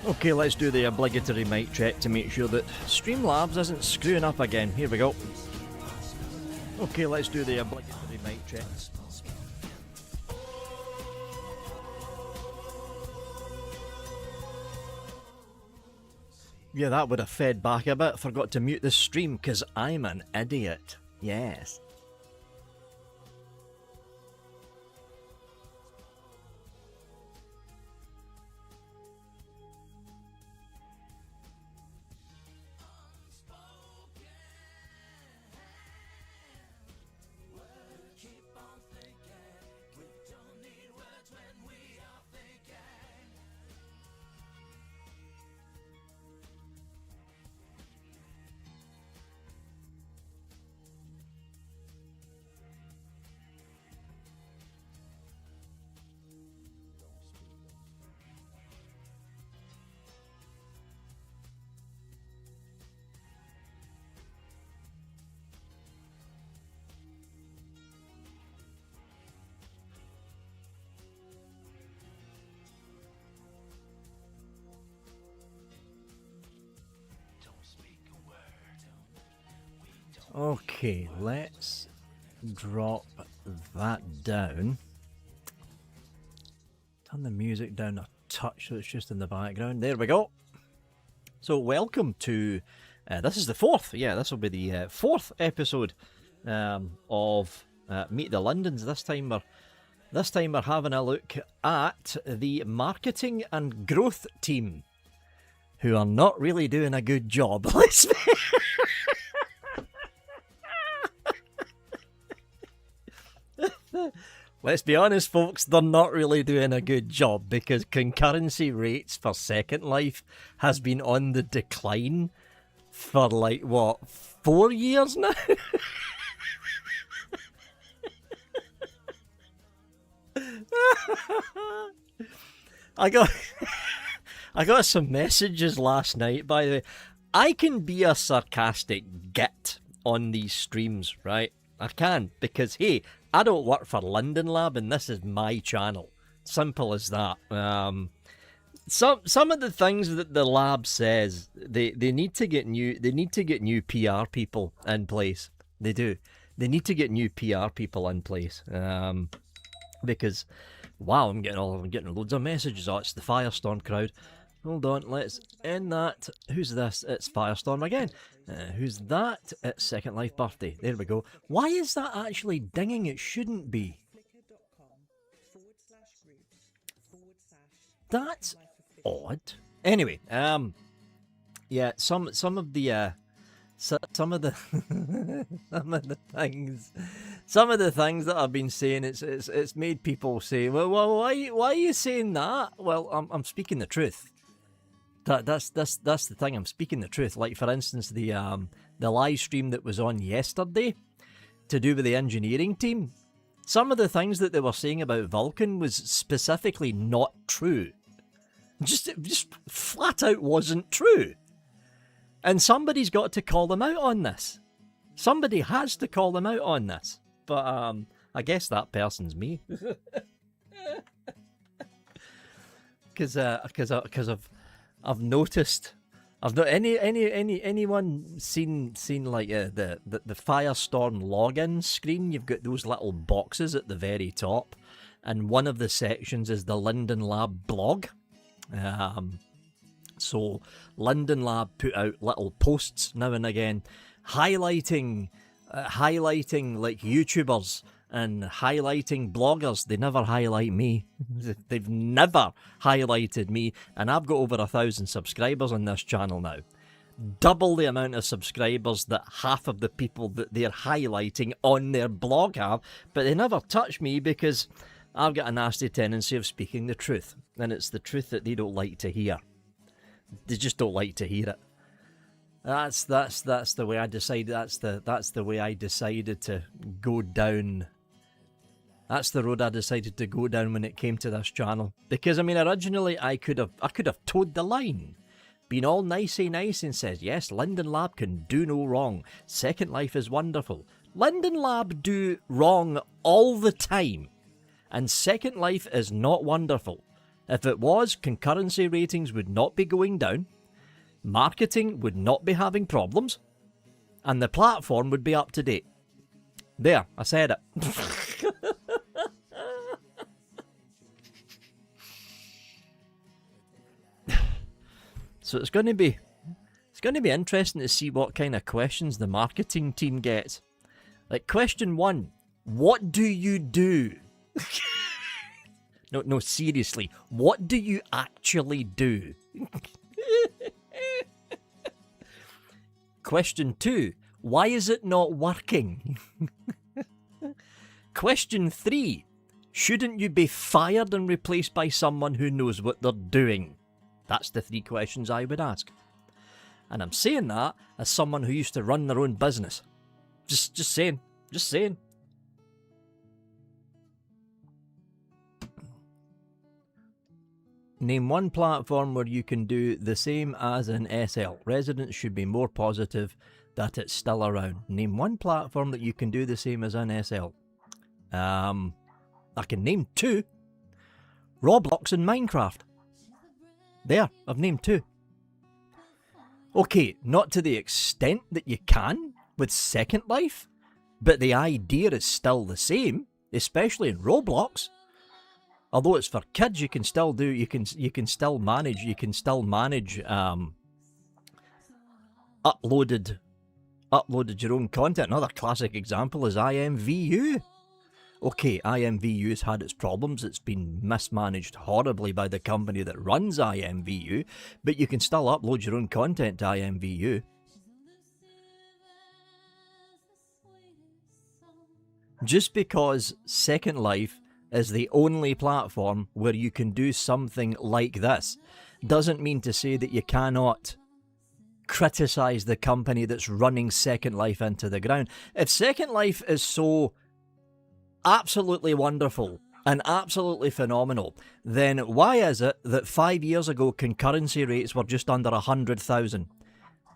Okay, let's do the obligatory mic check to make sure that Streamlabs isn't screwing up again. Here we go. Okay, let's do the obligatory mic check. Yeah, that would have fed back a bit. Forgot to mute the stream because I'm an idiot. Yes. Okay, let's drop that down. Turn the music down a touch so it's just in the background. There we go. So welcome to, this is the fourth, this will be the fourth episode of Meet the Lindens. This time we're having a look at the marketing and growth team, who are not really doing a good job. Let's be honest, folks, they're not really doing a good job because concurrency rates for Second Life has been on the decline for 4 years now? I got some messages last night, by the way. I can be a sarcastic git on these streams, right? I can, because, hey, I don't work for Linden Lab, and this is my channel. Simple as that. Some of the things that the lab says, they need to get new PR people in place. They do. They need to get new PR people in place. Because, wow, I'm getting loads of messages. Oh, it's the Firestorm crowd. Hold on, let's end that. Who's this? It's Firestorm again. Who's that? It's Second Life Birthday. There we go. Why is that actually dinging? It shouldn't be. That's odd. Anyway, yeah, some of the some of the things that I've been saying, it's made people say, well, why are you saying that? Well, I'm speaking the truth. That's the thing. I'm speaking the truth. Like, for instance, the live stream that was on yesterday to do with the engineering team. Some of the things that they were saying about Vulcan was specifically not true. Just flat out wasn't true. And somebody's got to call them out on this. Somebody has to call them out on this. But I guess that person's me. Because I've noticed. I've not anyone seen like the Firestorm login screen. You've got those little boxes at the very top, and one of the sections is the Linden Lab blog. So Linden Lab put out little posts now and again, highlighting like YouTubers and highlighting bloggers. They never highlight me. They've never highlighted me, and I've got over 1,000 subscribers on this channel now. Double the amount of subscribers that half of the people that they're highlighting on their blog have, but they never touch me because I've got a nasty tendency of speaking the truth, and it's the truth that they don't like to hear. They just don't like to hear it. That's the way I decided. That's the way I decided to go down. That's the road I decided to go down when it came to this channel. Because I mean, originally I could have towed the line, been all nicey nice and says, yes, Linden Lab can do no wrong. Second Life is wonderful. Linden Lab do wrong all the time, and Second Life is not wonderful. If it was, concurrency ratings would not be going down, marketing would not be having problems, and the platform would be up to date. There, I said it. So it's going to be interesting to see what kind of questions the marketing team gets. Like question 1, what do you do? No, seriously, what do you actually do? Question 2, why is it not working? Question 3, shouldn't you be fired and replaced by someone who knows what they're doing? That's the 3 questions I would ask. And I'm saying that as someone who used to run their own business. Just saying. Name one platform where you can do the same as an SL. Residents should be more positive that it's still around. Name one platform that you can do the same as an SL. I can name 2. Roblox and Minecraft. There, I've named 2. Okay, not to the extent that you can with Second Life, but the idea is still the same, especially in Roblox. Although it's for kids, you can still manage uploaded your own content. Another classic example is IMVU. Okay, IMVU's had its problems. It's been mismanaged horribly by the company that runs IMVU, but you can still upload your own content to IMVU. Just because Second Life is the only platform where you can do something like this doesn't mean to say that you cannot criticise the company that's running Second Life into the ground. If Second Life is so absolutely wonderful and absolutely phenomenal, then why is it that 5 years ago concurrency rates were just under 100,000?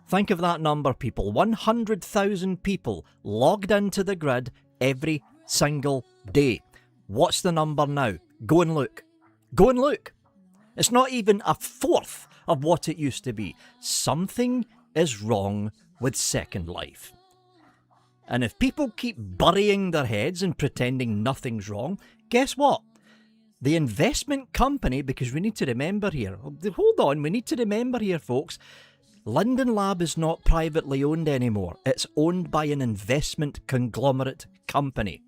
Think of that number, people. 100,000 people logged into the grid every single day. What's the number now? Go and look. Go and look. It's not even a fourth of what it used to be. Something is wrong with Second Life. And if people keep burying their heads and pretending nothing's wrong, guess what? The investment company, because we need to remember here, hold on, we need to remember here, folks, Linden Lab is not privately owned anymore. It's owned by an investment conglomerate company.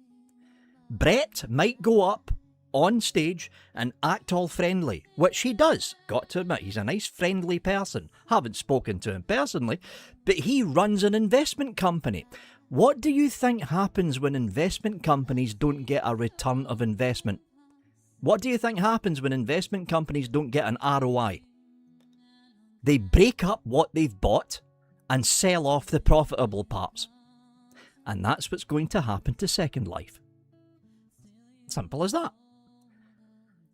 Brett might go up on stage and act all friendly, which he does. Got to admit, he's a nice friendly person. Haven't spoken to him personally, but he runs an investment company. What do you think happens when investment companies don't get a return of investment? What do you think happens when investment companies don't get an ROI? They break up what they've bought and sell off the profitable parts. And that's what's going to happen to Second Life. Simple as that.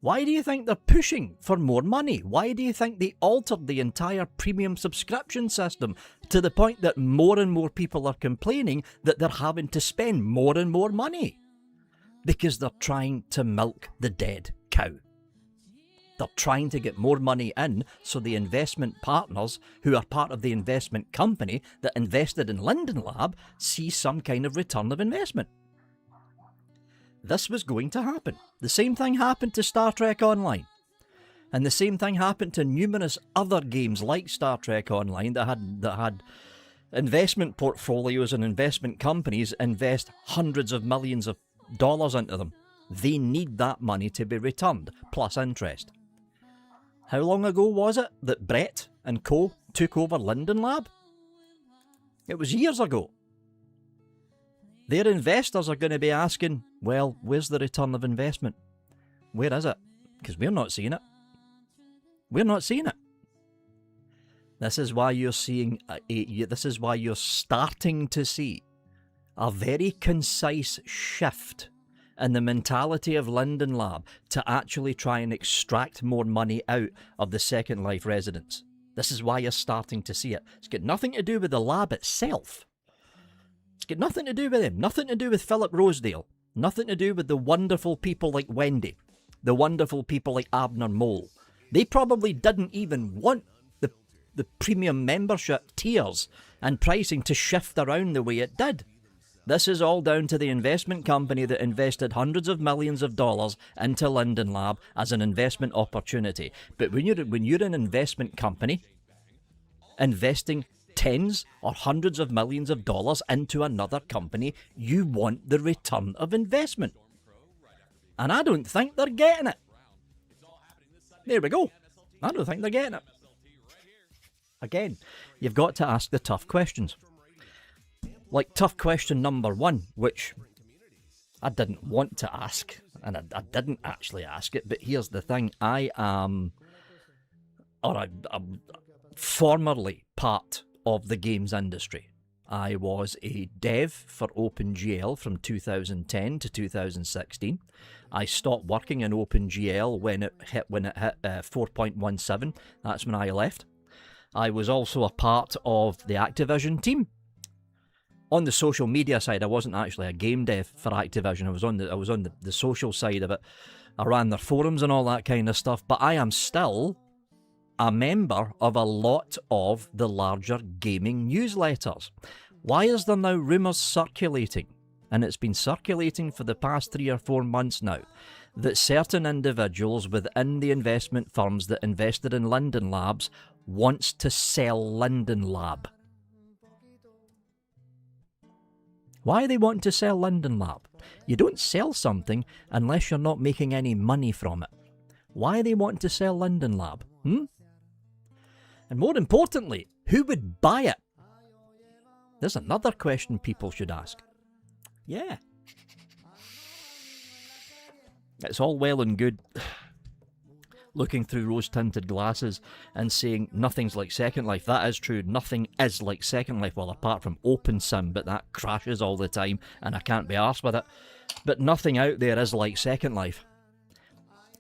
Why do you think they're pushing for more money? Why do you think they altered the entire premium subscription system to the point that more and more people are complaining that they're having to spend more and more money? Because they're trying to milk the dead cow. They're trying to get more money in so the investment partners who are part of the investment company that invested in Linden Lab see some kind of return of investment. This was going to happen. The same thing happened to Star Trek Online. And the same thing happened to numerous other games like Star Trek Online that had investment portfolios and investment companies invest hundreds of millions of dollars into them. They need that money to be returned, plus interest. How long ago was it that Brett and co took over Linden Lab? It was years ago. Their investors are going to be asking, well, where's the return of investment? Where is it? Because we're not seeing it. We're not seeing it. This is why you're seeing, this is why you're starting to see a very concise shift in the mentality of Linden Lab to actually try and extract more money out of the Second Life residents. This is why you're starting to see it. It's got nothing to do with the lab itself. It's got nothing to do with him, nothing to do with Philip Rosedale, nothing to do with the wonderful people like Wendy. the wonderful people like Abner Mole. They probably didn't even want the premium membership tiers and pricing to shift around the way it did. This is all down to the investment company that invested hundreds of millions of dollars into Linden Lab as an investment opportunity. But when you're an investment company investing tens or hundreds of millions of dollars into another company, you want the return of investment. And I don't think they're getting it. There we go. I don't think they're getting it. Again, you've got to ask the tough questions. Like tough question number 1, which I didn't want to ask, and I didn't actually ask it, but here's the thing. I'm formerly part of the games industry. I was a dev for OpenGL from 2010 to 2016. I stopped working in OpenGL when it hit 4.17. That's when I left. I was also a part of the Activision team. On the social media side, I wasn't actually a game dev for Activision. I was on the social side of it. I ran their forums and all that kind of stuff. But I am still a member of a lot of the larger gaming newsletters. Why is there now rumours circulating? And it's been circulating for the past 3 or 4 months now, that certain individuals within the investment firms that invested in Linden Labs wants to sell Linden Lab. Why they want to sell Linden Lab? You don't sell something unless you're not making any money from it. Why they want to sell Linden Lab? And more importantly, who would buy it? There's another question people should ask. Yeah. It's all well and good looking through rose-tinted glasses and saying nothing's like Second Life. That is true. Nothing is like Second Life, well, apart from OpenSim, but that crashes all the time and I can't be arsed with it. But nothing out there is like Second Life.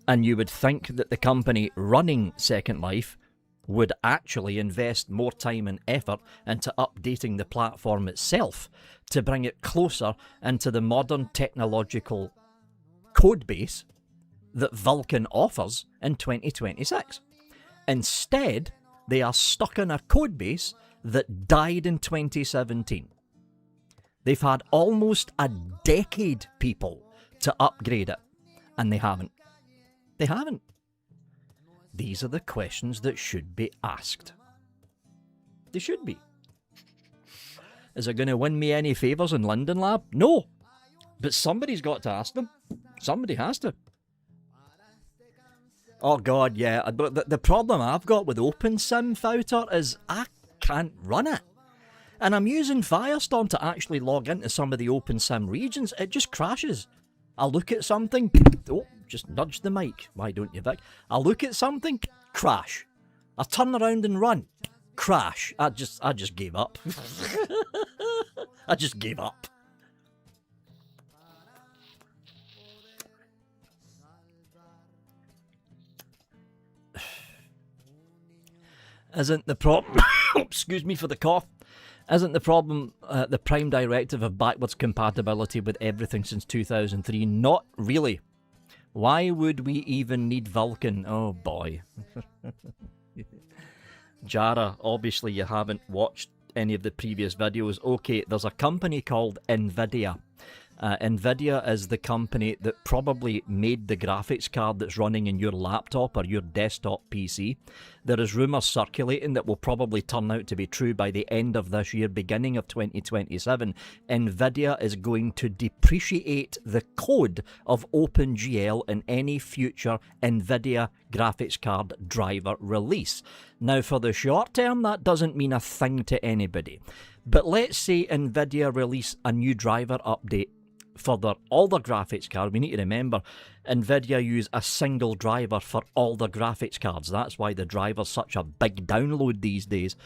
And you would think that the company running Second Life would actually invest more time and effort into updating the platform itself to bring it closer into the modern technological code base that Vulkan offers in 2026. Instead, they are stuck in a code base that died in 2017. They've had almost a decade, people, to upgrade it, and they haven't. They haven't. These are the questions that should be asked. They should be. Is it going to win me any favours in Linden Lab? No. But somebody's got to ask them. Somebody has to. Oh God, yeah. But the problem I've got with OpenSim, Fouter, is I can't run it. And I'm using Firestorm to actually log into some of the OpenSim regions. It just crashes. I'll look at something. Oh, just nudge the mic. Why don't you, Vic? I'll look at something. Crash. I turn around and run. Crash. I just gave up. I just gave up. Isn't the problem... excuse me for the cough. Isn't the problem the Prime Directive of backwards compatibility with everything since 2003? Not really. Why would we even need Vulkan? Oh boy. Jara, obviously you haven't watched any of the previous videos. Okay, there's a company called Nvidia. Nvidia is the company that probably made the graphics card that's running in your laptop or your desktop PC. There is rumours circulating that will probably turn out to be true by the end of this year, beginning of 2027. Nvidia is going to depreciate the code of OpenGL in any future Nvidia graphics card driver release. Now, for the short term, that doesn't mean a thing to anybody. But let's say Nvidia release a new driver update for all their graphics cards. We need to remember, Nvidia use a single driver for all their graphics cards. That's why the driver's such a big download these days.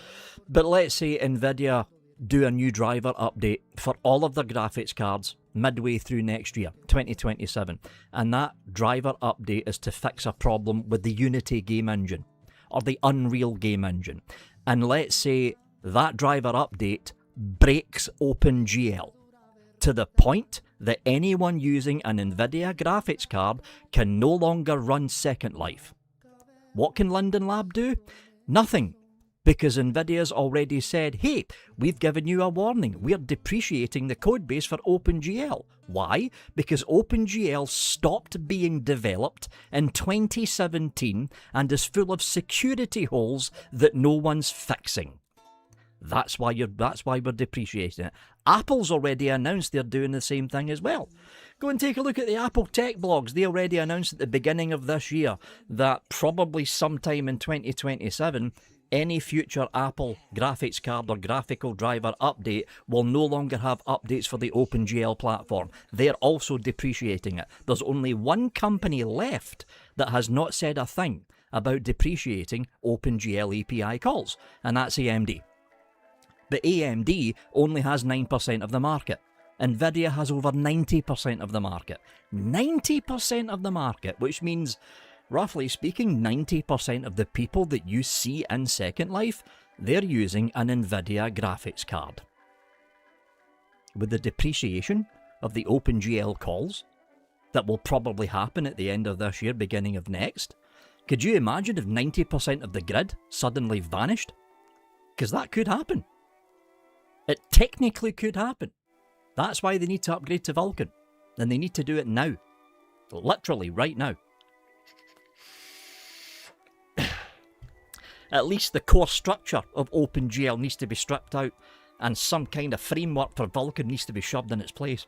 But let's say Nvidia do a new driver update for all of their graphics cards midway through next year, 2027. And that driver update is to fix a problem with the Unity game engine or the Unreal game engine. And let's say that driver update breaks OpenGL to the point that anyone using an NVIDIA graphics card can no longer run Second Life. What can Linden Lab do? Nothing. Because NVIDIA's already said, hey, we've given you a warning. We're depreciating the codebase for OpenGL. Why? Because OpenGL stopped being developed in 2017 and is full of security holes that no one's fixing. That's why we're depreciating it. Apple's already announced they're doing the same thing as well. Go and take a look at the Apple tech blogs. They already announced at the beginning of this year that probably sometime in 2027, any future Apple graphics card or graphical driver update will no longer have updates for the OpenGL platform. They're also depreciating it. There's only one company left that has not said a thing about depreciating OpenGL API calls, and that's AMD. But AMD only has 9% of the market. NVIDIA has over 90% of the market. 90% of the market, which means, roughly speaking, 90% of the people that you see in Second Life, they're using an NVIDIA graphics card. With the depreciation of the OpenGL calls that will probably happen at the end of this year, beginning of next, could you imagine if 90% of the grid suddenly vanished? Because that could happen. It technically could happen. That's why they need to upgrade to Vulkan. And they need to do it now. Literally, right now. At least the core structure of OpenGL needs to be stripped out, and some kind of framework for Vulkan needs to be shoved in its place.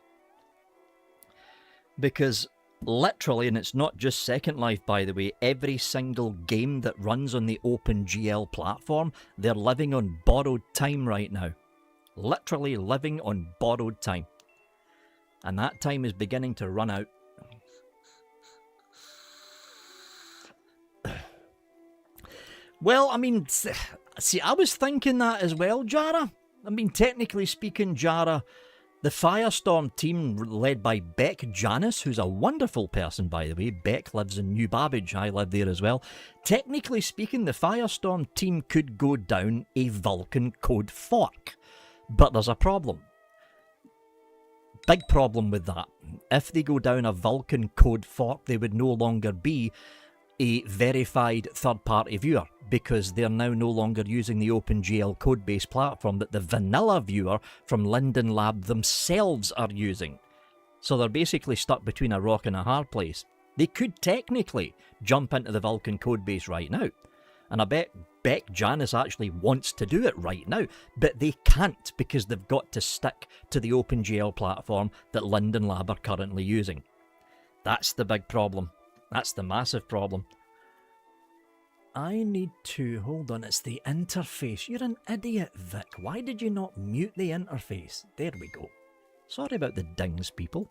Because literally, and it's not just Second Life by the way, every single game that runs on the OpenGL platform, they're living on borrowed time right now. Literally living on borrowed time. And that time is beginning to run out. Well, I mean, see, I was thinking that as well, Jara. I mean, technically speaking, Jara, the Firestorm team led by Beck Janis, who's a wonderful person, by the way. Beck lives in New Babbage. I live there as well. Technically speaking, the Firestorm team could go down a Vulkan code fork. But there's a problem. Big problem with that. If they go down a Vulkan code fork, they would no longer be a verified third-party viewer, because they're now no longer using the OpenGL codebase platform that the vanilla viewer from Linden Lab themselves are using. So they're basically stuck between a rock and a hard place. They could technically jump into the Vulkan codebase right now. And I bet Beck Janis actually wants to do it right now, but they can't because they've got to stick to the OpenGL platform that Linden Lab are currently using. That's the big problem. That's the massive problem. I need to... Hold on, it's the interface. You're an idiot, Vic. Why did you not mute the interface? There we go. Sorry about the dings, people.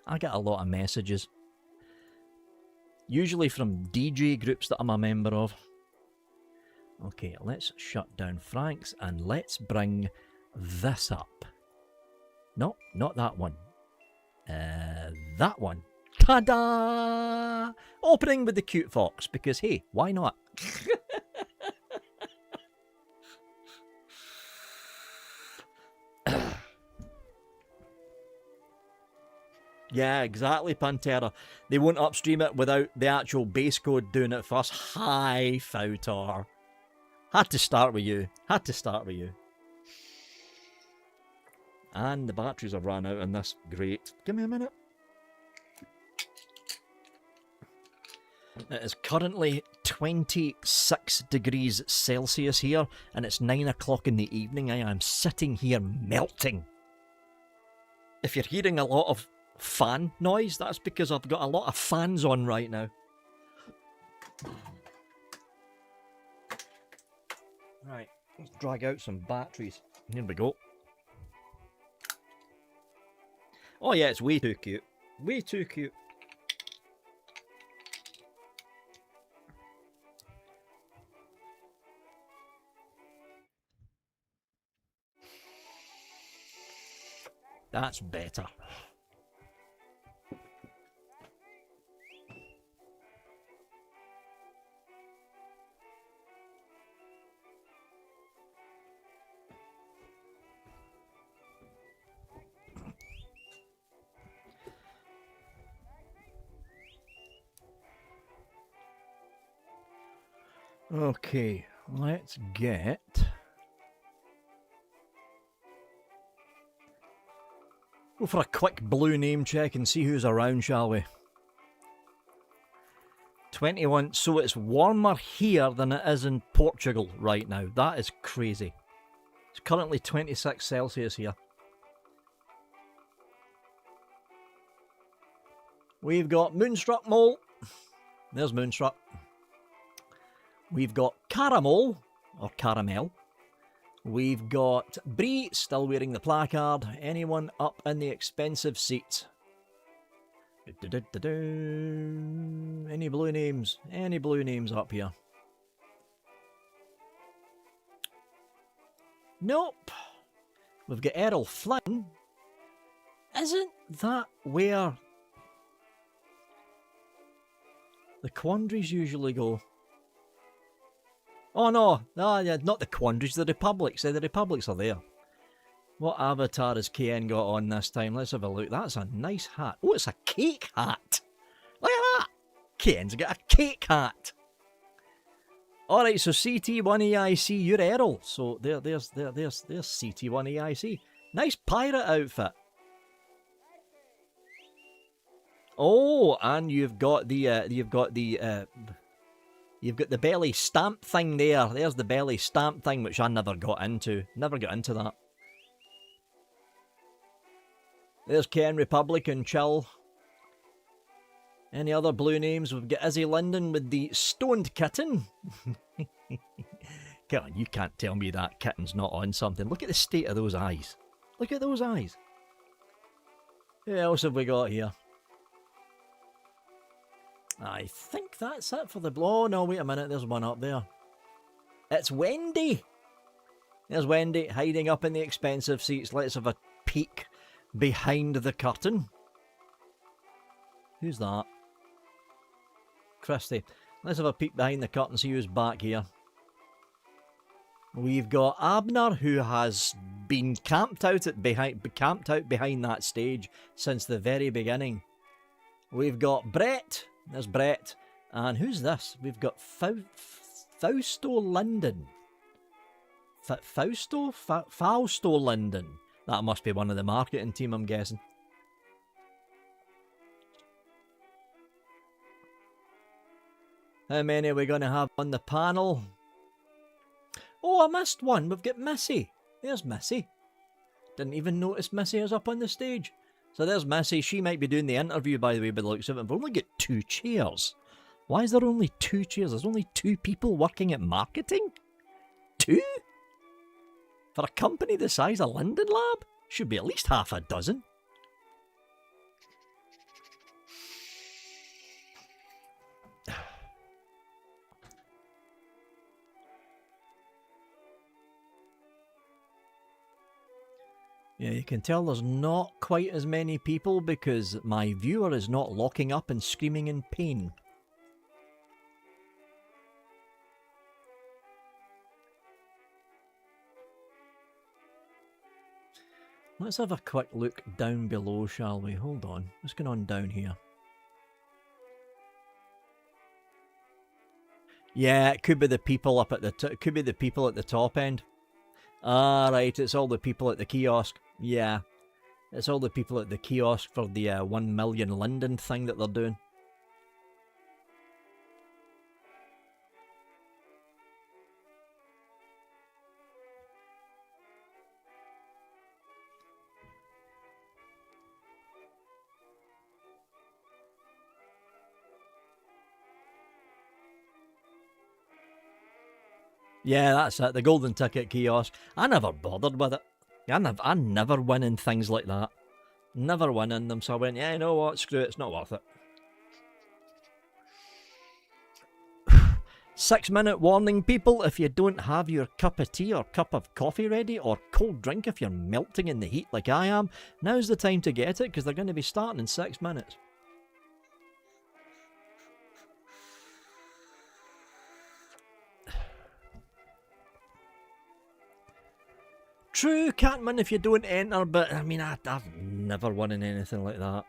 I get a lot of messages. Usually from DJ groups that I'm a member of. Okay, let's shut down Frank's and let's bring this up. No, not that one. That one. Ta-da! Opening with the cute fox, because hey, why not? Yeah, exactly, Pantera. They won't upstream it without the actual base code doing it first. Hi, Foutar. Had to start with you. Had to start with you. And the batteries have run out on this. Great. Give me a minute. It is currently 26 degrees Celsius here, and it's 9 o'clock in the evening. I am sitting here melting. If you're hearing a lot of fan noise, that's because I've got a lot of fans on right now. Right, let's drag out some batteries. Here we go. Oh yeah, it's way too cute. Way too cute. That's better. Okay, let's get... Go for a quick blue name check and see who's around, shall we? 21, so it's warmer here than it is in Portugal right now. That is crazy. It's currently 26 Celsius here. We've got Moonstruck Mole. There's Moonstruck. We've got Caramel, or Caramel. We've got Brie, still wearing the placard. Anyone up in the expensive seats? Any blue names? Any blue names up here? Nope. We've got Errol Flynn. Isn't that where the quandaries usually go? Oh no, yeah, not the quandaries, the republics. The republics are there. What avatar has KN got on this time? Let's have a look. That's a nice hat. Oh, it's a cake hat. Look at that. KN's got a cake hat. Alright, so CT1EIC, you're Errol. So there's CT1EIC. Nice pirate outfit. Oh, and you've got the belly stamp thing there. There's the belly stamp thing, which I never got into. Never got into that. There's Ken Republican Chill. Any other blue names? We've got Izzy Linden with the stoned kitten. Come on, you can't tell me that kitten's not on something. Look at the state of those eyes. Look at those eyes. Who else have we got here? I think that's it for the... Oh, no, wait a minute. There's one up there. It's Wendy. There's Wendy hiding up in the expensive seats. Let's have a peek behind the curtain. Who's that? Christy. Let's have a peek behind the curtain, see who's back here. We've got Abner, who has been camped out behind that stage since the very beginning. We've got Brett. There's Brett. And who's this? We've got Fausto Linden. Fausto Linden. That must be one of the marketing team, I'm guessing. How many are we going to have on the panel? Oh, I missed one. We've got Missy. There's Missy. Didn't even notice Missy was up on the stage. So there's Missy. She might be doing the interview, by the way, by the looks of it. We've only got 2 chairs. Why is there only 2 chairs? There's only 2 people working at marketing? 2? For a company the size of Linden Lab? Should be at least half a dozen. Yeah, you can tell there's not quite as many people because my viewer is not locking up and screaming in pain. Let's have a quick look down below, shall we? Hold on. What's going on down here? Yeah, it could be the people up at the could be the people at the top end. Ah, right, it's all the people at the kiosk. Yeah, it's all the people at the kiosk for the 1 million Linden thing that they're doing. Yeah, that's it, the golden ticket kiosk. I never bothered with it. I never win in things like that. Never win in them, so I went, yeah, you know what, screw it, it's not worth it. 6-minute warning, people, if you don't have your cup of tea or cup of coffee ready, or cold drink if you're melting in the heat like I am, now's the time to get it, because they're going to be starting in 6 minutes. True, can't win if you don't enter, but I mean, I've never won in anything like that.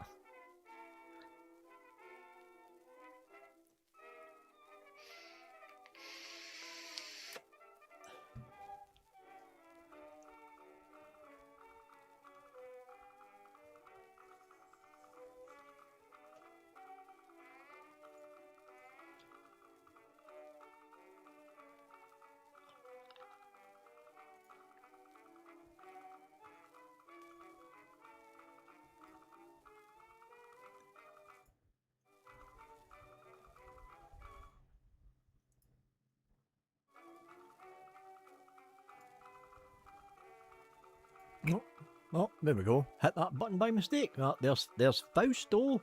Oh, there we go. Hit that button by mistake. Oh, there's Fausto.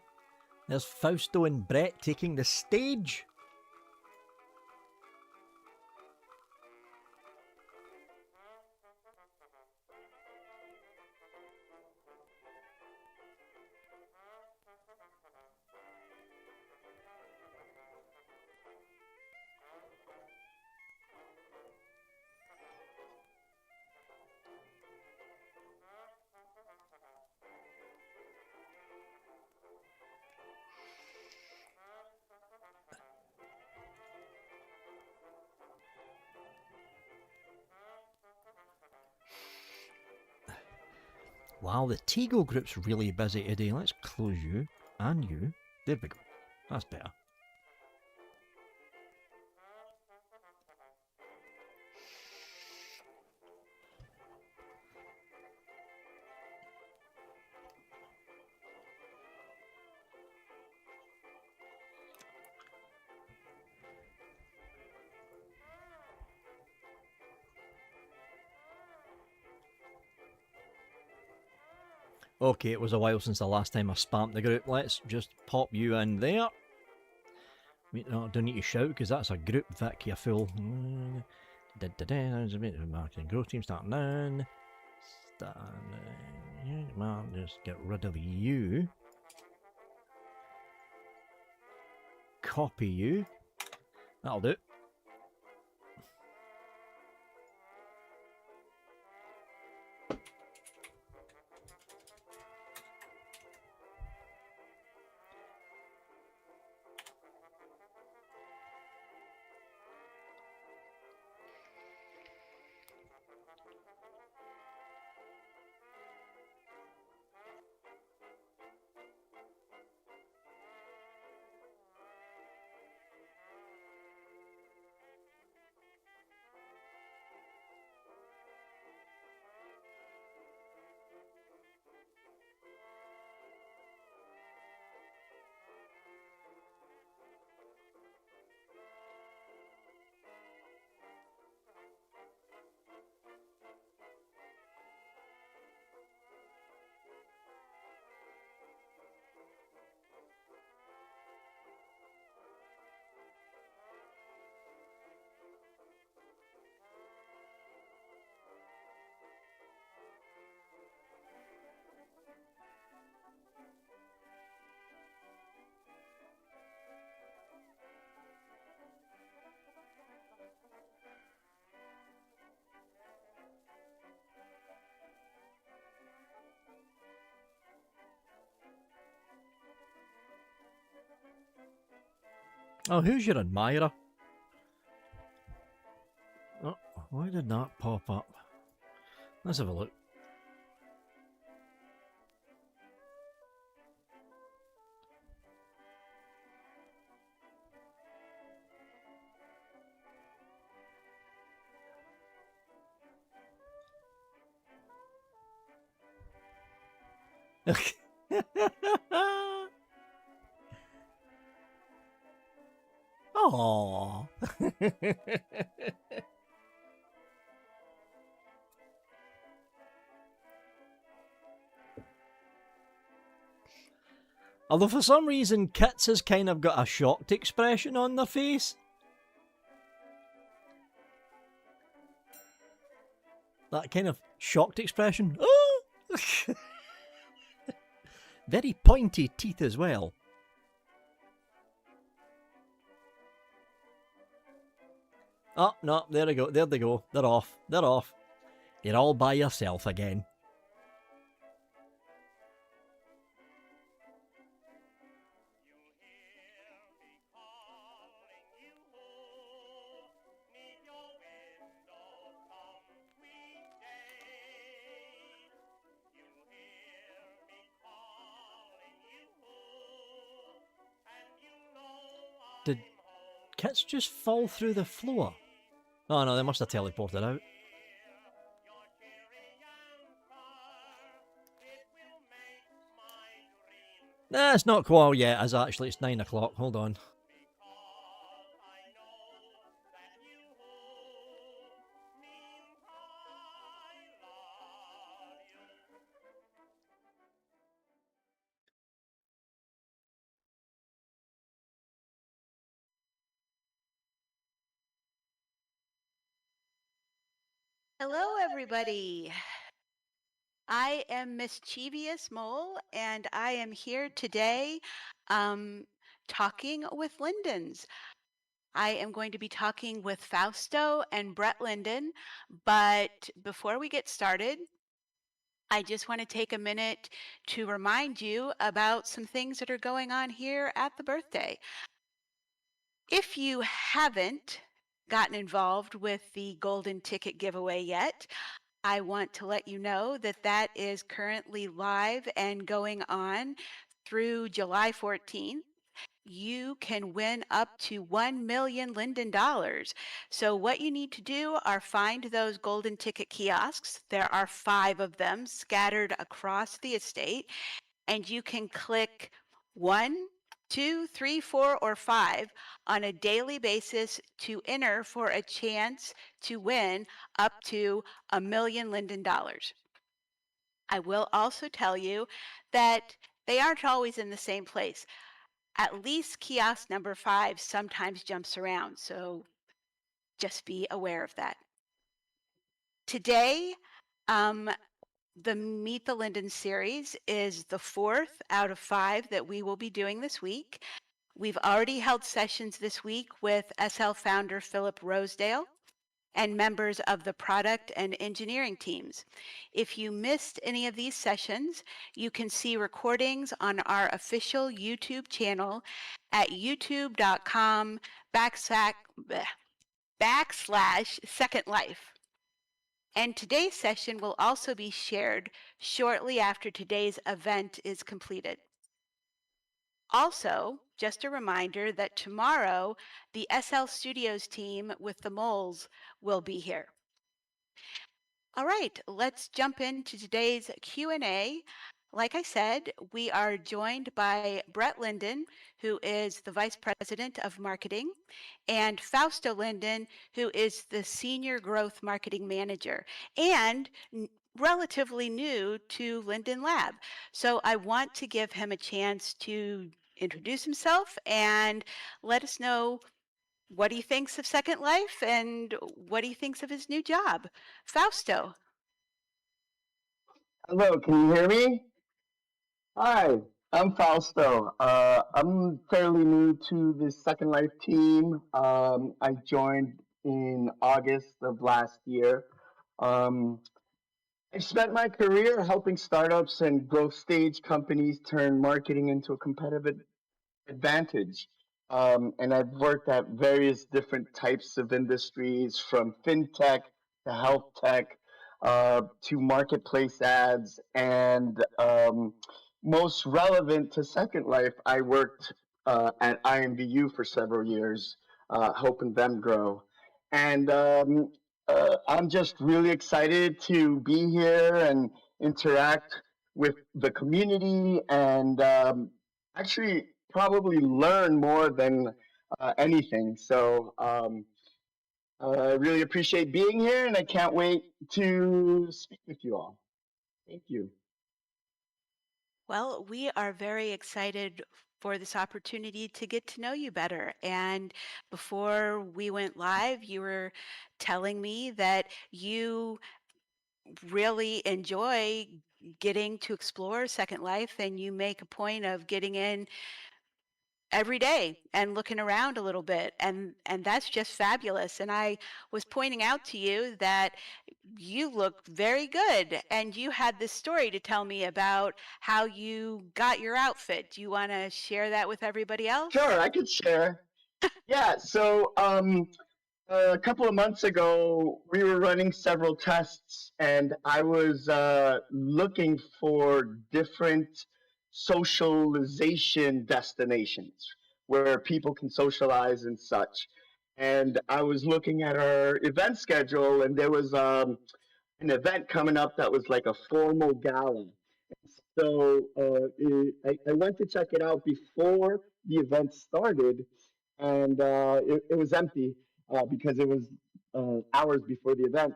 There's Fausto and Brett taking the stage. Wow, the Tego group's really busy today. Let's close you and you. There we go. That's better. Okay, it was a while since the last time I spammed the group. Let's just pop you in there. No, I don't need to shout because that's a group, Vic, you fool. Marketing growth team starting now. Well, just get rid of you. Copy you. That'll do. Oh, who's your admirer? Oh, why did that pop up? Let's have a look. Aww. Although for some reason Kits has kind of got a shocked expression on their face. That kind of shocked expression. Oh! Very pointy teeth as well. Oh, no, there they go. There they go. They're off. They're off. You're all by yourself again. Did Kits just fall through the floor? Oh no, they must have teleported out. Nah, it's not quite yet, as actually it's 9 o'clock. Hold on. Hello, everybody. I am Mischievous Mole, and I am here today um, talking with Lindens. I am going to be talking with Fausto and Brett Linden, but before we get started, I just want to take a minute to remind you about some things that are going on here at the birthday. If you haven't gotten involved with the golden ticket giveaway yet, I want to let you know that that is currently live and going on through July 14th. You can win up to 1 million Linden dollars. So what you need to do are find those golden ticket kiosks. There are 5 of them scattered across the estate, and you can click 1, 2, 3, 4, or 5 on a daily basis to enter for a chance to win up to 1 million Linden dollars. I will also tell you that they aren't always in the same place. At least kiosk number 5 sometimes jumps around, so just be aware of that. Today, um, the Meet the Linden series is the 4th out of 5 that we will be doing this week. We've already held sessions this week with SL founder Philip Rosedale and members of the product and engineering teams. If you missed any of these sessions, you can see recordings on our official YouTube channel at youtube.com/backslash Second Life. And today's session will also be shared shortly after today's event is completed. Also, just a reminder that tomorrow the SL Studios team with the moles will be here. All right, let's jump into today's Q&A. Like I said, we are joined by Brett Linden, who is the Vice President of Marketing, and Fausto Linden, who is the Senior Growth Marketing Manager, and relatively new to Linden Lab. So I want to give him a chance to introduce himself and let us know what he thinks of Second Life and what he thinks of his new job. Fausto. Hello, can you hear me? Hi, I'm Fausto. I'm fairly new to the Second Life team. I joined in August of last year. Um, I've spent my career helping startups and growth stage companies turn marketing into a competitive advantage. And I've worked at various different types of industries, from fintech to health tech to marketplace ads. And most relevant to Second Life, I worked at IMVU for several years, helping them grow. And I'm just really excited to be here and interact with the community and actually probably learn more than anything. So I really appreciate being here, and I can't wait to speak with you all. Thank you. Well, we are very excited for this opportunity to get to know you better. And before we went live, you were telling me that you really enjoy getting to explore Second Life and you make a point of getting in every day and looking around a little bit, and that's just fabulous. And I was pointing out to you that you look very good, and you had this story to tell me about how you got your outfit. Do you want to share that with everybody else? Sure, I could share. Yeah, so a couple of months ago, we were running several tests, and I was looking for different socialization destinations where people can socialize and such. And I was looking at our event schedule, and there was an event coming up that was like a formal gala. So I went to check it out before the event started, and it was empty because it was hours before the event.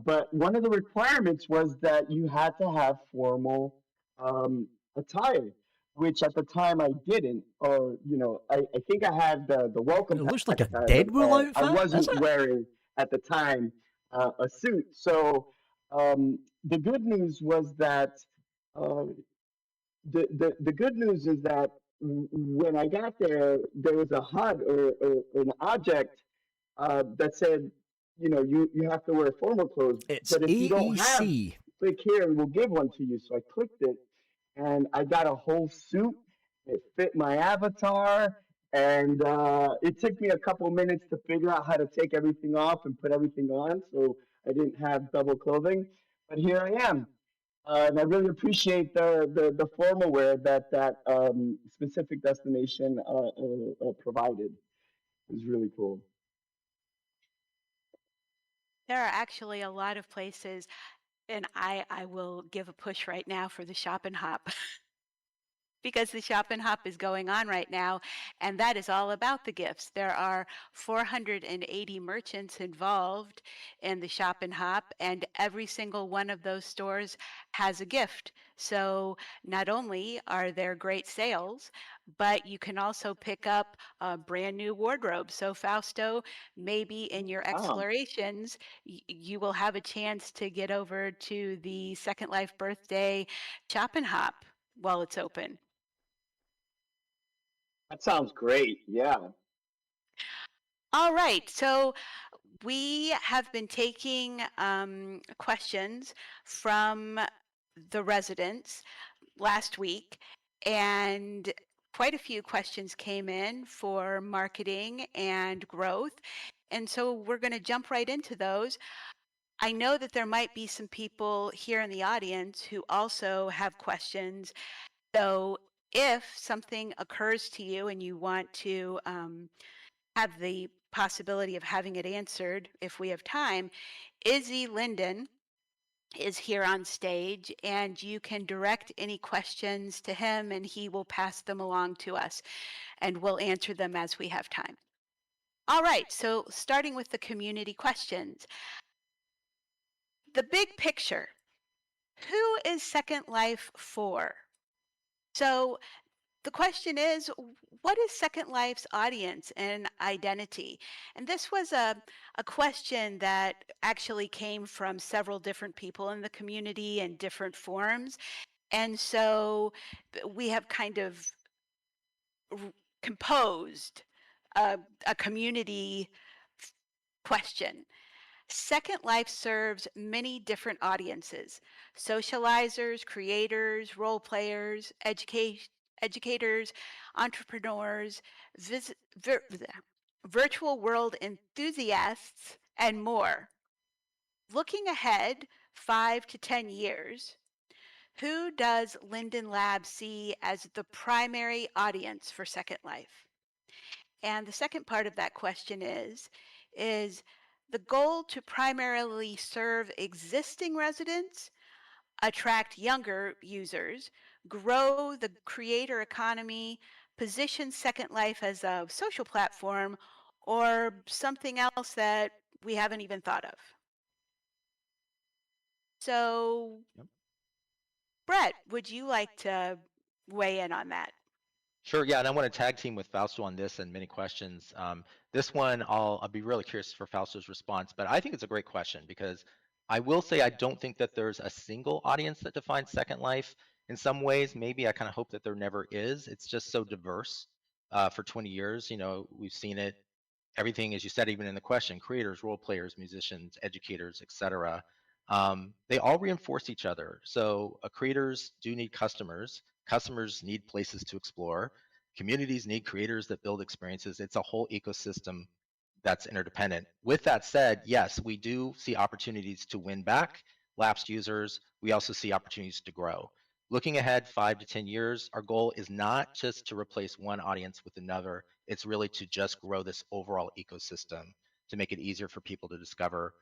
But one of the requirements was that you had to have formal attire, which at the time I didn't, or I think I had the welcome It pack looks like a attire, but Deadpool I outfit, is wasn't it? wearing at the time. a suit. So the good news was that uh, the good news is that when I got there, there was a HUD or an object that said, you know, you have to wear formal clothes, It's but if you don't have, AEC. click here and we'll give one to you. So I clicked it, and I got a whole suit. It fit my avatar, and it took me a couple minutes to figure out how to take everything off and put everything on, so I didn't have double clothing. But here I am, and I really appreciate the formal wear that specific destination provided. It was really cool. There are actually a lot of places, and I will give a push right now for the Shop and Hop. Because the Shop and Hop is going on right now, and that is all about the gifts. There are 480 merchants involved in the Shop and Hop, and every single one of those stores has a gift. So not only are there great sales, but you can also pick up a brand new wardrobe. So Fausto, maybe in your Wow, explorations, you will have a chance to get over to the Second Life birthday Shop and Hop while it's open. that sounds great. Yeah. All right, so we have been taking questions from the residents last week, and quite a few questions came in for marketing and growth. And so we're going to jump right into those. I know that there might be some people here in the audience who also have questions. So if something occurs to you and you want to have the possibility of having it answered if we have time, Izzy Linden is here on stage, and you can direct any questions to him and he will pass them along to us and we'll answer them as we have time. All right, so starting with the community questions. The big picture. Who is Second Life for? So the question is, what is Second Life's audience and identity? And this was a question that actually came from several different people in the community in different forms. And so we have kind of composed a community question. Second Life serves many different audiences: socializers, creators, role players, educators, entrepreneurs, vis- vir- virtual world enthusiasts, and more. Looking ahead 5 to 10 years, who does Linden Lab see as the primary audience for Second Life? And the second part of that question is the goal to primarily serve existing residents, attract younger users, grow the creator economy, position Second Life as a social platform, or something else that we haven't even thought of? So, Yep. Brett, would you like to weigh in on that? Sure, yeah, and I want to tag team with Fausto on this and many questions. This one, I'll be really curious for Fausto's response, but I think it's a great question because I will say I don't think that there's a single audience that defines Second Life. In some ways, maybe I kind of hope that there never is. It's just so diverse. For 20 years, you know, we've seen it everything, as you said, even in the question, creators, role players, musicians, educators, etc. They all reinforce each other. So creators do need customers. Customers need places to explore. Communities need creators that build experiences. It's a whole ecosystem that's interdependent. With that said, yes, we do see opportunities to win back lapsed users. We also see opportunities to grow. Looking ahead 5 to 10 years, our goal is not just to replace one audience with another. It's really to just grow this overall ecosystem to make it easier for people to discover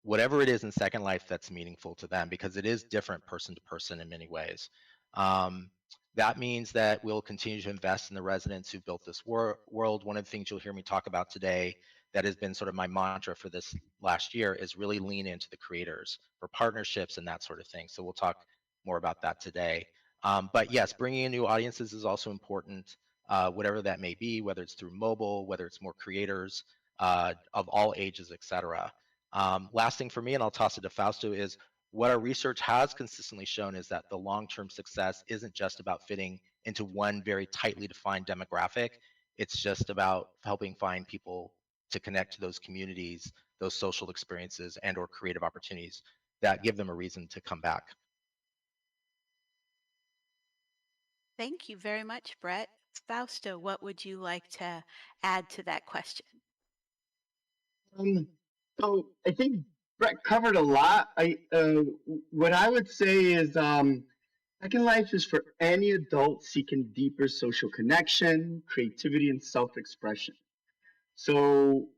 whatever it is in Second Life that's meaningful to them, because it is different person to person in many ways. Um, that means that we'll continue to invest in the residents who built this world. One of the things you'll hear me talk about today that has been sort of my mantra for this last year is really lean into the creators for partnerships and that sort of thing. So we'll talk more about that today. But yes, bringing in new audiences is also important, whatever that may be, whether it's through mobile, whether it's more creators of all ages, et cetera. Last thing for me, and I'll toss it to Fausto, is what our research has consistently shown is that the long-term success isn't just about fitting into one very tightly defined demographic. It's just about helping find people to connect to those communities, those social experiences, and or creative opportunities that give them a reason to come back. Thank you very much, Brett. Fausto, what would you like to add to that question? Um, so I think Brett covered a lot. What I would say is Second Life is for any adult seeking deeper social connection, creativity, and self-expression. So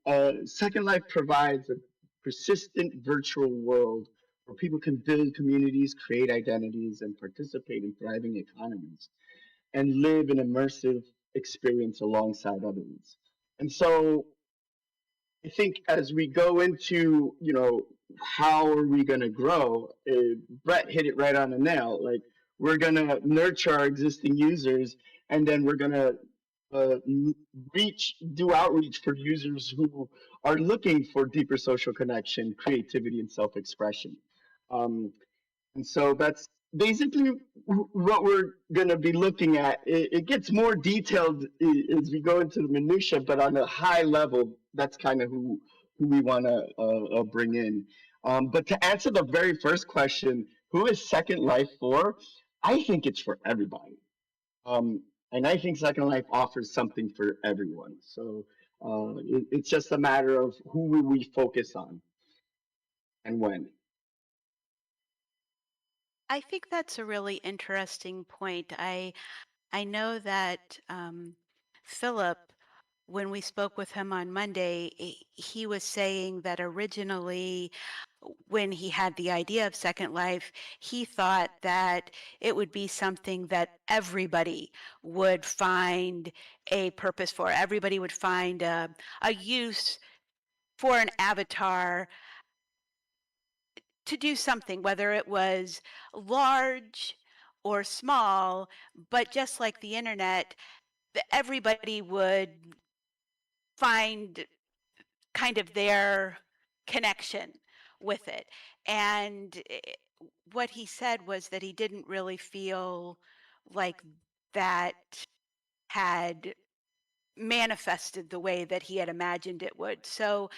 Second Life provides a persistent virtual world where people can build communities, create identities, and participate in thriving economies and live an immersive experience alongside others. And so I think as we go into, how are we going to grow? Brett hit it right on the nail. Like, we're going to nurture our existing users, and then we're going to uh, do outreach for users who are looking for deeper social connection, creativity, and self-expression. Um, and so that's basically what we're going to be looking at. It gets more detailed as we go into the minutia, but on a high level, that's kind of who we want to bring in. But to answer the very first question, who is Second Life for? I think it's for everybody. And I think Second Life offers something for everyone. So it's just a matter of who we focus on and when. I think that's a really interesting point. I know that Philip, when we spoke with him on Monday, he was saying that originally, when he had the idea of Second Life, he thought that it would be something that everybody would find a purpose for. Everybody would find a use for an avatar to do something, whether it was large or small, but just like the internet, everybody would find kind of their connection with it. And what he said was that he didn't really feel like that had manifested the way that he had imagined it would. So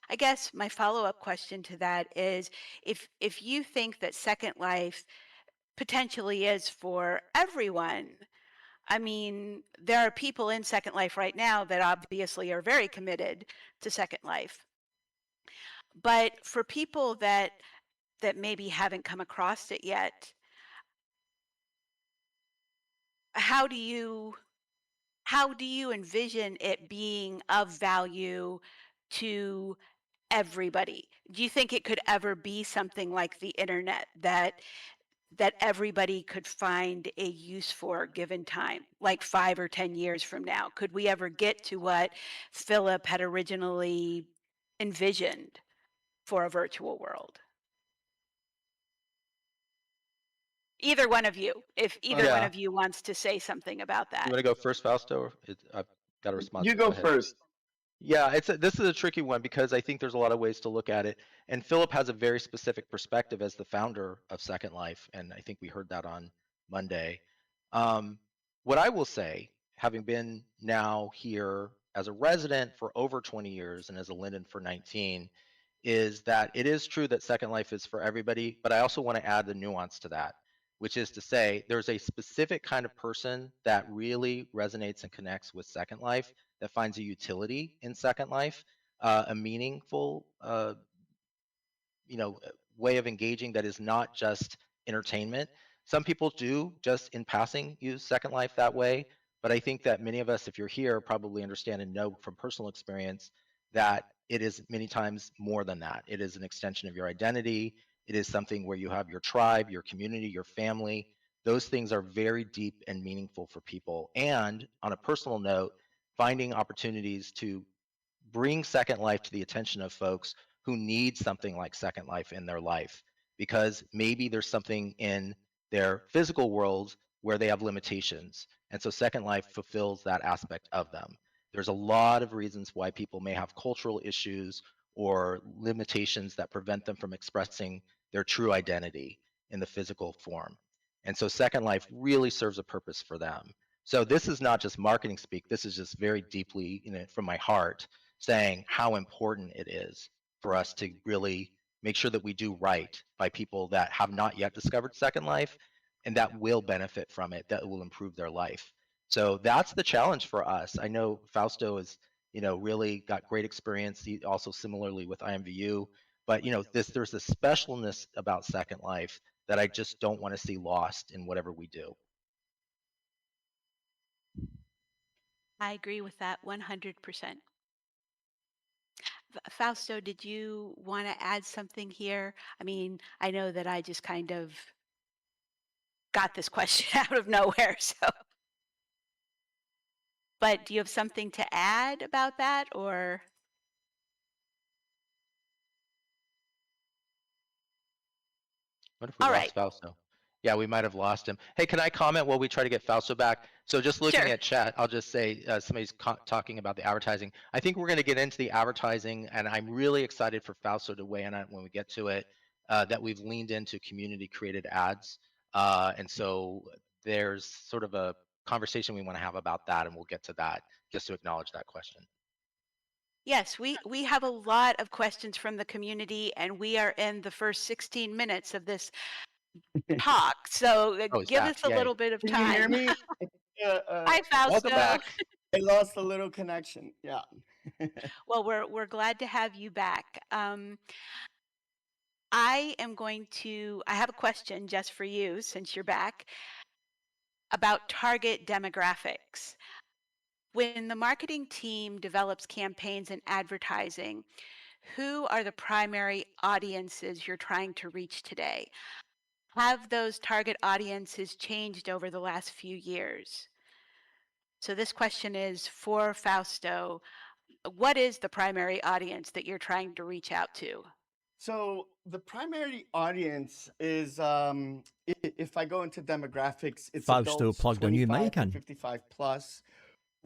I guess my follow-up question to that is, if you think that Second Life potentially is for everyone, I mean, there are people in Second Life right now that obviously are very committed to Second Life. But for people that maybe haven't come across it yet, how do you how do you envision it being of value to everybody? Do you think it could ever be something like the internet that everybody could find a use for given time, like 5 or 10 years from now? Could we ever get to what Philip had originally envisioned for a virtual world? Either one of you, if either one Yeah. of you wants to say something about You that. want to go first, Fausto? Or I've got a response, You but go go ahead. first. Yeah, this is a tricky one because I think there's a lot of ways to look at it. And Philip has a very specific perspective as the founder of Second Life, and I think we heard that on Monday. Um, what I will say, having been now here as a resident for over 20 years and as a Linden for 19, is that it is true that Second Life is for everybody, but I also want to add the nuance to that, which is to say there's a specific kind of person that really resonates and connects with Second Life, that finds a utility in Second Life, a meaningful, way of engaging that is not just entertainment. Some people do just in passing use Second Life that way, but I think that many of us, if you're here, probably understand and know from personal experience that it is many times more than that. It is an extension of your identity. It is something where you have your tribe, your community, your family. Those things are very deep and meaningful for people. And on a personal note, finding opportunities to bring Second Life to the attention of folks who need something like Second Life in their life, because maybe there's something in their physical world where they have limitations. And so Second Life fulfills that aspect of them. There's a lot of reasons why people may have cultural issues or limitations that prevent them from expressing their true identity in the physical form. And so Second Life really serves a purpose for them. So this is not just marketing speak, this is just very deeply, from my heart, saying how important it is for us to really make sure that we do right by people that have not yet discovered Second Life and that will benefit from it, that will improve their life. So that's the challenge for us. I know Fausto is, really got great experience. He also similarly with IMVU, but there's a specialness about Second Life that I just don't want to see lost in whatever we do. I agree with that 100%. Fausto, did you want to add something here? I mean, I know that I just kind of got this question out of nowhere, so. But do you have something to add about that, or? What if we All lost right, Fausto? Yeah, we might have lost him. Hey, can I comment while we try to get Fausto back? So just looking sure. at chat, I'll just say somebody's talking about the advertising. I think we're going to get into the advertising, and I'm really excited for Fausto to weigh in on it when we get to it, that we've leaned into community-created ads. And so there's sort of a conversation we want to have about that, and we'll get to that just to acknowledge that question. Yes, we have a lot of questions from the community, and we are in the first 16 minutes of this talk. So Oh, he's give us back. a Yay. little bit of Can you hear time. me? Hi, Welcome Fausto. back. I lost a little connection. Yeah. Well, we're glad to have you back. I have a question just for you since you're back about target demographics. When the marketing team develops campaigns and advertising, who are the primary audiences you're trying to reach today? Have those target audiences changed over the last few years? So this question is for Fausto. What is the primary audience that you're trying to reach out to? So the primary audience is, if I go into demographics, it's Fausto adults plugged a new 25 mic to in. 55 plus,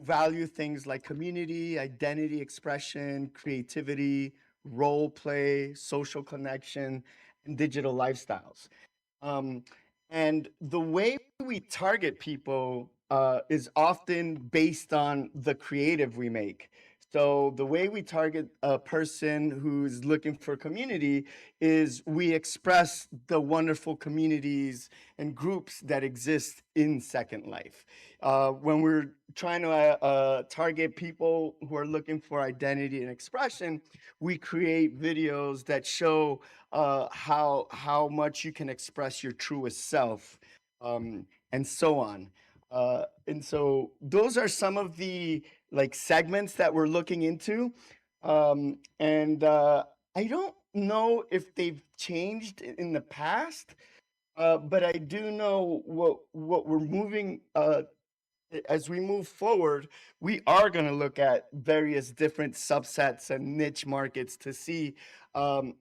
value things like community, identity expression, creativity, role play, social connection, and digital lifestyles. Um, and the way we target people is often based on the creative we make. So the way we target a person who's looking for community is we express the wonderful communities and groups that exist in Second Life. When we're trying to target people who are looking for identity and expression, we create videos that show how much you can express your truest self, and so on. And so those are some of the segments that we're looking into, and I don't know if they've changed in the past, but I do know what we're moving as we move forward, we are going to look at various different subsets and niche markets to see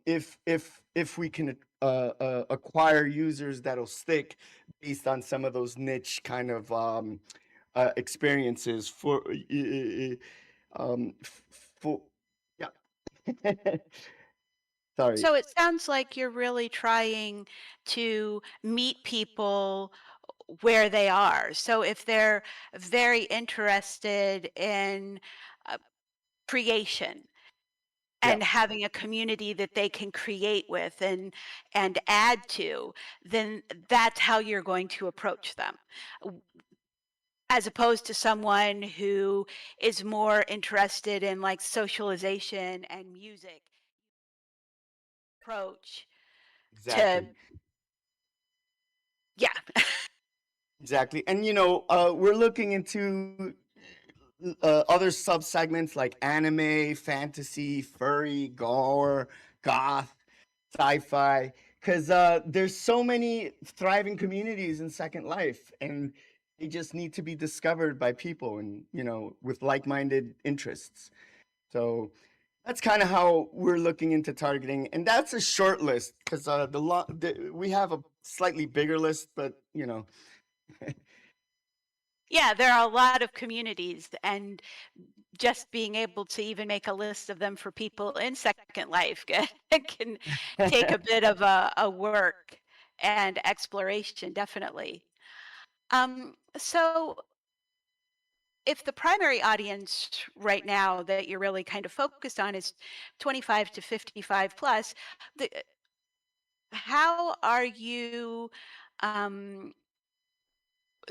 if we can acquire users that'll stick based on some of those niche kind of experiences for yeah. Sorry. So it sounds like you're really trying to meet people where they are. So if they're very interested in uh, creation Yeah, and having a community that they can create with and add to, then that's how you're going to approach them. As opposed to someone who is more interested in like socialization and music approach to, exactly. yeah. Exactly. And we're looking into other subsegments like anime, fantasy, furry, gore, goth, sci-fi, because there's so many thriving communities in Second Life, and they just need to be discovered by people and with like-minded interests. So that's kind of how we're looking into targeting, and that's a short list because we have a slightly bigger list, but Yeah, there are a lot of communities, and just being able to even make a list of them for people in Second Life can take a bit of a work and exploration, definitely. So if the primary audience right now that you're really kind of focused on is 25 to 55 plus, the, how are you um,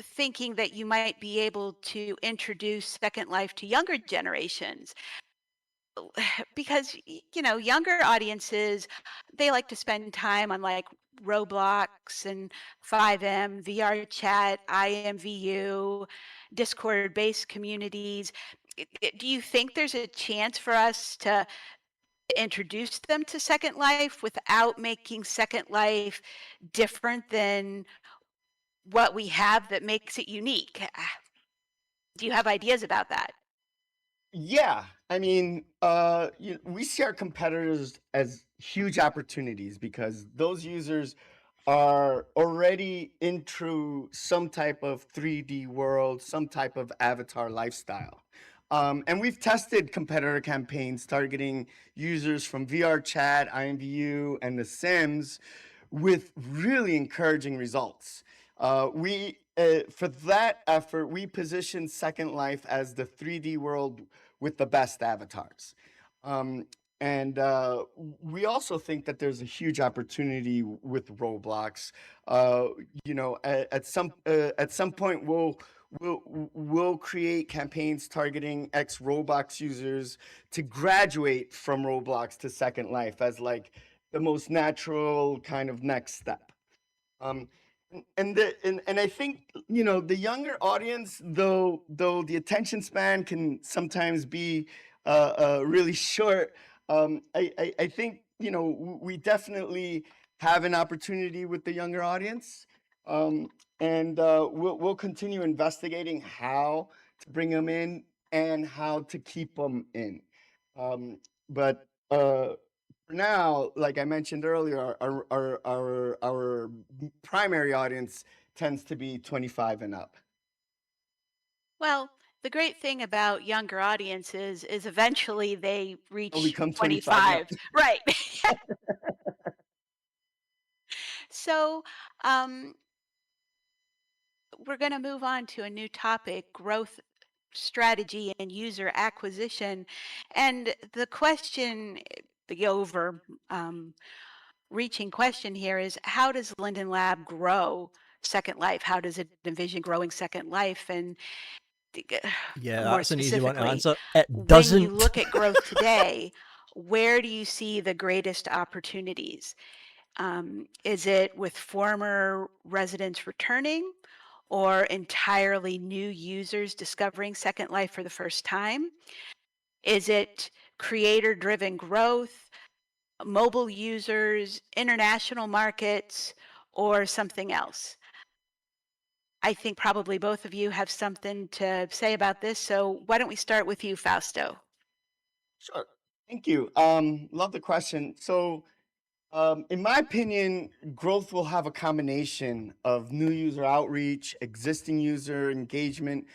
thinking that you might be able to introduce Second Life to younger generations? Because younger audiences, they like to spend time on like Roblox and 5M, VR chat, IMVU, Discord based communities. Do you think there's a chance for us to introduce them to Second Life without making Second Life different than what we have that makes it unique? Do you have ideas about that? Yeah, I mean, we see our competitors as huge opportunities because those users are already into some type of 3D world, some type of avatar lifestyle. And we've tested competitor campaigns targeting users from VR Chat, IMVU, and The Sims with really encouraging results. For that effort, we positioned Second Life as the 3D world with the best avatars. Um, and we also think that there's a huge opportunity with Roblox. Uh, at some point, we'll create campaigns targeting ex Roblox users to graduate from Roblox to Second Life as like the most natural kind of next step. Um, and I think the younger audience, though the attention span can sometimes be really short. I think we definitely have an opportunity with the younger audience, and we'll continue investigating how to bring them in and how to keep them in. But for now, like I mentioned earlier, our primary audience tends to be 25 and up. Well, the great thing about younger audiences is eventually they They'll reach become 25 and up. 25. Right. So, um, we're going to move on to a new topic, growth strategy and user acquisition. And the question, the over reaching question here is, how does Linden Lab grow Second Life? How does it envision growing Second Life? And Yeah, more that's an easy one to specifically, answer. It when you doesn't. look at growth today, where do you see the greatest opportunities? Is it with former residents returning or entirely new users discovering Second Life for the first time? Is it creator-driven growth, mobile users, international markets, or something else? I think probably both of you have something to say about this, so why don't we start with you, Fausto? Sure. Thank you. Love the question. So, in my opinion, growth will have a combination of new user outreach, existing user engagement,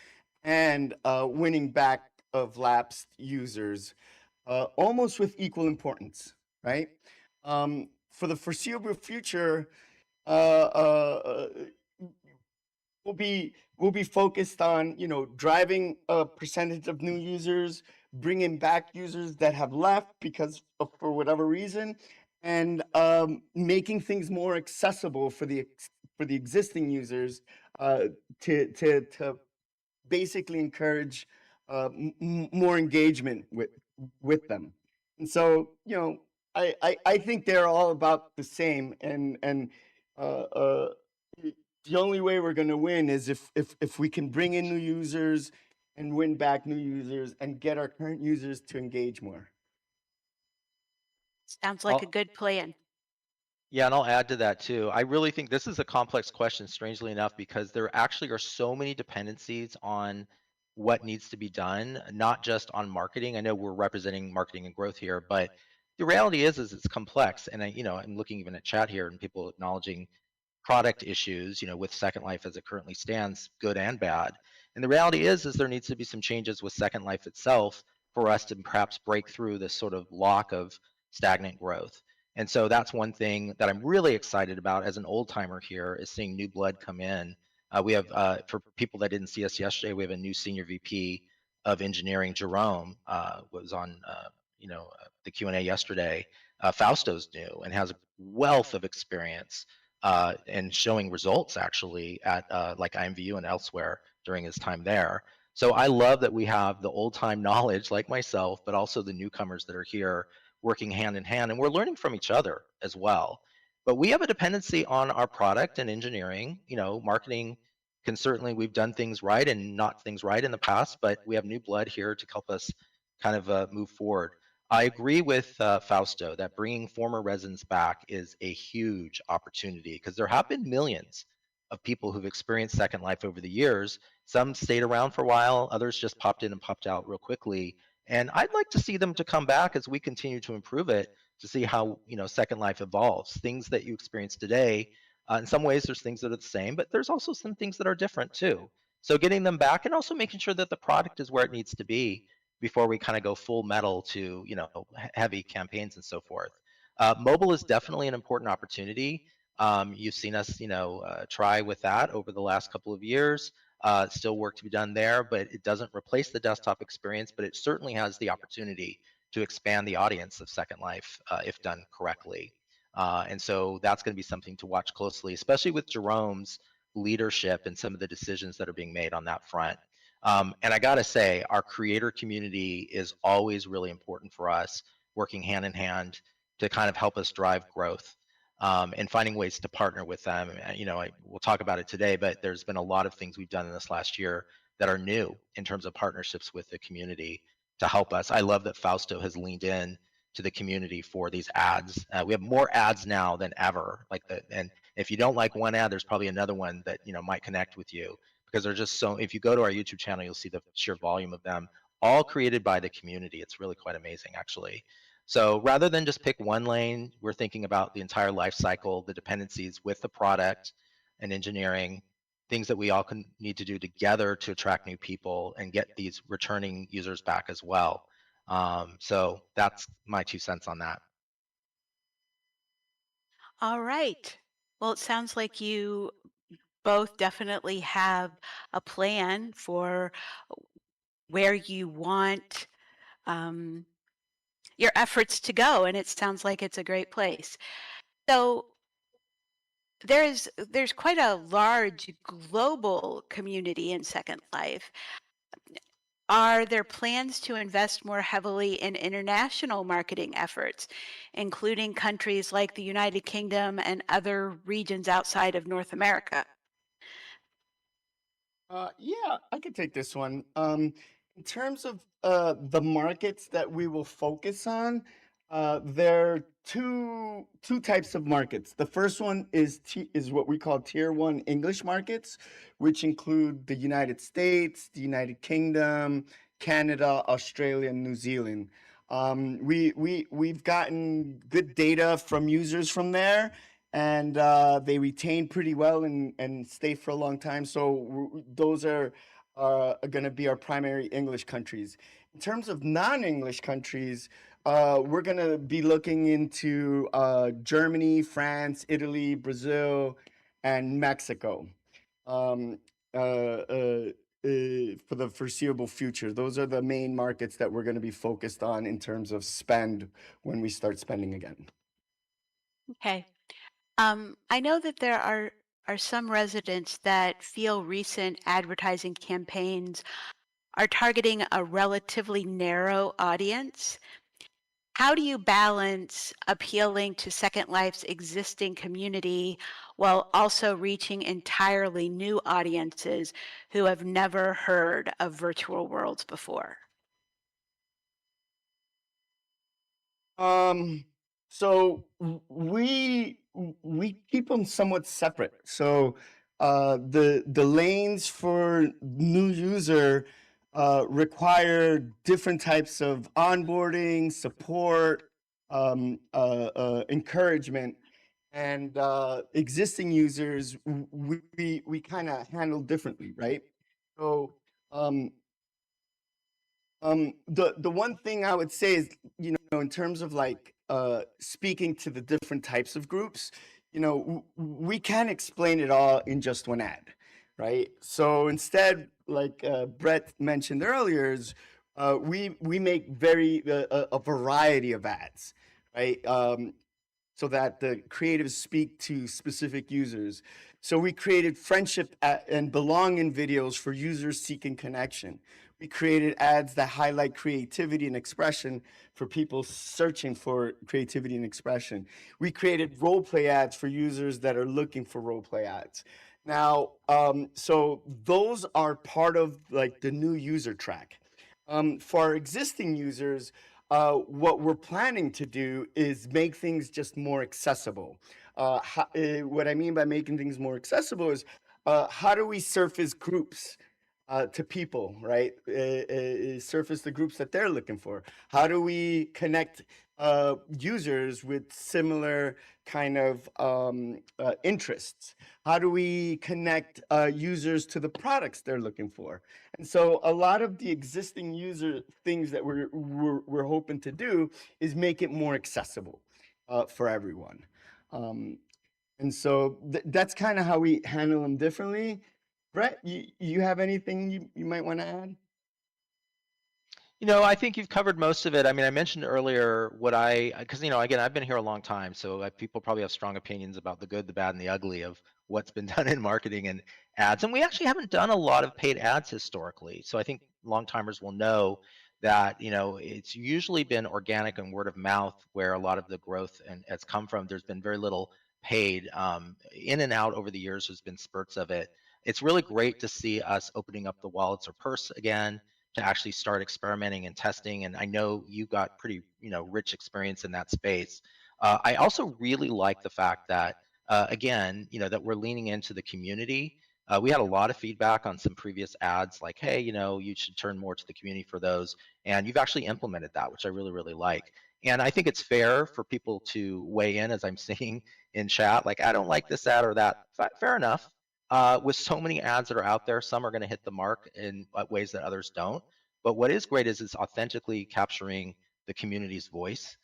and winning back of lapsed users, almost with equal importance, right? For the foreseeable future, uh, uh, we'll be focused on driving a percentage of new users, bringing back users that have left because of, for whatever reason, and making things more accessible for the existing users, uh, to basically encourage more engagement with them. And so, I think they're all about the same. And uh, uh, the only way we're going to win is if we can bring in new users and win back new users and get our current users to engage more. Sounds like a I'll, good plan. yeah, and I'll add to that too. I really think this is a complex question, strangely enough, because there actually are so many dependencies on what needs to be done, not just on marketing. I know we're representing marketing and growth here, but the reality is it's complex. And I'm looking even at chat here and people acknowledging product issues, with Second Life as it currently stands, good and bad. And the reality is there needs to be some changes with Second Life itself for us to perhaps break through this sort of lock of stagnant growth. And so that's one thing that I'm really excited about as an old timer here is seeing new blood come in. We have, for people that didn't see us yesterday, we have a new senior VP of engineering, Jerome, was on, the Q&A yesterday. Fausto's new and has a wealth of experience and showing results actually at like IMVU and elsewhere during his time there. So I love that we have the old time knowledge like myself, but also the newcomers that are here working hand in hand, and we're learning from each other as well. But we have a dependency on our product and engineering. Marketing can certainly, we've done things right and not things right in the past, but we have new blood here to help us kind of move forward. I agree with Fausto that bringing former residents back is a huge opportunity because there have been millions of people who've experienced Second Life over the years. Some stayed around for a while, others just popped in and popped out real quickly. And I'd like to see them to come back as we continue to improve it to see how Second Life evolves. Things that you experience today, in some ways, there's things that are the same, but there's also some things that are different too. So getting them back and also making sure that the product is where it needs to be before we kind of go full metal to heavy campaigns and so forth. Mobile is definitely an important opportunity. You've seen us try with that over the last couple of years. Still work to be done there, but it doesn't replace the desktop experience, but it certainly has the opportunity to expand the audience of Second Life if done correctly. And so that's going to be something to watch closely, especially with Jerome's leadership and some of the decisions that are being made on that front. And I got to say, our creator community is always really important for us, working hand in hand to kind of help us drive growth and finding ways to partner with them. We'll talk about it today, but there's been a lot of things we've done in this last year that are new in terms of partnerships with the community to help us. I love that Fausto has leaned in to the community for these ads. We have more ads now than ever. And if you don't like one ad, there's probably another one that might connect with you because they're just so. If you go to our YouTube channel, you'll see the sheer volume of them, all created by the community. It's really quite amazing, actually. So rather than just pick one lane, we're thinking about the entire life cycle, the dependencies with the product and engineering, things that we all can need to do together to attract new people and get these returning users back as well. So that's my 2 cents on that. All right. Well, it sounds like you both definitely have a plan for where you want um, your efforts to go, and it sounds like it's a great place. So there's quite a large global community in Second Life. Are there plans to invest more heavily in international marketing efforts, including countries like the United Kingdom and other regions outside of North America? Yeah, I could take this one. In terms of the markets that we will focus on, there are two types of markets. The first one is what we call Tier 1 English markets, which include the United States, the United Kingdom, Canada, Australia, and New Zealand. We've gotten good data from users from there, and they retain pretty well and stay for a long time. So those are going to be our primary English countries. In terms of non-English countries, we're going to be looking into Germany, France, Italy, Brazil, and Mexico um, for the foreseeable future. Those are the main markets that we're going to be focused on in terms of spend when we start spending again. Okay. I know that there are some residents that feel recent advertising campaigns are targeting a relatively narrow audience. How do you balance appealing to Second Life's existing community while also reaching entirely new audiences who have never heard of virtual worlds before? Um, so we keep them somewhat separate. So the lanes for new user require different types of onboarding, support, encouragement, and existing users we kind of handle differently, right? So Um, the one thing I would say is, in terms of like speaking to the different types of groups, we can't explain it all in just one ad, right? So instead, like Brett mentioned earlier, is we make a variety of ads, right? So that the creatives speak to specific users. So we created friendship and belonging videos for users seeking connection. We created ads that highlight creativity and expression for people searching for creativity and expression. We created role play ads for users that are looking for role play ads. Now, so those are part of like the new user track. For our existing users, what we're planning to do is make things just more accessible. What I mean by making things more accessible is how do we surface groups to people, right? Surface the groups that they're looking for. How do we connect users with similar kind of interests? How do we connect users to the products they're looking for? And so a lot of the existing user things that we're hoping to do is make it more accessible for everyone. Um, and so that's kind of how we handle them differently. Brett, you have anything you might want to add? I think you've covered most of it. I mean, I mentioned earlier because, again, I've been here a long time, so people probably have strong opinions about the good, the bad, and the ugly of what's been done in marketing and ads. And we actually haven't done a lot of paid ads historically. So I think long timers will know that, it's usually been organic and word of mouth where a lot of the growth and has come from. There's been very little paid. In and out over the years, there's been spurts of it. It's really great to see us opening up the wallets or purse again to actually start experimenting and testing. And I know you got pretty, rich experience in that space. I also really like the fact that, again, that we're leaning into the community. We had a lot of feedback on some previous ads, like, hey, you should turn more to the community for those. And you've actually implemented that, which I really, really like. And I think it's fair for people to weigh in, as I'm seeing in chat, like, I don't like this ad or that. Fair enough. With so many ads that are out there, some are going to hit the mark in ways that others don't. But what is great is it's authentically capturing the community's voice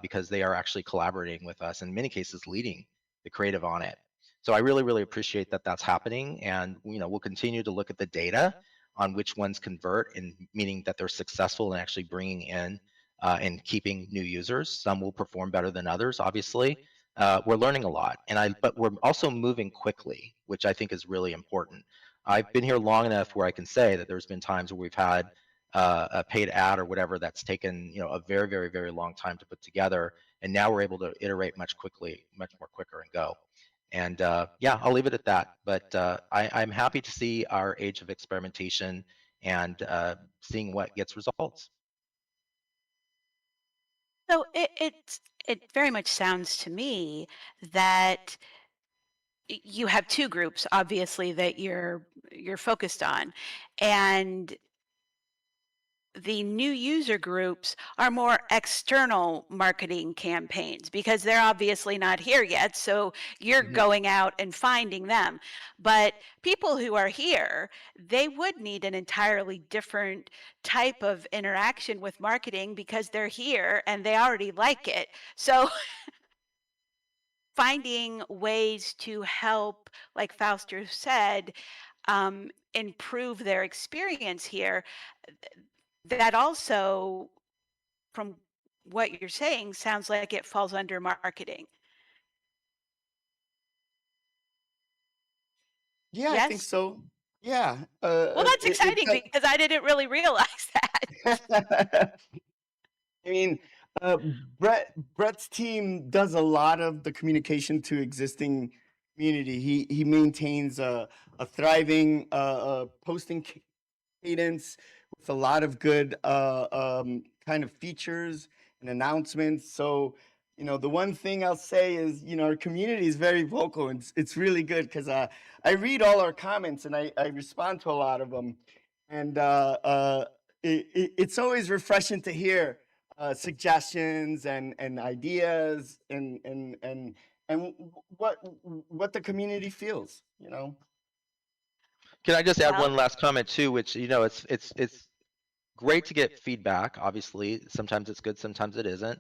because they are actually collaborating with us, in many cases, leading the creative on it. So I really, really appreciate that that's happening, and we'll continue to look at the data on which ones convert, and meaning that they're successful in actually bringing in and keeping new users. Some will perform better than others, obviously. We're learning a lot, but we're also moving quickly, which I think is really important. I've been here long enough where I can say that there's been times where we've had a paid ad or whatever that's taken a very, very, very long time to put together, and now we're able to iterate much more quicker and go. And yeah, I'll leave it at that. But I'm happy to see our age of experimentation and seeing what gets results. So it very much sounds to me that you have two groups, obviously, that you're focused on, and the new user groups are more external marketing campaigns because they're obviously not here yet. So you're Mhm. going out and finding them. But people who are here, they would need an entirely different type of interaction with marketing because they're here and they already like it. So finding ways to help, like Fauster said, improve their experience here, that also, from what you're saying, sounds like it falls under marketing. Yeah, I think Yes? so. Yeah, Well, that's it exciting because I didn't really realize that. does. I mean, uh, Brett's team does a lot of the communication to existing community. He maintains a thriving posting cadence with a lot of good kind of features and announcements. So, the one thing I'll say is, our community is very vocal, and it's really good because I read all our comments and I respond to a lot of them. And it's always refreshing to hear suggestions and ideas and what the community feels. Can I just add Well, one last comment too, which it's great to get feedback. Obviously, sometimes it's good, sometimes it isn't.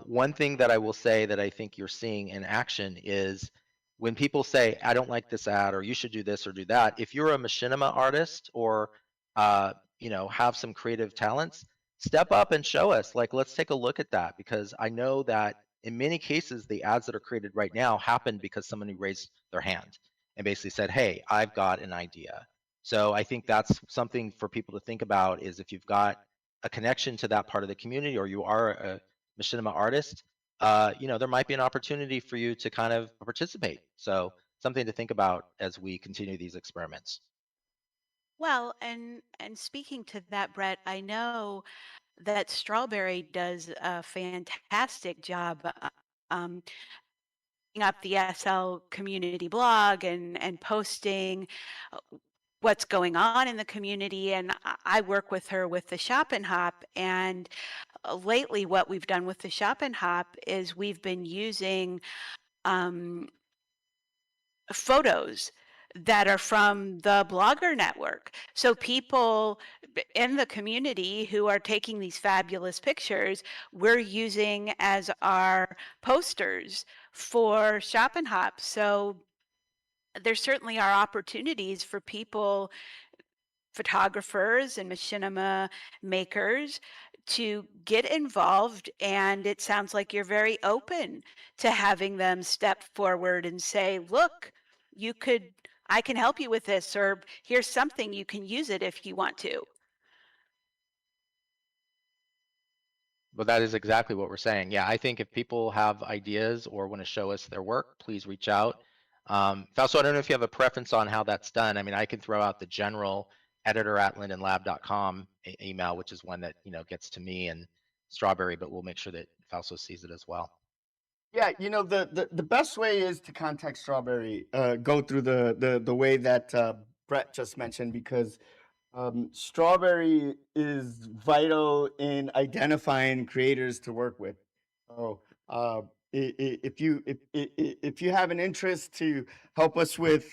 One thing that I will say that I think you're seeing in action is when people say, "I don't like this ad," or "You should do this or do that." If you're a machinima artist or have some creative talents, step up and show us. Like, let's take a look at that because I know that in many cases, the ads that are created right now happened because someone who raised their hand and basically said, "Hey, I've got an idea." So I think that's something for people to think about is if you've got a connection to that part of the community or you are a machinima artist, there might be an opportunity for you to kind of participate. So something to think about as we continue these experiments. well, and speaking to that, Brett, I know that Strawberry does a fantastic job um, up the SL community blog and posting uh, what's going on in the community. And I work with her with the Shop and Hop. And lately, what we've done with the Shop and Hop is we've been using um, photos that are from the blogger network. So people in the community who are taking these fabulous pictures, we're using as our posters for Shop and Hop. So there certainly are opportunities for people, photographers and machinima makers, to get involved. And it sounds like you're very open to having them step forward and say, look, you could, I can help you with this, or here's something you can use it if you want to. But that is exactly what we're saying. Yeah, I think if people have ideas or want to show us their work, please reach out. Fausto, I don't know if you have a preference on how that's done. I mean, I can throw out the general editor@lindenlab.com email, which is one that gets to me and Strawberry, but we'll make sure that Fausto sees it as well. Yeah, the best way is to contact Strawberry, go through the way that Brett just mentioned, because Strawberry is vital in identifying creators to work with. So if you have an interest to help us with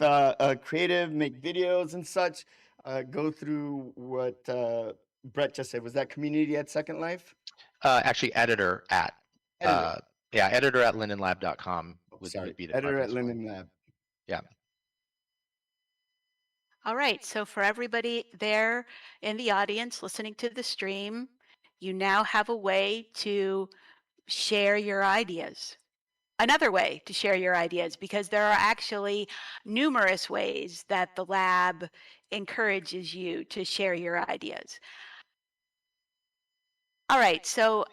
creative, make videos and such, go through what Brett just said. Was that community at Second Life? Actually, editor at Editor. editor@lindenlab.com would Sorry, be the editor at preference one. Linden Lab. Yeah. All right, so for everybody there in the audience listening to the stream, you now have a way to share your ideas. Another way to share your ideas, because there are actually numerous ways that the lab encourages you to share your ideas. All right, so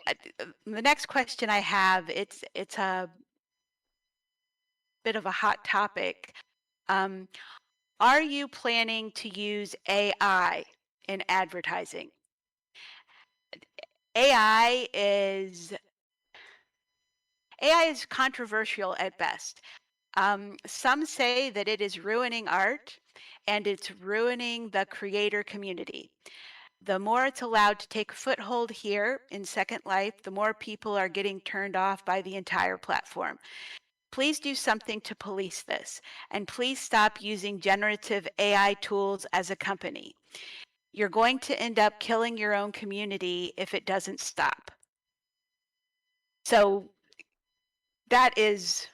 the next question I have, it's a bit of a hot topic. Um, are you planning to use AI in advertising? AI is AI is controversial at best. Some say that it is ruining art and it's ruining the creator community. The more it's allowed to take a foothold here in Second Life, the more people are getting turned off by the entire platform. Please do something to police this, and please stop using generative AI tools as a company. You're going to end up killing your own community if it doesn't stop. So that is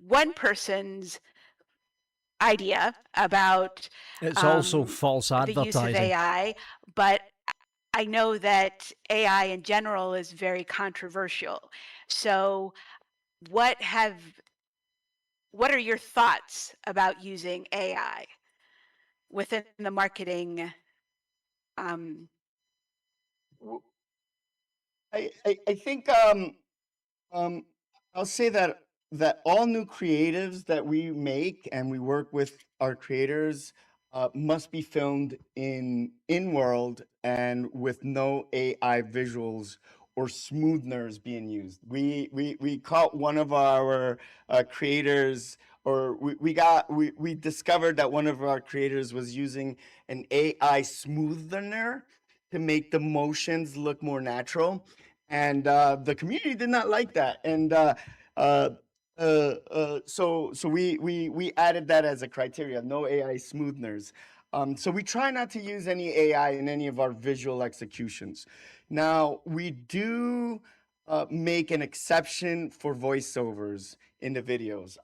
one person's idea about It's also false the use of advertising. AI, but I know that AI in general is very controversial. So what are your thoughts about using AI within the marketing? W- I think um, I'll say that all new creatives that we make and we work with our creators must be filmed in world and with no AI visuals or smootheners being used. We caught one of our creators, or we discovered that one of our creators was using an AI smoothener to make the motions look more natural, and the community did not like that. And so we added that as a criteria: no AI smootheners. So we try not to use any AI in any of our visual executions. Now, we do make an exception for voiceovers in the videos.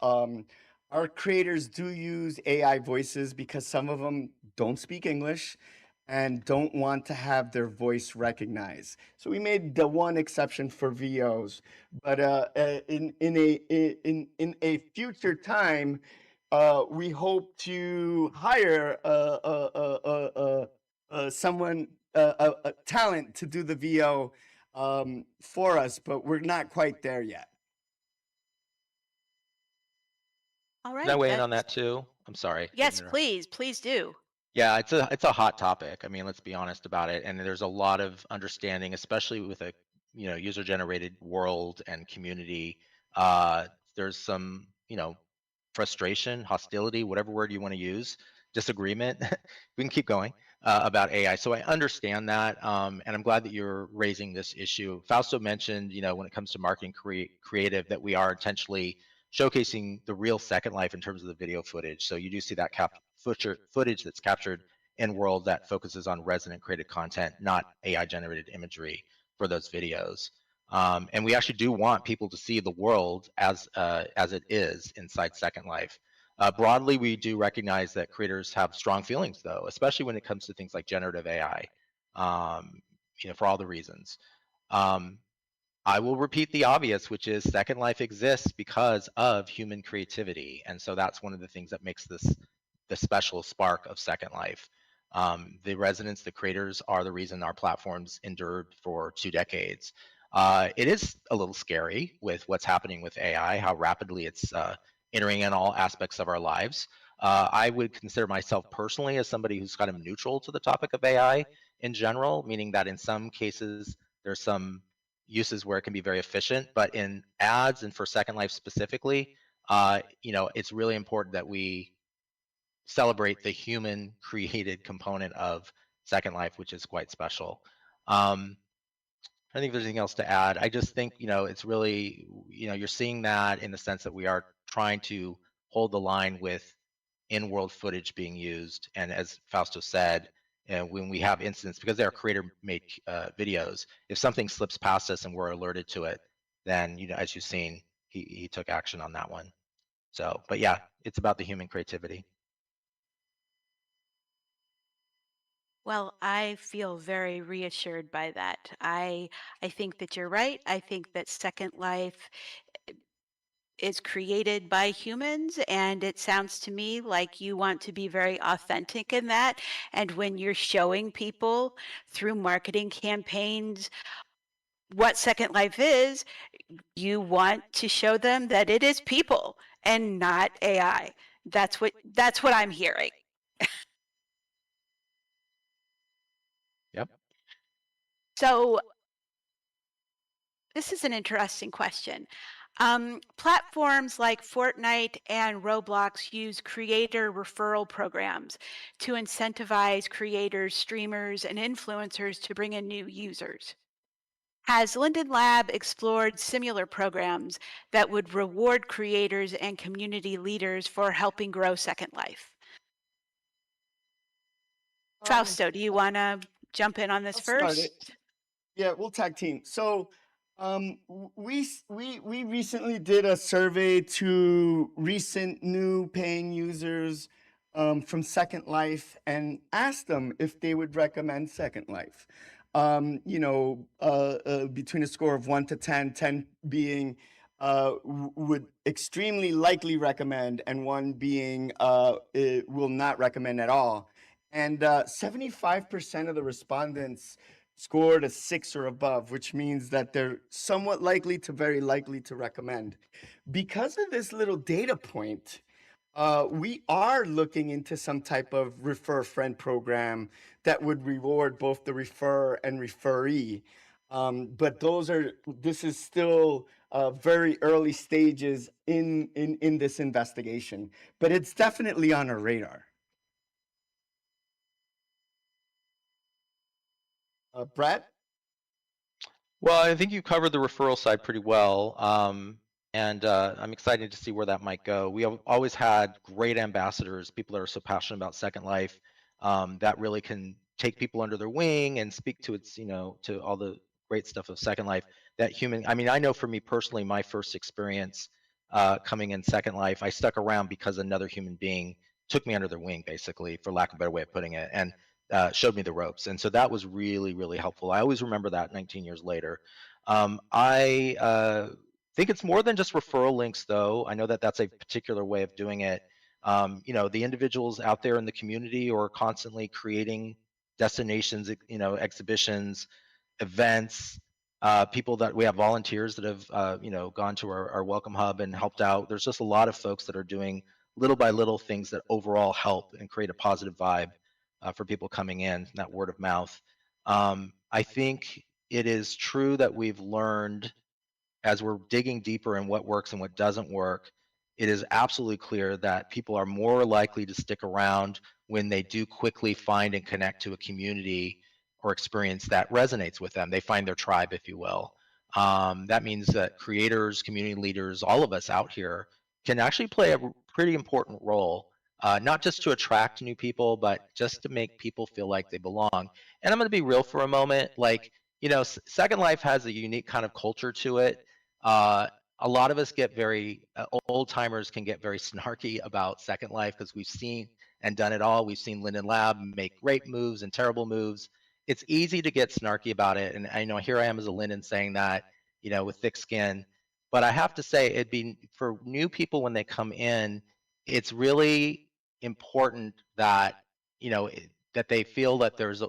Our creators do use AI voices because some of them don't speak English and don't want to have their voice recognized. So we made the one exception for VOs. But in a future time, we hope to hire someone, a talent to do the VO for us, but we're not quite there yet. All Can I right. weigh in on that too? I'm sorry. Didn't Yes, interrupt. please do. Yeah, it's a hot topic. I mean, let's be honest about it. And there's a lot of understanding, especially with a user-generated world and community. Uh, there's some frustration, hostility, whatever word you want to use, disagreement. We can keep going about AI. So I understand that, and I'm glad that you're raising this issue. Fausto mentioned, when it comes to marketing creative, that we are intentionally showcasing the real Second Life in terms of the video footage. So you do see that footage that's captured in world that focuses on resident created content, not AI generated imagery for those videos. And we actually do want people to see the world as it is inside Second Life. Broadly, we do recognize that creators have strong feelings, though, especially when it comes to things like generative AI. For all the reasons. I will repeat the obvious, which is Second Life exists because of human creativity, and so that's one of the things that makes this the special spark of Second Life. The residents, the creators, are the reason our platforms endured for 2 decades. It is a little scary with what's happening with AI, how rapidly it's entering in all aspects of our lives. I would consider myself personally as somebody who's kind of neutral to the topic of AI in general, meaning that in some cases there's some uses where it can be very efficient, but in ads and for Second Life specifically, it's really important that we celebrate the human created component of Second Life, which is quite special. I think there's anything else to add. I just think, it's really, you're seeing that in the sense that we are trying to hold the line with in-world footage being used. And as Fausto said, when we have incidents, because they are creator-made videos, if something slips past us and we're alerted to it, then, as you've seen, he took action on that one. So, but yeah, it's about the human creativity. Well, I feel very reassured by that. I think that you're right. I think that Second Life is created by humans, and it sounds to me like you want to be very authentic in that. And when you're showing people through marketing campaigns what Second Life is, you want to show them that it is people and not AI. That's what I'm hearing. Yep. So this is an interesting question. Platforms like Fortnite and Roblox use creator referral programs to incentivize creators, streamers, and influencers to bring in new users. Has Linden Lab explored similar programs that would reward creators and community leaders for helping grow Second Life? Um, Fausto, do you want to jump in on this I'll start first? it. Yeah, we'll tag team. So, we recently did a survey to recent new paying users from Second Life and asked them if they would recommend Second Life. Between a score of 1 to 10, 10 being would extremely likely recommend, and 1 being it will not recommend at all. And 75% of the respondents scored a 6 or above, which means that they're somewhat likely to very likely to recommend. Because of this little data point, we are looking into some type of refer friend program that would reward both the refer and referee. But this is still very early stages in this investigation, but it's definitely on our radar. Brett? Well, I think you covered the referral side pretty well, and I'm excited to see where that might go. We have always had great ambassadors, people that are so passionate about Second Life. that really can take people under their wing and speak to its, to all the great stuff of Second Life. That human, I mean, I know for me personally, my first experience coming in Second Life, I stuck around because another human being took me under their wing, basically, for lack of a better way of putting it, and showed me the ropes. And so that was really, really helpful. I always remember that 19 years later. I think it's more than just referral links, though. I know that that's a particular way of doing it. The individuals out there in the community are constantly creating destinations, exhibitions, events, people that we have volunteers that have, gone to our welcome hub and helped out. There's just a lot of folks that are doing little by little things that overall help and create a positive vibe for people coming in, that word of mouth. I think it is true that we've learned as we're digging deeper in what works and what doesn't work, it is absolutely clear that people are more likely to stick around when they do quickly find and connect to a community or experience that resonates with them. They find their tribe, if you will. That means that creators, community leaders, all of us out here can actually play a pretty important role, not just to attract new people, but just to make people feel like they belong. And I'm going to be real for a moment. Like, Second Life has a unique kind of culture to it. uh, a lot of us get very old timers can get very snarky about Second Life because we've seen and done it all. We've seen Linden Lab make great moves and terrible moves. It's easy to get snarky about it, and I know here I am as a Linden saying that, with thick skin. But I have to say, it'd be for new people when they come in, it's really important that that they feel that there's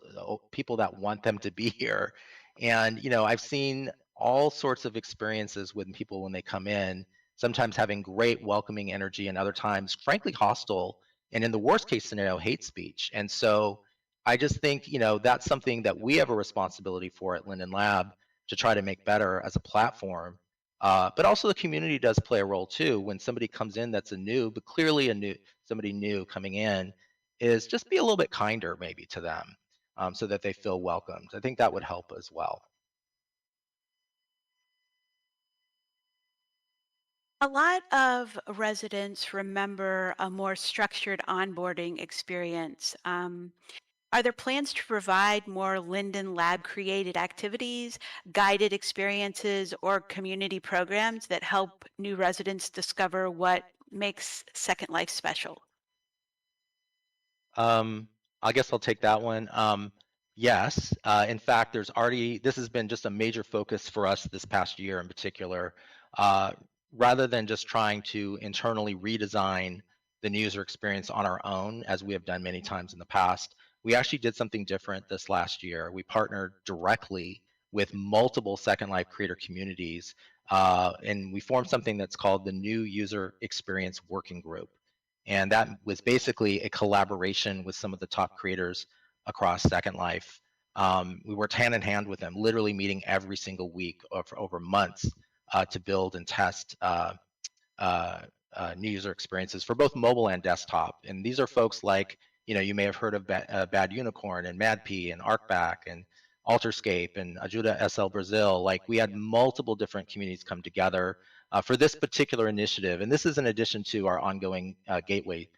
people that want them to be here. And I've seen all sorts of experiences with people when they come in, sometimes having great welcoming energy and other times frankly hostile, and in the worst case scenario, hate speech. And so I just think, that's something that we have a responsibility for at Linden Lab to try to make better as a platform. But also the community does play a role too. When somebody comes in that's but clearly somebody new coming in, is just be a little bit kinder maybe to them, so that they feel welcomed. I think that would help as well. A lot of residents remember a more structured onboarding experience. Are there plans to provide more Linden Lab created activities, guided experiences, or community programs that help new residents discover what makes Second Life special? Um, I guess I'll take that one. Yes, in fact, this has been just a major focus for us this past year in particular. Uh, Rather than just trying to internally redesign the user experience on our own, as we have done many times in the past, we actually did something different this last year. We partnered directly with multiple Second Life creator communities, and we formed something that's called the New User Experience Working Group. And that was basically a collaboration with some of the top creators across Second Life. We worked hand in hand with them, literally meeting every single week for over months to build and test uh, new user experiences for both mobile and desktop. And these are folks like, you may have heard of Bad Unicorn and MadP and ArcBack and Alterscape and Ajuda SL Brazil. Like, we had multiple different communities come together for this particular initiative. And this is in addition to our ongoing Gateway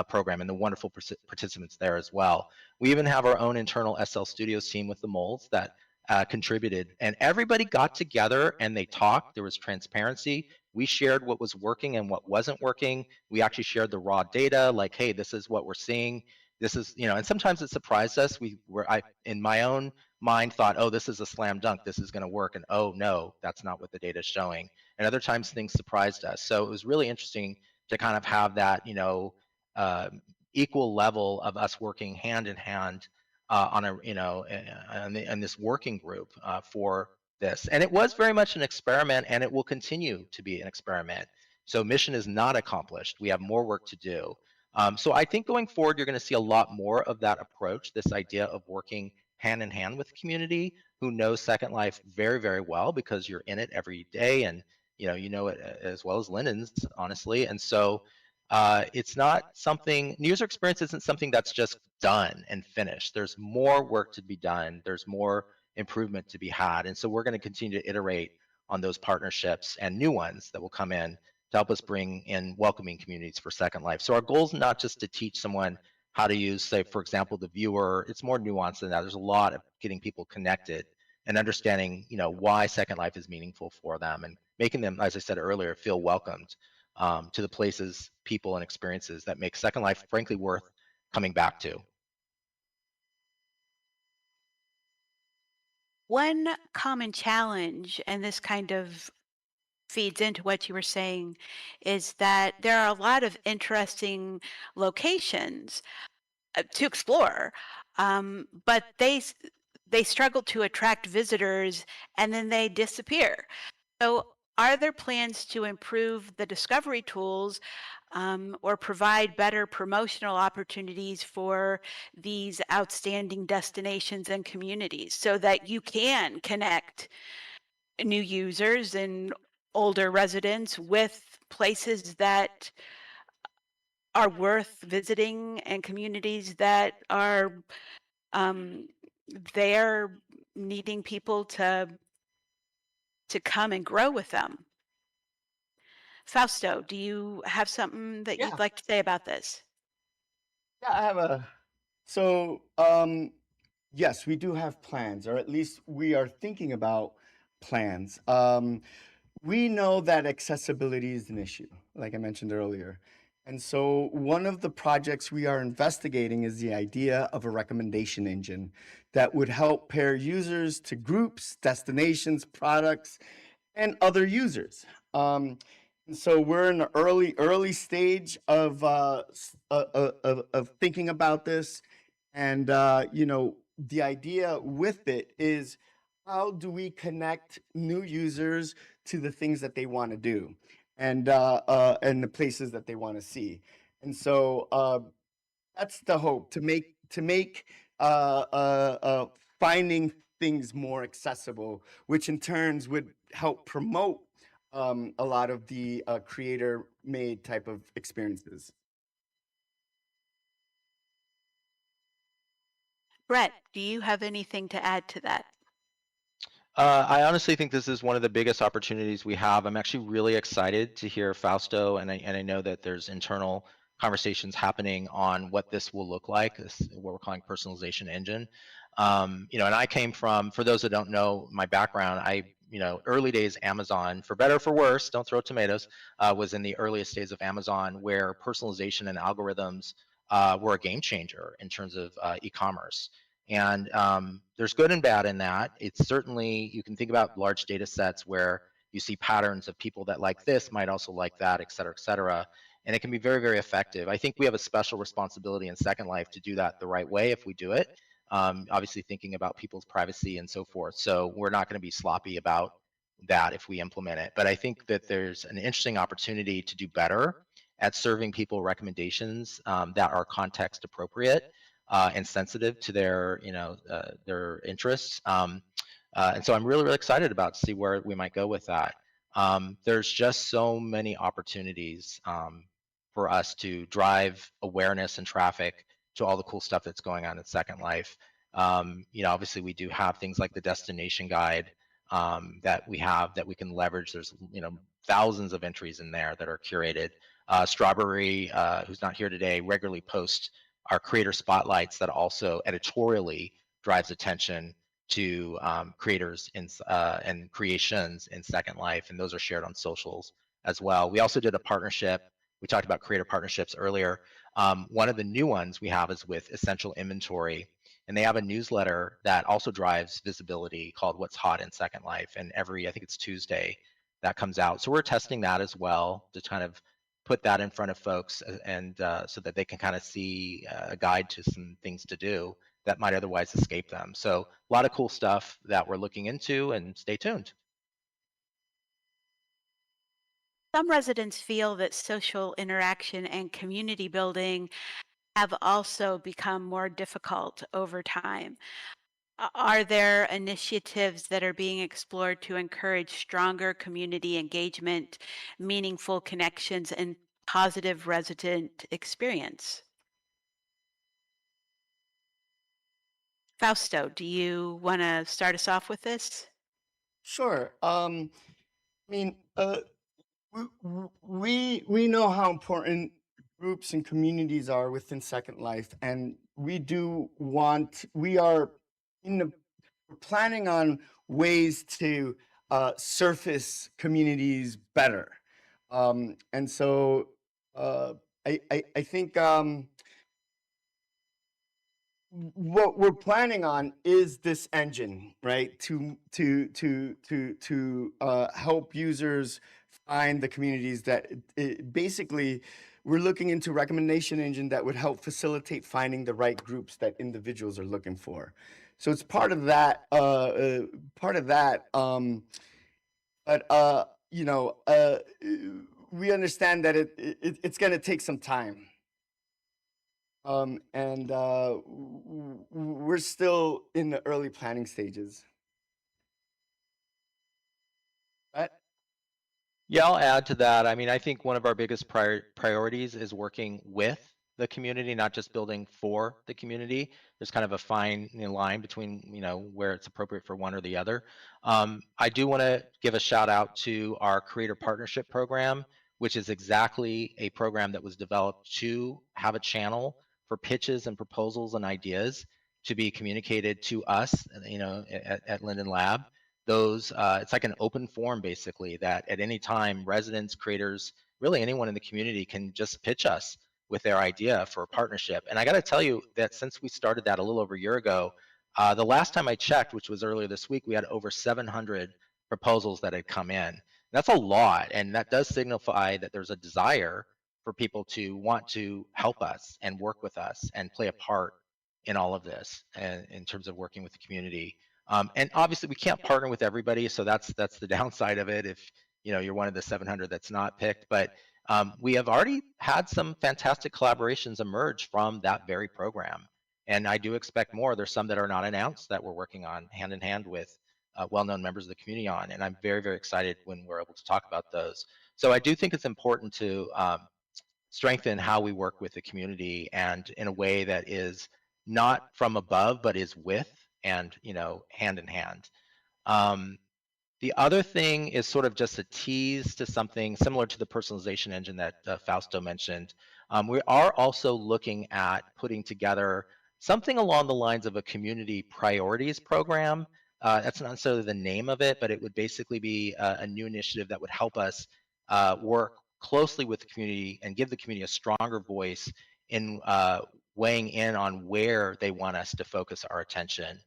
program and the wonderful participants there as well. We even have our own internal SL Studios team with the molds that contributed, and everybody got together and they talked. There was transparency. We shared what was working and what wasn't working. We actually shared the raw data, like, hey, this is what we're seeing. This is, and sometimes it surprised us. I, in my own mind, thought, oh, this is a slam dunk. This is going to work. And oh, no, that's not what the data is showing. And other times things surprised us. So it was really interesting to kind of have that, uh, equal level of us working hand in hand on a, in this working group for this. And it was very much an experiment, and it will continue to be an experiment. So mission is not accomplished. We have more work to do. So I think going forward, you're going to see a lot more of that approach, this idea of working hand in hand with the community who knows Second Life very, very well because you're in it every day, and you know it as well as Lindens, honestly. And so it's not something, user experience isn't something that's just done and finished. There's more work to be done. There's more improvement to be had. And so we're going to continue to iterate on those partnerships and new ones that will come in to help us bring in welcoming communities for Second Life. So our goal is not just to teach someone how to use, say, for example, the viewer. It's more nuanced than that. There's a lot of getting people connected and understanding, why Second Life is meaningful for them and making them, as I said earlier, feel welcomed to the places, people, and experiences that make Second Life, frankly, worth coming back to. One common challenge, and this kind of feeds into what you were saying, is that there are a lot of interesting locations to explore, but they struggle to attract visitors and then they disappear. So, are there plans to improve the discovery tools or provide better promotional opportunities for these outstanding destinations and communities so that you can connect new users and older residents with places that are worth visiting and communities that are um, there needing people to come and grow with them? Fausto, do you have something that you'd Yeah, like to say about this? yeah, I have a. So, yes, we do have plans, or at least we are thinking about plans. We know that accessibility is an issue, like I mentioned earlier. And so, one of the projects we are investigating is the idea of a recommendation engine that would help pair users to groups, destinations, products, and other users. And so we're in the early stage of of thinking about this, and the idea with it is how do we connect new users to the things that they want to do, and the places that they want to see, and so that's the hope to make finding things more accessible, which in turns would help promote a lot of the creator-made type of experiences. Brett, do you have anything to add to that? I honestly think this is one of the biggest opportunities we have. I'm actually really excited to hear Fausto, and I know that there's internal conversations happening on what this will look like. This what we're calling personalization engine. And I came from, for those that don't know my background, early days Amazon, for better or for worse, don't throw tomatoes, was in the earliest days of Amazon where personalization and algorithms were a game changer in terms of e-commerce. And there's good and bad in that. It's certainly, you can think about large data sets where you see patterns of people that like this might also like that, et cetera, et cetera. And it can be very, very effective. I think we have a special responsibility in Second Life to do that the right way if we do it. Obviously thinking about people's privacy and so forth. So we're not going to be sloppy about that if we implement it. But I think that there's an interesting opportunity to do better at serving people recommendations that are context appropriate and sensitive to their interests. And so I'm really, really excited about to see where we might go with that. There's just so many opportunities for us to drive awareness and traffic to all the cool stuff that's going on in Second Life. Obviously we do have things like the destination guide that we have that we can leverage. There's thousands of entries in there that are curated. Strawberry, who's not here today, regularly posts our creator spotlights that also editorially drives attention to creators and creations in Second Life, and those are shared on socials as well. We also did a partnership. We talked about creator partnerships earlier. One of the new ones we have is with Essential Inventory, and they have a newsletter that also drives visibility called What's Hot in Second Life, and I think it's Tuesday, that comes out. So we're testing that as well to kind of put that in front of folks and so that they can kind of see a guide to some things to do that might otherwise escape them. So a lot of cool stuff that we're looking into, and stay tuned. Some residents feel that social interaction and community building have also become more difficult over time. Are there initiatives that are being explored to encourage stronger community engagement, meaningful connections, and positive resident experience? Fausto, do you want to start us off with this? Sure. I mean, we know how important groups and communities are within Second Life, and we are in the we're planning on ways to surface communities better, and so I think what we're planning on is this engine, right? To help users find the communities that basically we're looking into recommendation engine that would help facilitate finding the right groups that individuals are looking for. So it's part of that. Part of that. But you know, we understand that it's going to take some time. And we're still in the early planning stages. Right? Yeah, I'll add to that. I mean, I think one of our biggest priorities is working with the community, not just building for the community. There's kind of a fine line between, where it's appropriate for one or the other. I do want to give a shout out to our Creator Partnership Program, which is exactly a program that was developed to have a channel for pitches and proposals and ideas to be communicated to us, at Linden Lab. Those it's like an open forum basically that at any time residents, creators, really anyone in the community can just pitch us with their idea for a partnership. And I got to tell you that since we started that a little over a year ago, the last time I checked, which was earlier this week, we had over 700 proposals that had come in. That's a lot, and that does signify that there's a desire for people to want to help us and work with us and play a part in all of this and in terms of working with the community. And obviously we can't partner with everybody, so that's the downside of it if you're one of the 700 that's not picked. But we have already had some fantastic collaborations emerge from that very program, and I do expect more. There's some that are not announced that we're working on hand in hand with well-known members of the community on, and I'm very, very excited when we're able to talk about those. So I do think it's important to strengthen how we work with the community, and in a way that is not from above but is with, and hand in hand. um, the other thing is sort of just a tease to something similar to the personalization engine that Fausto mentioned. We are also looking at putting together something along the lines of a community priorities program. That's not necessarily the name of it, but it would basically be a new initiative that would help us work closely with the community and give the community a stronger voice in weighing in on where they want us to focus our attention.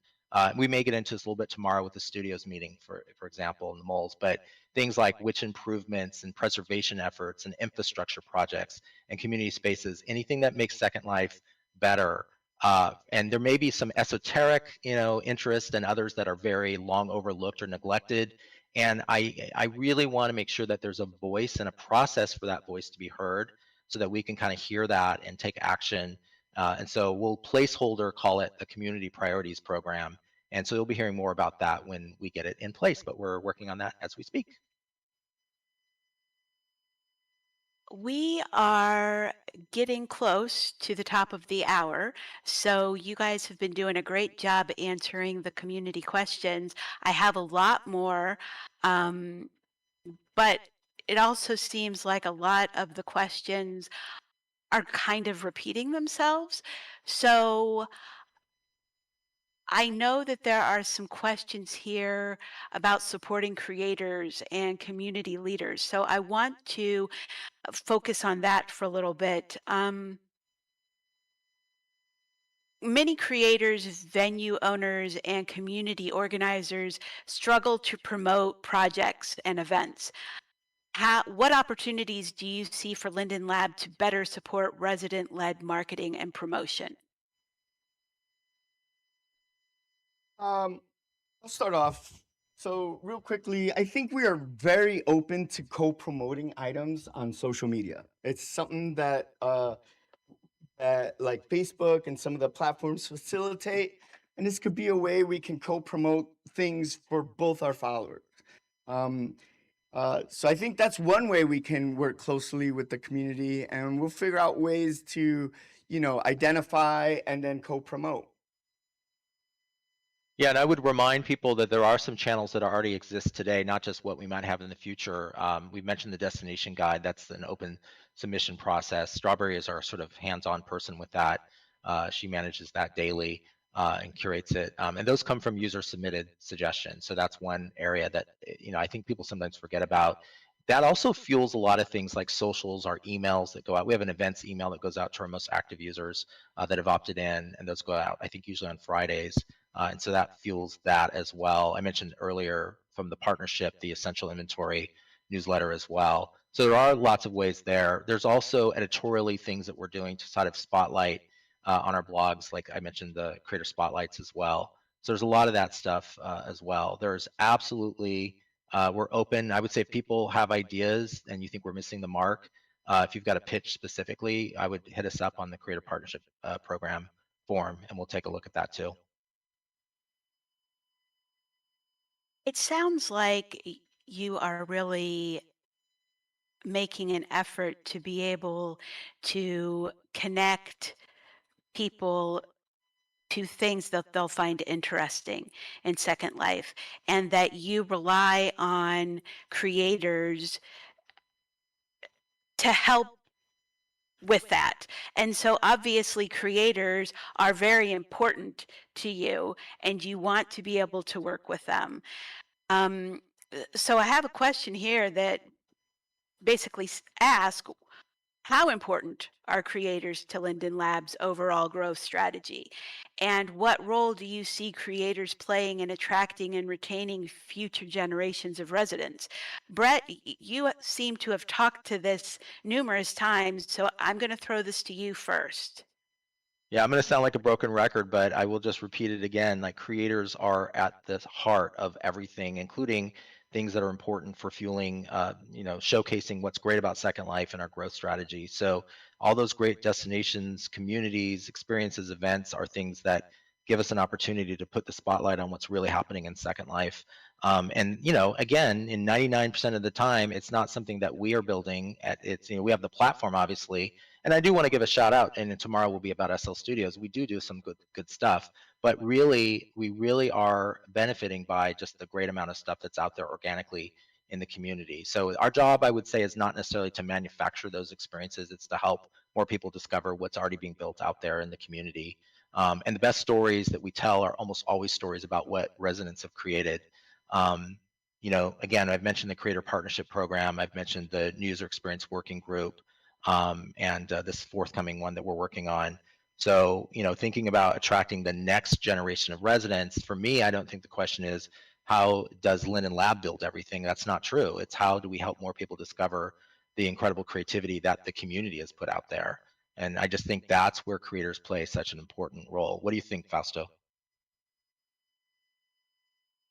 We may get into this a little bit tomorrow with the studios meeting, for example, in the moles, but things like which improvements and preservation efforts and infrastructure projects and community spaces, anything that makes Second Life better. And there may be some esoteric, interest, and others that are very long overlooked or neglected. And I really want to make sure that there's a voice and a process for that voice to be heard, so that we can kind of hear that and take action. And so we'll placeholder call it the Community Priorities Program. And so you'll be hearing more about that when we get it in place, but we're working on that as we speak. We are getting close to the top of the hour, so you guys have been doing a great job answering the community questions. I have a lot more, um, but it also seems like a lot of the questions are kind of repeating themselves. So I know that there are some questions here about supporting creators and community leaders. So I want to focus on that for a little bit. Many creators, venue owners, and community organizers struggle to promote projects and events. What opportunities do you see for Linden Lab to better support resident-led marketing and promotion? I'll start off. So real quickly, I think we are very open to co-promoting items on social media. It's something that like Facebook and some of the platforms facilitate, and this could be a way we can co-promote things for both our followers. Um, so I think that's one way we can work closely with the community, and we'll figure out ways to, identify and then co-promote. Yeah, and I would remind people that there are some channels that already exist today, not just what we might have in the future. We mentioned the destination guide. That's an open submission process. Strawberry is our sort of hands-on person with that. She manages that daily and curates it. And those come from user-submitted suggestions. So that's one area that I think people sometimes forget about. That also fuels a lot of things like socials, our emails that go out. We have an events email that goes out to our most active users that have opted in, and those go out, I think, usually on Fridays. And so that fuels that as well. I mentioned earlier from the partnership, the essential inventory newsletter as well. So there are lots of ways there. There's also editorially things that we're doing to sort of spotlight on our blogs, like I mentioned the creator spotlights as well. So there's a lot of that stuff as well. There's absolutely, we're open. I would say if people have ideas and you think we're missing the mark, if you've got a pitch specifically, I would hit us up on the creator partnership program form and we'll take a look at that too. It sounds like you are really making an effort to be able to connect people to things that they'll find interesting in Second Life, and that you rely on creators to help with that. And so obviously creators are very important to you and you want to be able to work with them. So I have a question here that basically asks, how important are creators to Linden Labs' overall growth strategy? And what role do you see creators playing in attracting and retaining future generations of residents? Brett, you seem to have talked to this numerous times, so I'm going to throw this to you first. Yeah, I'm going to sound like a broken record, but I will just repeat it again. Like creators are at the heart of everything, including things that are important for fueling, showcasing what's great about Second Life and our growth strategy. So all those great destinations, communities, experiences, events are things that give us an opportunity to put the spotlight on what's really happening in Second Life. And again, in 99% of the time, it's not something that we are building. We have the platform, obviously, and I do want to give a shout out, and tomorrow will be about SL Studios. We do some good stuff, but really, we really are benefiting by just the great amount of stuff that's out there organically in the community. So our job, I would say, is not necessarily to manufacture those experiences. It's to help more people discover what's already being built out there in the community. And the best stories that we tell are almost always stories about what residents have created. Again, I've mentioned the Creator Partnership Program. I've mentioned the User Experience Working Group. And this forthcoming one that we're working on. So, thinking about attracting the next generation of residents, for me, I don't think the question is, how does Linden Lab build everything? That's not true. It's how do we help more people discover the incredible creativity that the community has put out there? And I just think that's where creators play such an important role. What do you think, Fausto?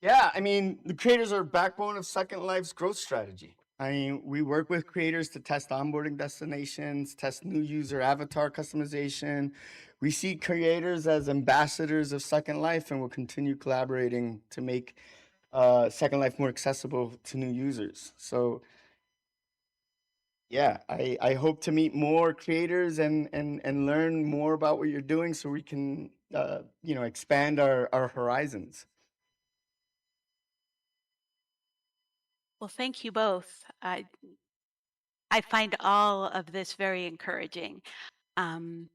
Yeah, I mean, the creators are backbone of Second Life's growth strategy. I mean, we work with creators to test onboarding destinations, test new user avatar customization. We see creators as ambassadors of Second Life, and we'll continue collaborating to make Second Life more accessible to new users. So, yeah, I hope to meet more creators and learn more about what you're doing so we can, expand our horizons. Well, thank you both. I find all of this very encouraging. Um,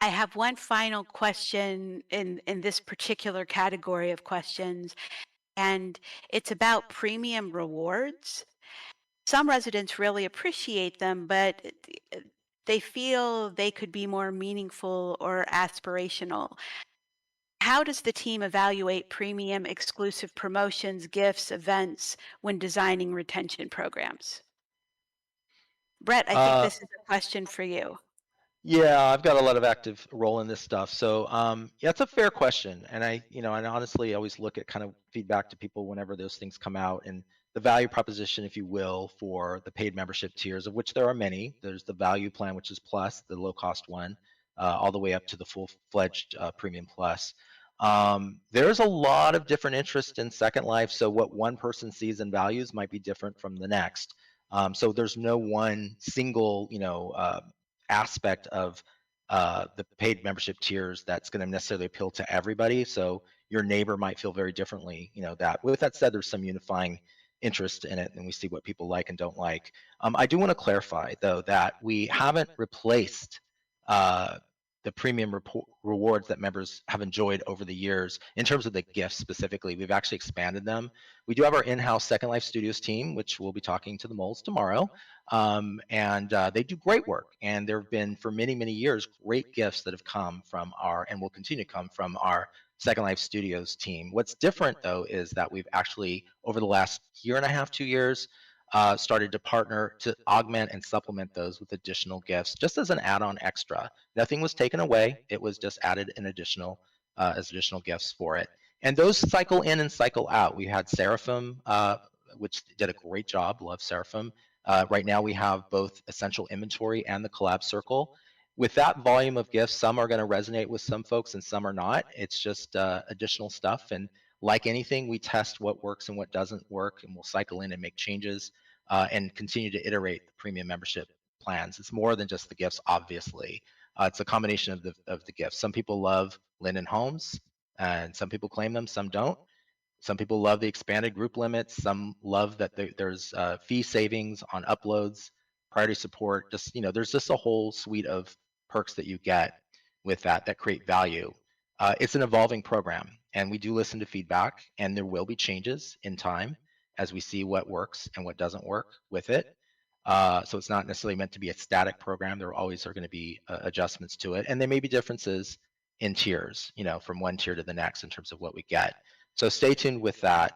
I have one final question in this particular category of questions, and it's about premium rewards. Some residents really appreciate them, but they feel they could be more meaningful or aspirational. How does the team evaluate premium exclusive promotions, gifts, events when designing retention programs? Brett, I think Uh, this is a question for you. Yeah, I've got a lot of active role in this stuff. So, yeah, it's a fair question. And and honestly, I always look at kind of feedback to people whenever those things come out and the value proposition, if you will, for the paid membership tiers, of which there are many. There's the value plan, which is plus, the low cost one, all the way up to the full-fledged premium plus. There's a lot of different interest in Second Life. So what one person sees and values might be different from the next. So there's no one single, aspect of the paid membership tiers that's going to necessarily appeal to everybody. So your neighbor might feel very differently. That. With that said, there's some unifying interest in it, and we see what people like and don't like. I do want to clarify, though, that we haven't replaced the premium rewards that members have enjoyed over the years in terms of the gifts specifically. We've actually expanded them. We do have our in-house Second Life Studios team, which we'll be talking to the moles tomorrow. And they do great work. And there have been, for many, many years, great gifts that have come from and will continue to come from our Second Life Studios team. What's different, though, is that we've actually, over the last year and a half, 2 years, started to partner to augment and supplement those with additional gifts, just as an add-on extra. Nothing was taken away; it was just added in as additional gifts for it. And those cycle in and cycle out. We had Seraphim, which did a great job. Love Seraphim. Right now, we have both Essential Inventory and the Collab Circle. With that volume of gifts, some are going to resonate with some folks and some are not. It's just additional stuff. And like anything, we test what works and what doesn't work, and we'll cycle in and make changes and continue to iterate the premium membership plans. It's more than just the gifts, obviously. It's a combination of the gifts. Some people love Linden homes, and some people claim them, some don't. Some people love the expanded group limits. Some love that there's fee savings on uploads, priority support. There's just a whole suite of perks that you get with that create value. It's an evolving program, and we do listen to feedback, and there will be changes in time as we see what works and what doesn't work with it. So it's not necessarily meant to be a static program. There always are going to be adjustments to it, and there may be differences in tiers, from one tier to the next in terms of what we get. So stay tuned with that.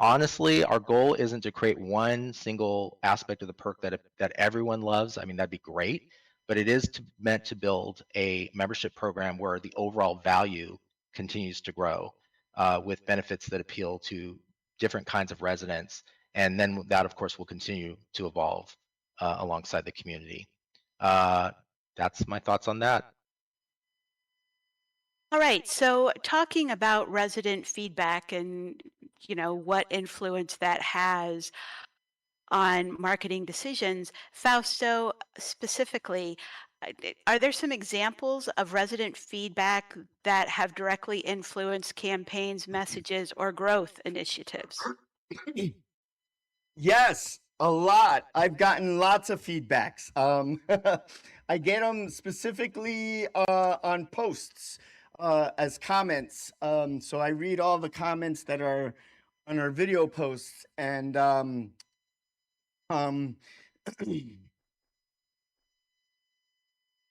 Honestly, our goal isn't to create one single aspect of the perk that everyone loves. I mean, that'd be great, but it is meant to build a membership program where the overall value continues to grow with benefits that appeal to different kinds of residents. And then that, of course, will continue to evolve alongside the community. That's my thoughts on that. All right, so talking about resident feedback and what influence that has on marketing decisions, Fausto, specifically, are there some examples of resident feedback that have directly influenced campaigns, messages, or growth initiatives? Yes, a lot. I've gotten lots of feedbacks. I get them specifically on posts as comments. So I read all the comments that are on our video posts, and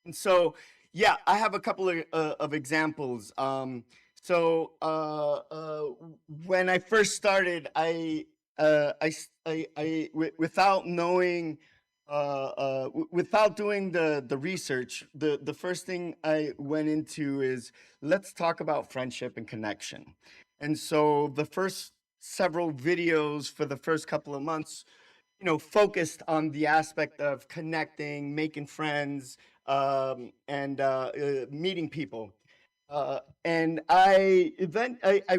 and so yeah, I have a couple of examples. So when I first started, without knowing, without doing the research, the first thing I went into is, let's talk about friendship and connection. And so the first several videos for the first couple of months, focused on the aspect of connecting, making friends, and meeting people. And I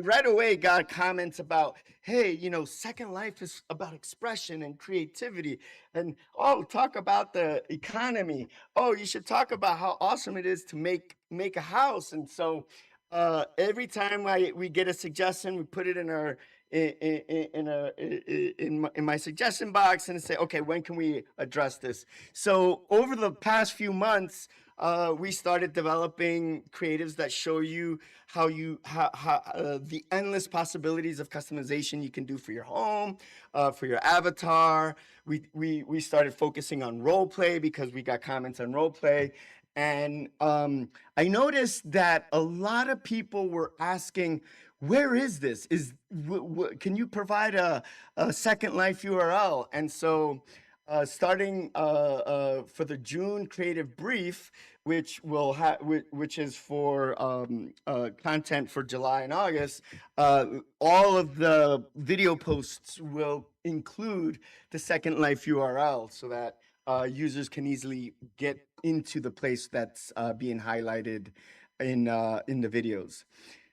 right away got comments about, hey, Second Life is about expression and creativity. And talk about the economy. Oh, you should talk about how awesome it is to make a house. And so every time we get a suggestion, we put it in our in my suggestion box and say, okay, when can we address this? So over the past few months, we started developing creatives that show you how the endless possibilities of customization you can do for your home, for your avatar. We started focusing on role play because we got comments on role play. And I noticed that a lot of people were asking, where is this? Can you provide a Second Life URL? And so starting for the June creative brief, which is for content for July and August, all of the video posts will include the Second Life URL so that users can easily get into the place that's being highlighted in the videos.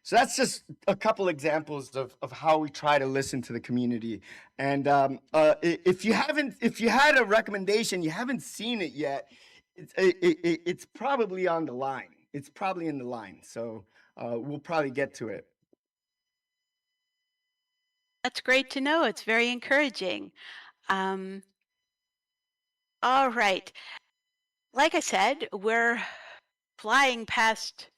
So that's just a couple examples of how we try to listen to the community. And if you had a recommendation, you haven't seen it yet, it's probably on the line. It's probably in the line. So we'll probably get to it. That's great to know. It's very encouraging. Um, all right. Like I said, we're flying past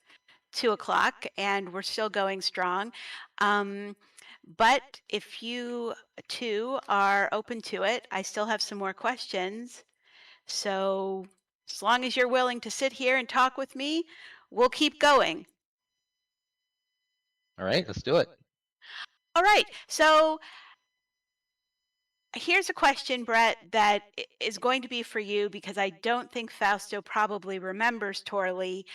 2 o'clock and we're still going strong. Um, but if you two are open to it, I still have some more questions. So as long as you're willing to sit here and talk with me, we'll keep going. All right, let's do it. All right. So here's a question, Brett, that is going to be for you because I don't think Fausto probably remembers Torley.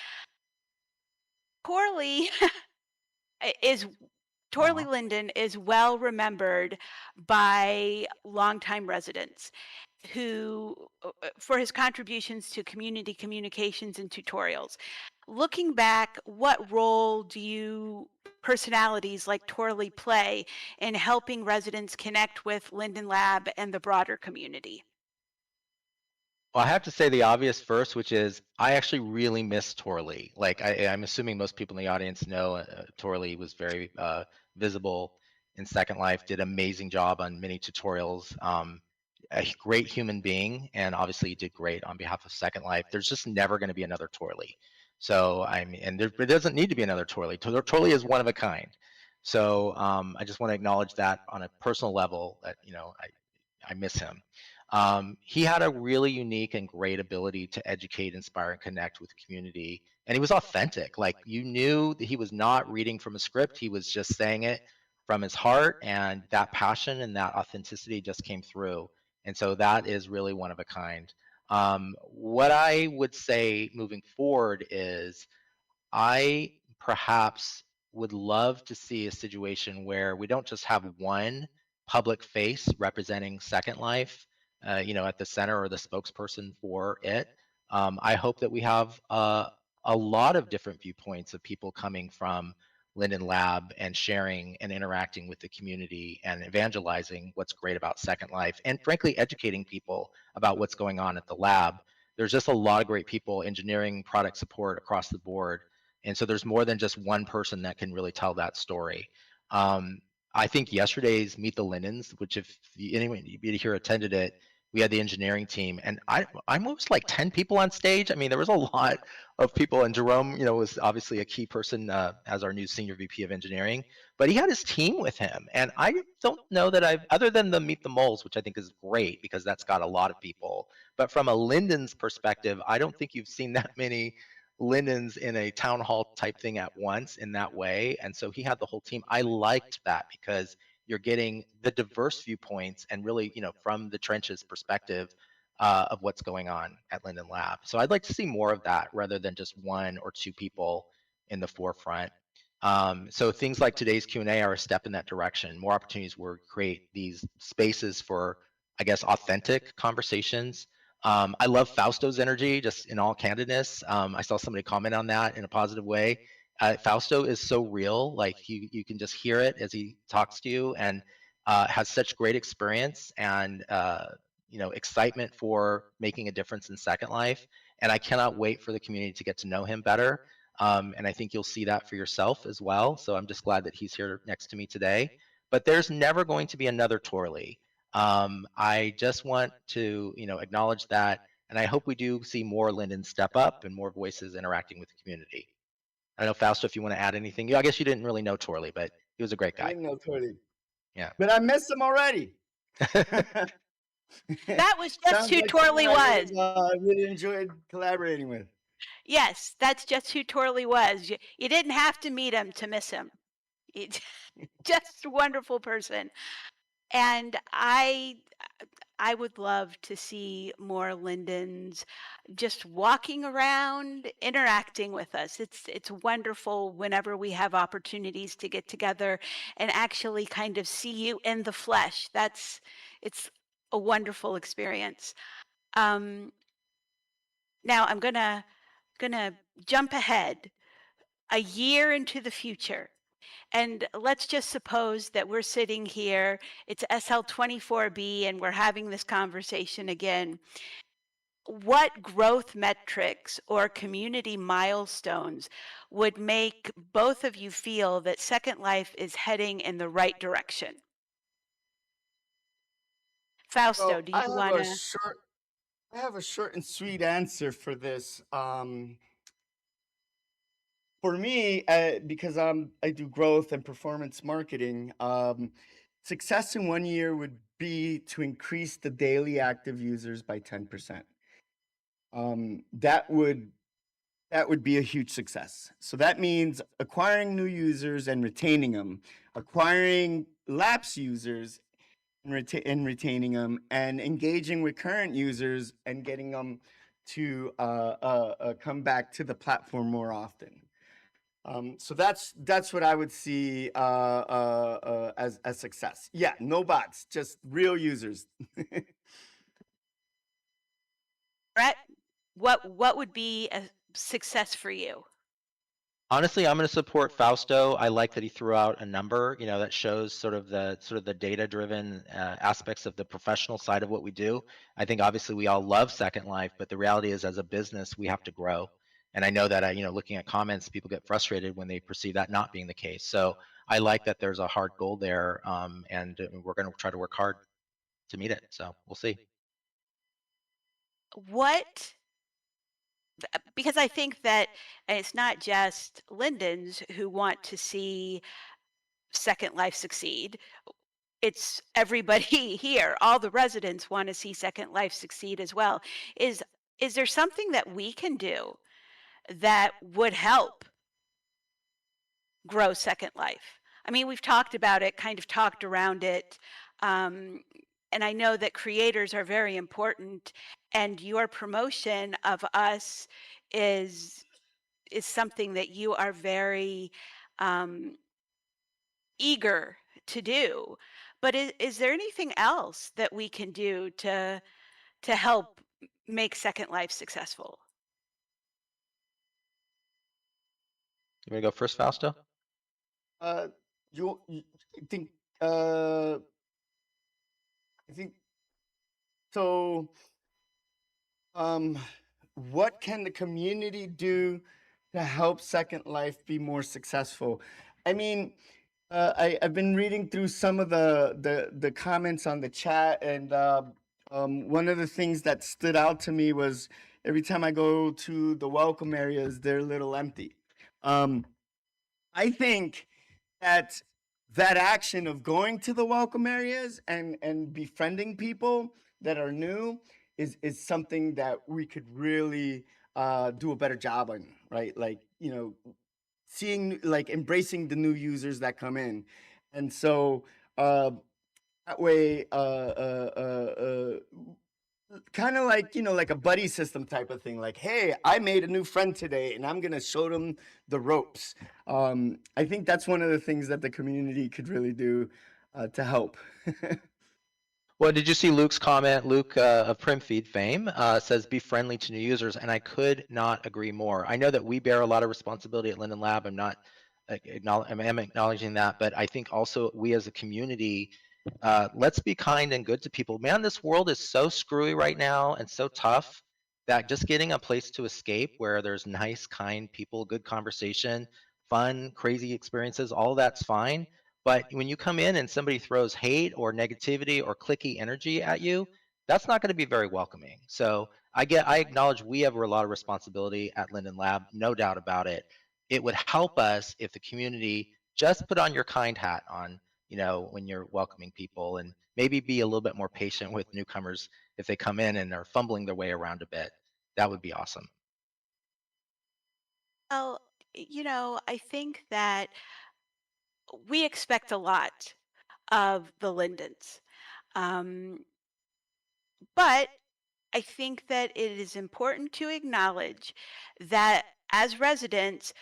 Torley is Torley Uh-huh. Linden is well remembered by longtime residents who for his contributions to community communications and tutorials. Looking back, what role do you personalities like Torley play in helping residents connect with Linden Lab and the broader community? Well, I have to say the obvious first, which is I actually really miss Torley. Like I'm assuming most people in the audience know Torley was very visible in Second Life, did an amazing job on many tutorials. A great human being, and obviously he did great on behalf of Second Life. There's just never going to be another Torley. So I mean, and there doesn't need to be another Torley. Torley is one of a kind. So I just want to acknowledge that on a personal level that I miss him. He had a really unique and great ability to educate, inspire, and connect with the community. And he was authentic. Like you knew that he was not reading from a script, he was just saying it from his heart, and that passion and that authenticity just came through. And so that is really one of a kind. What I would say moving forward is I perhaps would love to see a situation where we don't just have one public face representing Second Life, at the center or the spokesperson for it. I hope that we have a lot of different viewpoints of people coming from Linden Lab and sharing and interacting with the community and evangelizing what's great about Second Life and frankly educating people about what's going on at the lab. There's just a lot of great people, engineering, product support across the board, and so there's more than just one person that can really tell that story. I think yesterday's Meet the Lindens, which if anyone here attended it, we had the engineering team, and I'm almost like 10 people on stage. I mean, there was a lot of people, and Jerome, was obviously a key person as our new senior VP of engineering, but he had his team with him, and I don't know that other than the Meet the Moles, which I think is great because that's got a lot of people, but from a Linden's perspective, I don't think you've seen that many Lindens in a town hall type thing at once in that way. And so he had the whole team. I liked that because you're getting the diverse viewpoints and really, from the trenches perspective of what's going on at Linden Lab. So I'd like to see more of that rather than just one or two people in the forefront. So things like today's Q&A are a step in that direction. More opportunities where we create these spaces for, I guess, authentic conversations. I love Fausto's energy, just in all candidness. I saw somebody comment on that in a positive way. Fausto is so real, like you can just hear it as he talks to you, and has such great experience and excitement for making a difference in Second Life. And I cannot wait for the community to get to know him better. And I think you'll see that for yourself as well. So I'm just glad that he's here next to me today. But there's never going to be another Torley. I just want to, acknowledge that, and I hope we do see more Linden step up and more voices interacting with the community. I don't know, Fausto, if you want to add anything. I guess you didn't really know Torley, but he was a great I guy. didn't know Torley. Yeah. But I missed him already. That was just Sounds who like Torley someone I was. I really enjoyed collaborating with. Yes, that's just who Torley was. You didn't have to meet him to miss him. Just a wonderful person. And I would love to see more Lindens just walking around, interacting with us. It's wonderful whenever we have opportunities to get together and actually kind of see you in the flesh. It's a wonderful experience. Now I'm gonna jump ahead a year into the future. And let's just suppose that we're sitting here, it's SL24B, and we're having this conversation again. what growth metrics or community milestones would make both of you feel that Second Life is heading in the right direction? Fausto, Well, do you want to? I have a short and sweet answer for this. For me, because I do growth and performance marketing, success in 1 year would be to increase the daily active users by 10%. That would be a huge success. So that means acquiring new users and retaining them, acquiring lapsed users and retaining them, and engaging with current users and getting them to come back to the platform more often. So that's what I would see as success. Yeah, no bots, just real users. Brett, what would be a success for you? Honestly, I'm going to support Fausto. I like that he threw out a number, that shows sort of the data-driven aspects of the professional side of what we do. I think obviously we all love Second Life, but the reality is, as a business, we have to grow. And I know that, looking at comments, people get frustrated when they perceive that not being the case. So I like that there's a hard goal there, and we're going to try to work hard to meet it. So we'll see. What, because I think that it's not just Lindens who want to see Second Life succeed. It's everybody here. All the residents want to see Second Life succeed as well. Is is there something that we can do that would help grow Second Life? I mean, we've talked about it, kind of talked around it. Um, and I know that creators are very important, and your promotion of us is is something that you are very um, eager to do. But is there anything else that we can do to help make Second Life successful? You want to go first, Fausto? Uh, you I think uh, I think so. Um, what can the community do to help Second Life be more successful? I mean, I've been reading through some of the comments on the chat, and one of the things that stood out to me was every time I go to the welcome areas, they're a little empty. Um, I think that that action of going to the welcome areas and befriending people that are new is something that we could really do a better job on, right? Like, seeing, like, embracing the new users that come in. And so uh that way kind of like, like a buddy system type of thing, like, hey, I made a new friend today and I'm gonna show them the ropes. I think that's one of the things that the community could really do to help. Well, did you see Luke's comment? Luke of Primfeed fame says, be friendly to new users, and I could not agree more. I know that we bear a lot of responsibility at Linden Lab. I'm not I'm acknowledging that, but I think also we as a community, let's be kind and good to people. Man, this world is so screwy right now and so tough that just getting a place to escape where there's nice, kind people, good conversation, fun, crazy experiences, all that's fine. But when you come in and somebody throws hate or negativity or clicky energy at you, that's not going to be very welcoming. So I acknowledge we have a lot of responsibility at Linden Lab, no doubt about it. It would help us if the community just put on your kind hat on, when you're welcoming people, and maybe be a little bit more patient with newcomers if they come in and are fumbling their way around a bit. That would be awesome. Well, I think that we expect a lot of the Lindens. Um, but I think that it is important to acknowledge that as residents,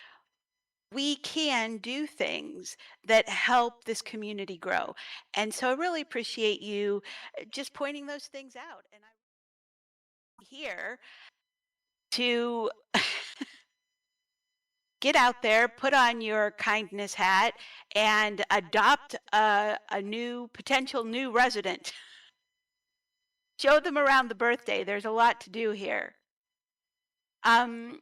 we can do things that help this community grow. And so I really appreciate you just pointing those things out. And I'm here to get out there, put on your kindness hat, and adopt a new potential new resident. show them around the birthday. There's a lot to do here. I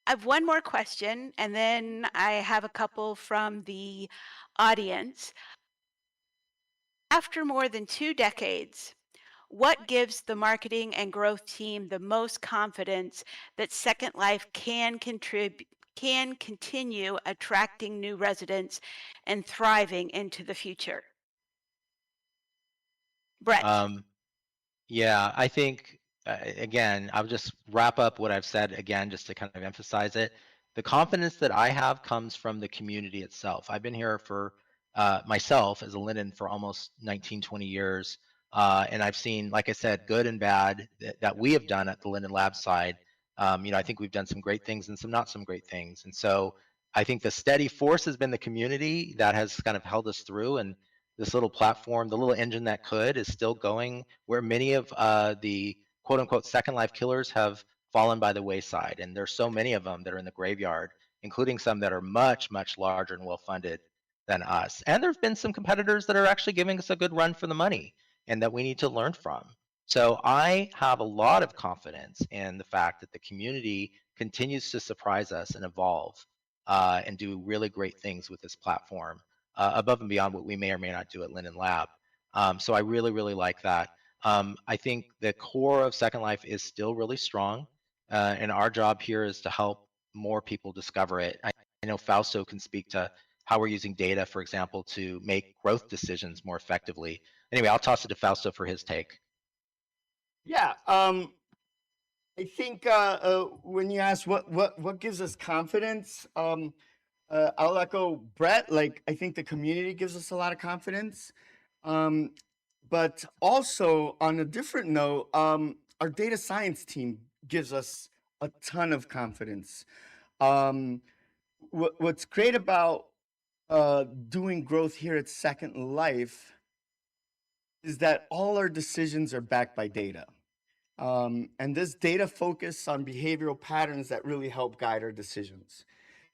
have one more question, and then I have a couple from the audience. After more than 2 decades, what gives the marketing and growth team the most confidence that Second Life can continue attracting new residents and thriving into the future? Brett. Um, Yeah, I think, again, I'll just wrap up what I've said again, just to kind of emphasize it. The confidence that I have comes from the community itself. I've been here for myself as a Linden for almost 19, 20 years. And I've seen, like I said, good and bad that we have done at the Linden Lab side. I think we've done some great things and some not some great things. And so I think the steady force has been the community that has kind of held us through. And this little platform, the little engine that could, is still going where many of the quote unquote second life killers have fallen by the wayside. And there's so many of them that are in the graveyard, including some that are much, much larger and well funded than us. And there's been some competitors that are actually giving us a good run for the money and that we need to learn from. So I have a lot of confidence in the fact that the community continues to surprise us and evolve and do really great things with this platform above and beyond what we may or may not do at Linden Lab. So I really, really like that. I think the core of Second Life is still really strong, and our job here is to help more people discover it. I know Fausto can speak to how we're using data, for example, to make growth decisions more effectively. Anyway, I'll toss it to Fausto for his take. Yeah, I think when you ask what gives us confidence, I'll echo Brett. Like, I think the community gives us a lot of confidence. Um, but also on a different note, our data science team gives us a ton of confidence. What's great about doing growth here at Second Life is that all our decisions are backed by data. And this data focus on behavioral patterns that really help guide our decisions.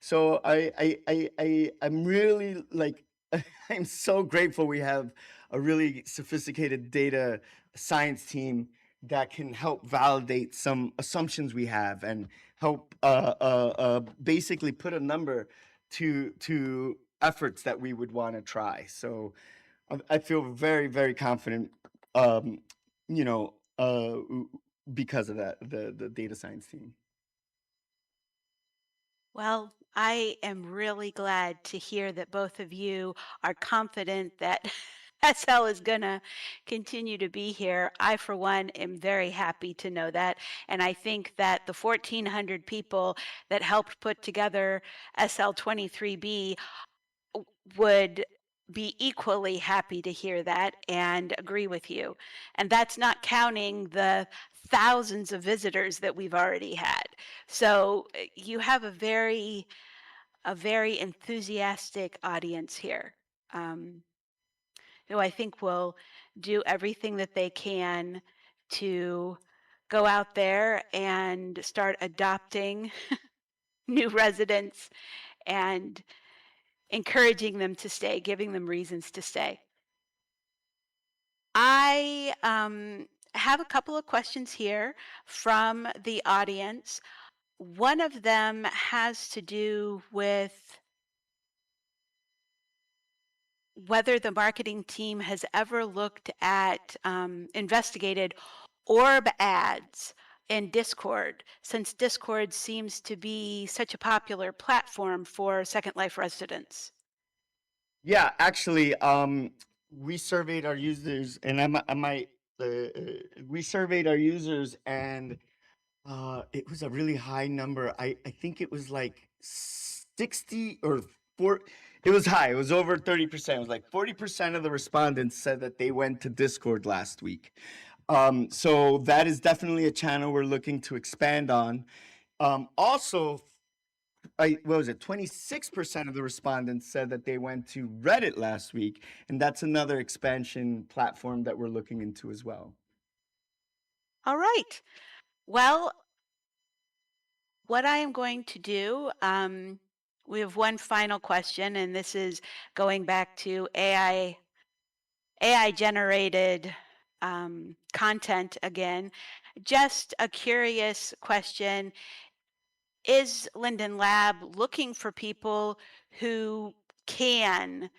So I'm really like, I'm so grateful we have a really sophisticated data science team that can help validate some assumptions we have and help basically put a number to efforts that we would want to try. So I feel very, very confident, um, you know, because of that, the data science team. Well, I am really glad to hear that both of you are confident that SL is going to continue to be here. I, for one, am very happy to know that. And I think that the 1,400 people that helped put together SL23B would be equally happy to hear that and agree with you. And that's not counting the thousands of visitors that we've already had. So you have a very enthusiastic audience here, who I think will do everything that they can to go out there and start adopting new residents and encouraging them to stay, giving them reasons to stay. I have a couple of questions here from the audience. One of them has to do with whether the marketing team has ever looked at, investigated orb ads in Discord, since Discord seems to be such a popular platform for Second Life residents. Yeah, actually, we surveyed our users, and I might, we surveyed our users, and it was a really high number. I think it was like 60 or 4. It was high. It was over 30%. It was like 40% of the respondents said that they went to Discord last week. So that is definitely a channel we're looking to expand on. Also, what was it? 26% of the respondents said that they went to Reddit last week, and that's another expansion platform that we're looking into as well. All right. Well, what I am going to do, we have one final question, and this is going back to AI generated content again. Just a curious question. Is Linden Lab looking for people who can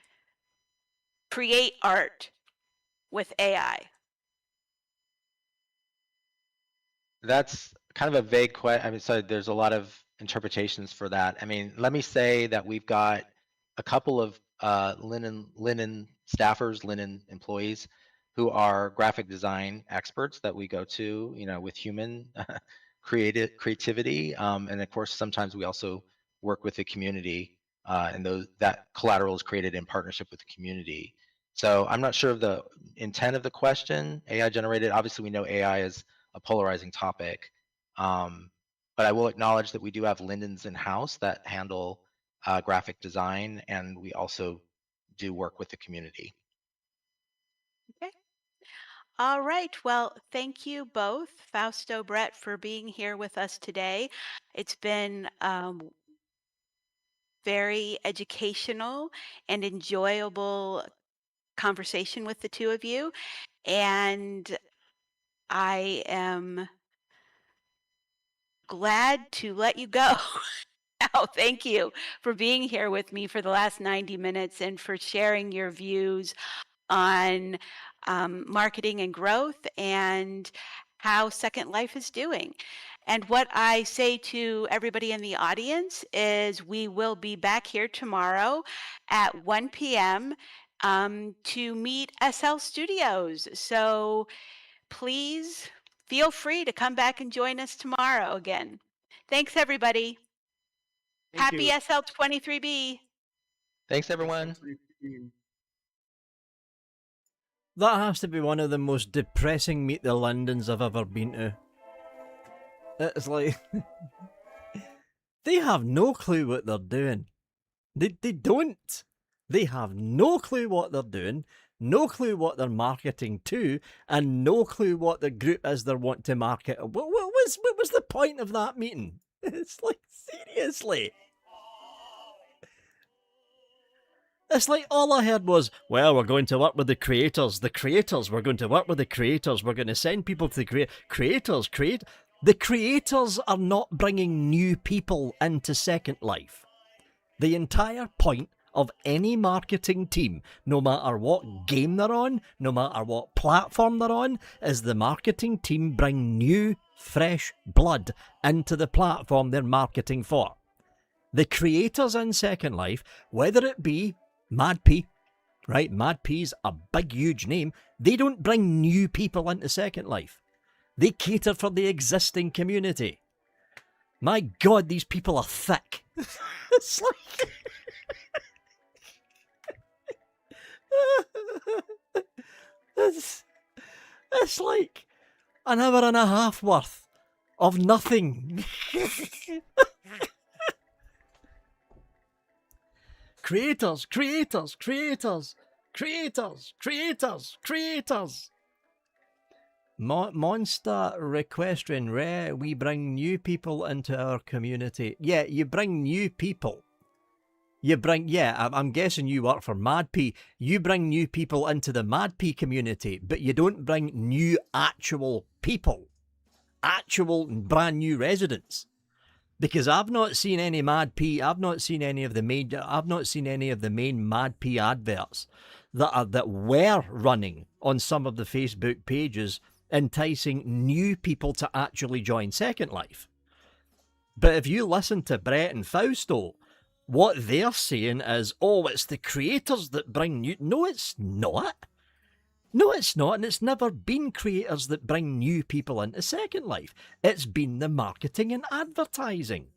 create art with AI? That's kind of a vague question. I mean, so there's a lot of interpretations for that. I mean, let me say that we've got a couple of linen staffers, linen employees who are graphic design experts that we go to, you know, with human creativity. And of course, sometimes we also work with the community, and that collateral is created in partnership with the community. So I'm not sure of the intent of the question. AI generated, obviously we know AI is a polarizing topic. But I will acknowledge that we do have Lindens in-house that handle graphic design, and we also do work with the community. Okay. All right. Well, thank you both, Fausto, Brett, for being here with us today. It's been very educational and enjoyable conversation with the two of you. And I am glad to let you go. Now, thank you for being here with me for the last 90 minutes and for sharing your views on marketing and growth and how Second Life is doing. And what I say to everybody in the audience is we will be back here tomorrow at 1 p.m. To meet SL Studios. So please feel free to come back and join us tomorrow again. Thanks, everybody. Thank Happy you. SL23B. Thanks, everyone. That has to be one of the most depressing Meet the Lindens I've ever been to. It's like... they have no clue what they're doing. They don't. They have no clue what they're doing, no clue what they're marketing to, and no clue what the group is they want to market. What was the point of that meeting? It's like, seriously. It's like all I heard was, well, we're going to work with the creators. We're going to work with the creators. We're going to send people to the creators. The creators are not bringing new people into Second Life. The entire point of any marketing team, no matter what game they're on, no matter what platform they're on, is the marketing team bring new, fresh blood into the platform they're marketing for. The creators in Second Life, whether it be MadP, right? MadP's a big, huge name. They don't bring new people into Second Life. They cater for the existing community. My God, these people are thick. It's like... it's like an hour and a half worth of nothing. Creators. Monster requesting we bring new people into our community. Yeah, you bring new people. I'm guessing you work for MadP. You bring new people into the MadP community, but you don't bring new actual people. Actual brand new residents. Because I've not seen any MadP, I've not seen any of the main MadP adverts that were running on some of the Facebook pages enticing new people to actually join Second Life. But if you listen to Brett and Fausto, what they're saying is, oh, it's the creators that bring new... No, it's not. No, it's not, and it's never been creators that bring new people into Second Life. It's been the marketing and advertising.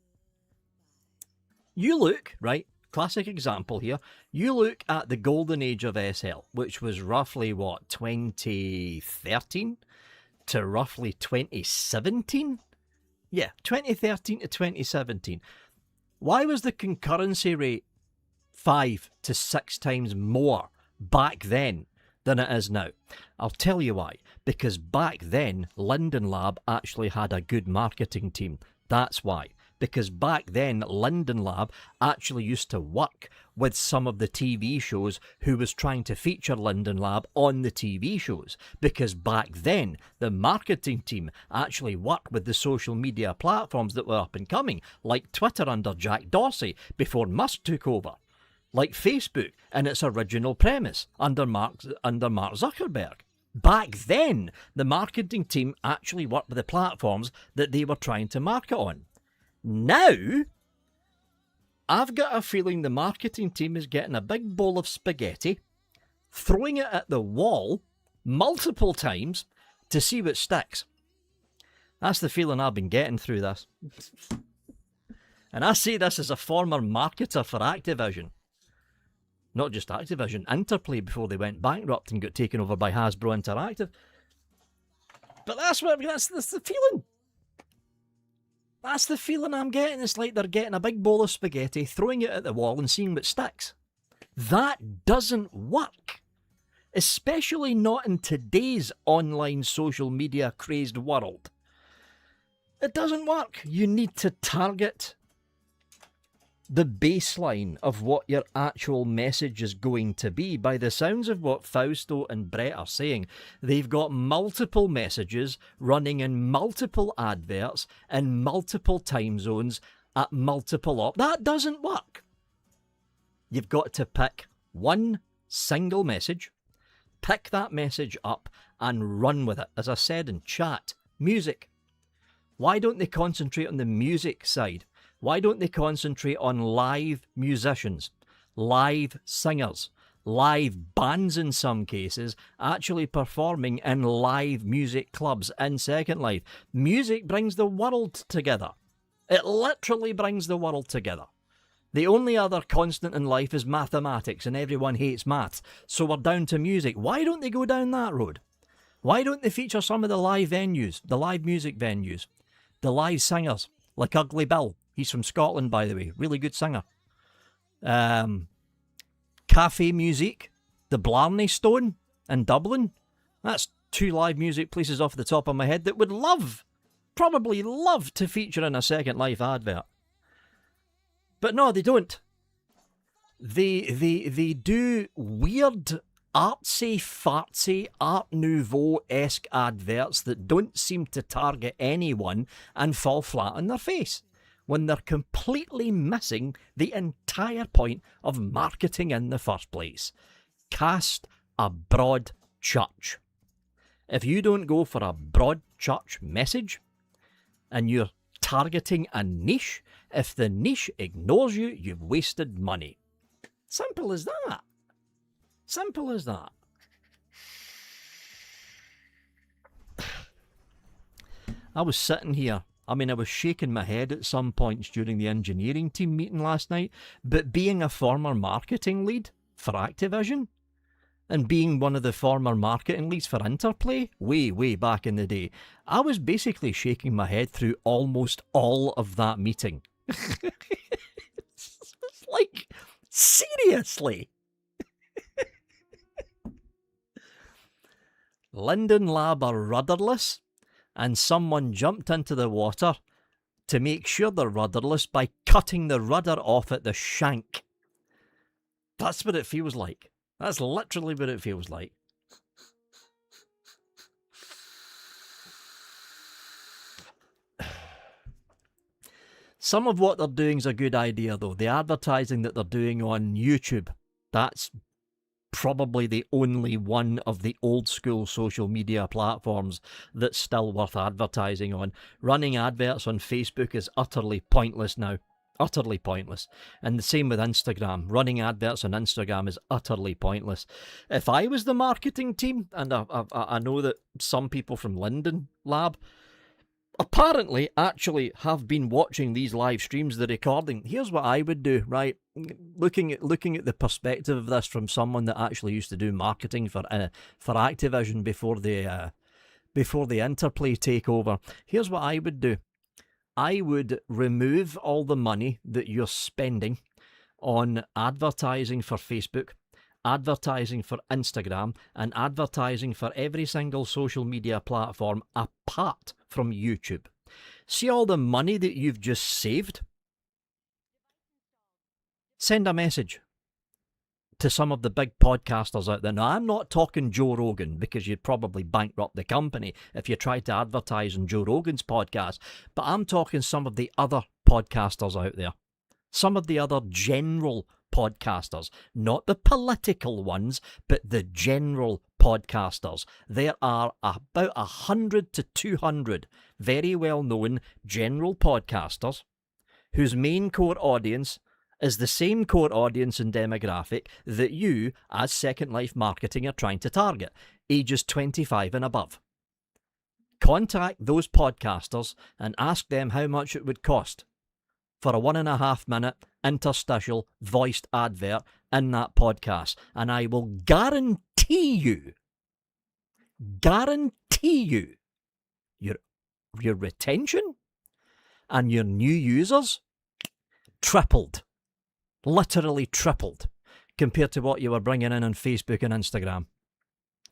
You look, right, classic example here, you look at the golden age of SL, which was roughly, 2013 to roughly 2017? Yeah, 2013 to 2017. Why was the concurrency rate 5 to 6 times more back then than it is now? I'll tell you why. Because back then, Linden Lab actually had a good marketing team. That's why. because back then Linden Lab actually used to work with some of the TV shows who was trying to feature Linden Lab on the TV shows, because back then the marketing team actually worked with the social media platforms that were up and coming, like Twitter under Jack Dorsey before Musk took over, like Facebook in its original premise under Mark Zuckerberg. Back then, the marketing team actually worked with the platforms that they were trying to market on. Now, I've got a feeling the marketing team is getting a big bowl of spaghetti, throwing it at the wall multiple times to see what sticks. That's the feeling I've been getting through this. And I say this as a former marketer for Activision. Not just Activision, Interplay before they went bankrupt and got taken over by Hasbro Interactive. But that's the feeling. That's the feeling I'm getting. It's like they're getting a big bowl of spaghetti, throwing it at the wall and seeing what sticks. That doesn't work. Especially not in today's online social media crazed world. It doesn't work. You need to target the baseline of what your actual message is going to be. By the sounds of what Fausto and Brett are saying, they've got multiple messages running in multiple adverts in multiple time zones at multiple That doesn't work. You've got to pick one single message, pick that message up and run with it. As I said in chat, music. Why don't they concentrate on the music side? Why don't they concentrate on live musicians, live singers, live bands in some cases, actually performing in live music clubs in Second Life? Music brings the world together. It literally brings the world together. The only other constant in life is mathematics, and everyone hates maths, so we're down to music. Why don't they go down that road? Why don't they feature some of the live venues, the live music venues, the live singers, like Ugly Bill? He's from Scotland, by the way. Really good singer. Cafe Music, the Blarney Stone in Dublin. That's 2 live music places off the top of my head that would probably love to feature in a Second Life advert. But no, they don't. They do weird, artsy-fartsy, Art Nouveau-esque adverts that don't seem to target anyone and fall flat on their face, when they're completely missing the entire point of marketing in the first place. Cast a broad church. If you don't go for a broad church message, and you're targeting a niche, if the niche ignores you, you've wasted money. Simple as that. Simple as that. I was sitting here. I was shaking my head at some points during the engineering team meeting last night, but being a former marketing lead for Activision, and being one of the former marketing leads for Interplay, way back in the day, I was basically shaking my head through almost all of that meeting. It's like, seriously? Linden Lab are rudderless, and someone jumped into the water to make sure they're rudderless by cutting the rudder off at the shank. That's what it feels like. That's literally what it feels like. Some of what they're doing is a good idea, though. The advertising that they're doing on YouTube, that's probably the only one of the old school social media platforms that's still worth advertising on. Running adverts on Facebook is utterly pointless now. Utterly pointless. And the same with Instagram. Running adverts on Instagram is utterly pointless. If I was the marketing team, and I know that some people from Linden Lab apparently actually have been watching these live streams, the recording, here's what I would do, right? Looking at the perspective of this from someone that actually used to do marketing for Activision before the Interplay takeover, here's what I would do. I would remove all the money that you're spending on advertising for Facebook, advertising for Instagram, and advertising for every single social media platform apart from YouTube. See all the money that you've just saved? Send a message to some of the big podcasters out there. Now, I'm not talking Joe Rogan, because you'd probably bankrupt the company if you tried to advertise on Joe Rogan's podcast, but I'm talking some of the other podcasters out there. Some of the other general podcasters, not the political ones, but the general podcasters. There are about 100 to 200 very well-known general podcasters whose main core audience is the same core audience and demographic that you, as Second Life Marketing, are trying to target, ages 25 and above. Contact those podcasters and ask them how much it would cost for a 1.5 minute interstitial voiced advert in that podcast. And I will guarantee you, your retention and your new users tripled. Literally tripled compared to what you were bringing in on Facebook and Instagram.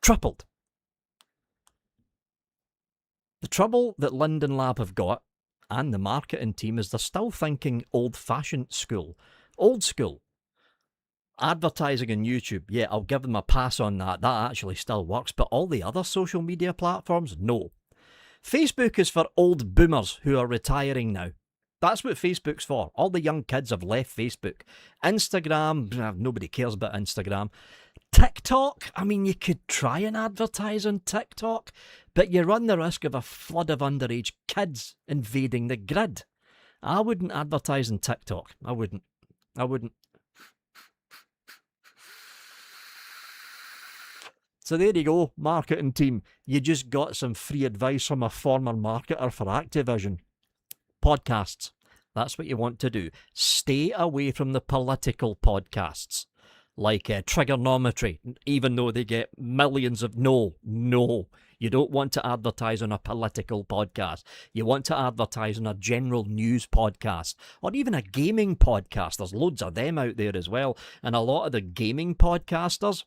Tripled. The trouble that Linden Lab have got, and the marketing team, is they're still thinking old-fashioned school. Old school. Advertising on YouTube, yeah, I'll give them a pass on that. That actually still works. But all the other social media platforms, no. Facebook is for old boomers who are retiring now. That's what Facebook's for. All the young kids have left Facebook. Instagram, nobody cares about Instagram. TikTok, I mean, you could try and advertise on TikTok, but you run the risk of a flood of underage kids invading the grid. I wouldn't advertise on TikTok. I wouldn't. So there you go, marketing team. You just got some free advice from a former marketer for Activision. Podcasts. That's what you want to do. Stay away from the political podcasts, like Trigonometry, even though they get millions of... No. You don't want to advertise on a political podcast. You want to advertise on a general news podcast, or even a gaming podcast. There's loads of them out there as well. And a lot of the gaming podcasters,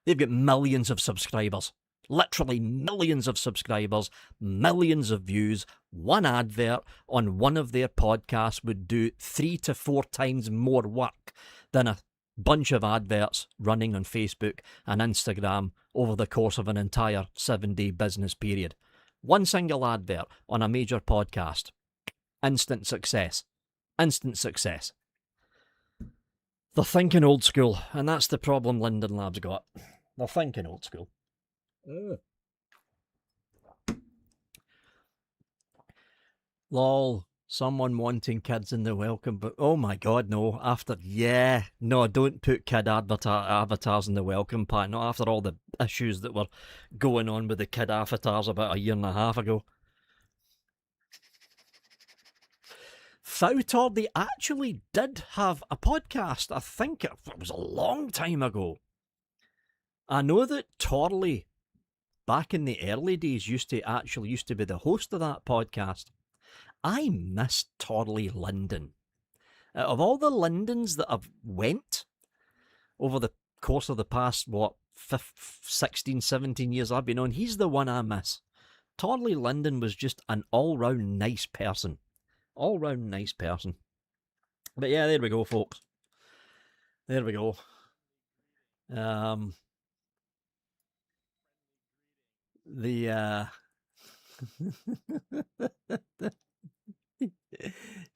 they've got millions of subscribers. Literally millions of subscribers, millions of views. One advert on one of their podcasts would do 3 to 4 times more work than a bunch of adverts running on Facebook and Instagram over the course of an entire 7-day business period. One single advert on a major podcast. Instant success. Instant success. They're thinking old school, and that's the problem Linden Lab's got. They're thinking old school. Lol, someone wanting kids in the welcome, but oh my god, no. No, don't put kid avatars in the welcome pack, not after all the issues that were going on with the kid avatars about 1.5 years ago. Foutor, they actually did have a podcast. I think it was a long time ago. I know that Torley, back in the early days, used to be the host of that podcast. I miss Torley Linden. Of all the Lindens that have went over the course of the past, 16, 17 years I've been on, he's the one I miss. Torley Linden was just an all-round nice person. All-round nice person. But yeah, there we go, folks. There we go.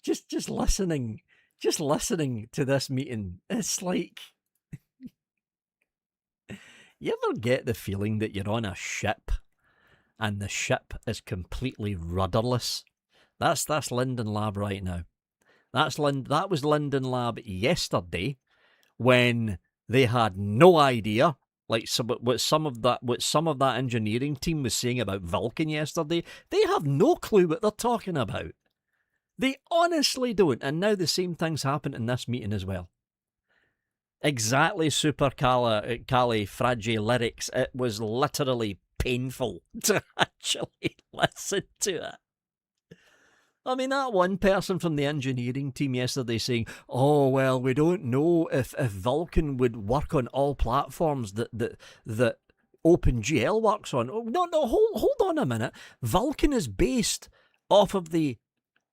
just listening to this meeting, it's like, you ever get the feeling that you're on a ship and the ship is completely rudderless? That's Linden Lab right now. That was Linden Lab yesterday, when they had no idea, like what some of that engineering team was saying about Vulcan yesterday. They have no clue what they're talking about. They honestly don't. And now the same thing's happened in this meeting as well. Exactly, supercalifragilyrics. It was literally painful to actually listen to it. I mean, that one person from the engineering team yesterday saying, oh, well, we don't know if Vulcan would work on all platforms that OpenGL works on. Oh, no, hold on a minute. Vulcan is based off of the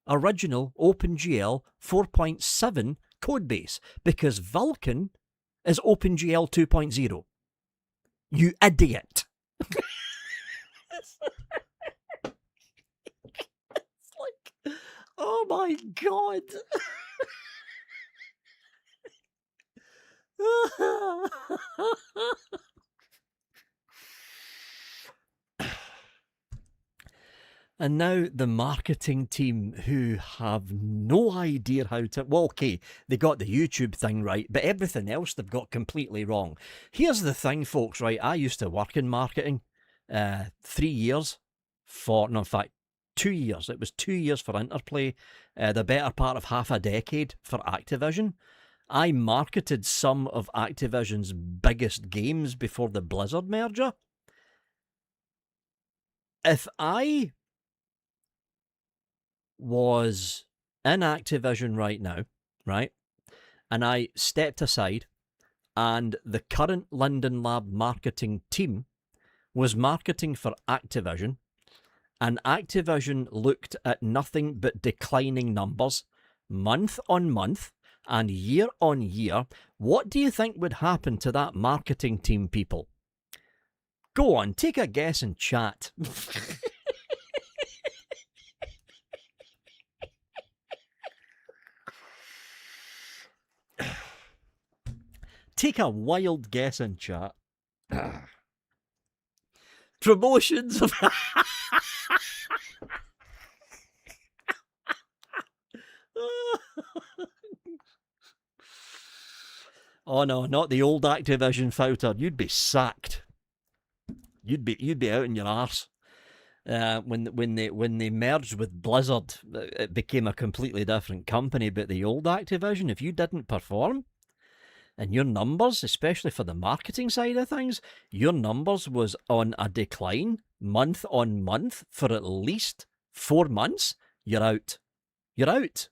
original OpenGL 4.7 codebase, because Vulkan is OpenGL 2.0. You idiot. It's like, oh my God. And now the marketing team, who have no idea how to... Well, okay, they got the YouTube thing right, but everything else they've got completely wrong. Here's the thing, folks, right? I used to work in marketing 3 years for... No, in fact, 2 years. It was 2 years for Interplay, the better part of half a decade for Activision. I marketed some of Activision's biggest games before the Blizzard merger. If I was in Activision right now, right, and I stepped aside, and the current Linden Lab marketing team was marketing for Activision, and Activision looked at nothing but declining numbers month on month and year on year, what do you think would happen to that marketing team, people? Go on, take a guess and chat. Take a wild guess and chat. Promotions of... Oh no, not the old Activision fouter. You'd be sacked. You'd be out in your arse. When they merged with Blizzard, it became a completely different company. But the old Activision, if you didn't perform, and your numbers, especially for the marketing side of things, your numbers was on a decline month on month for at least 4 months, you're out. You're out.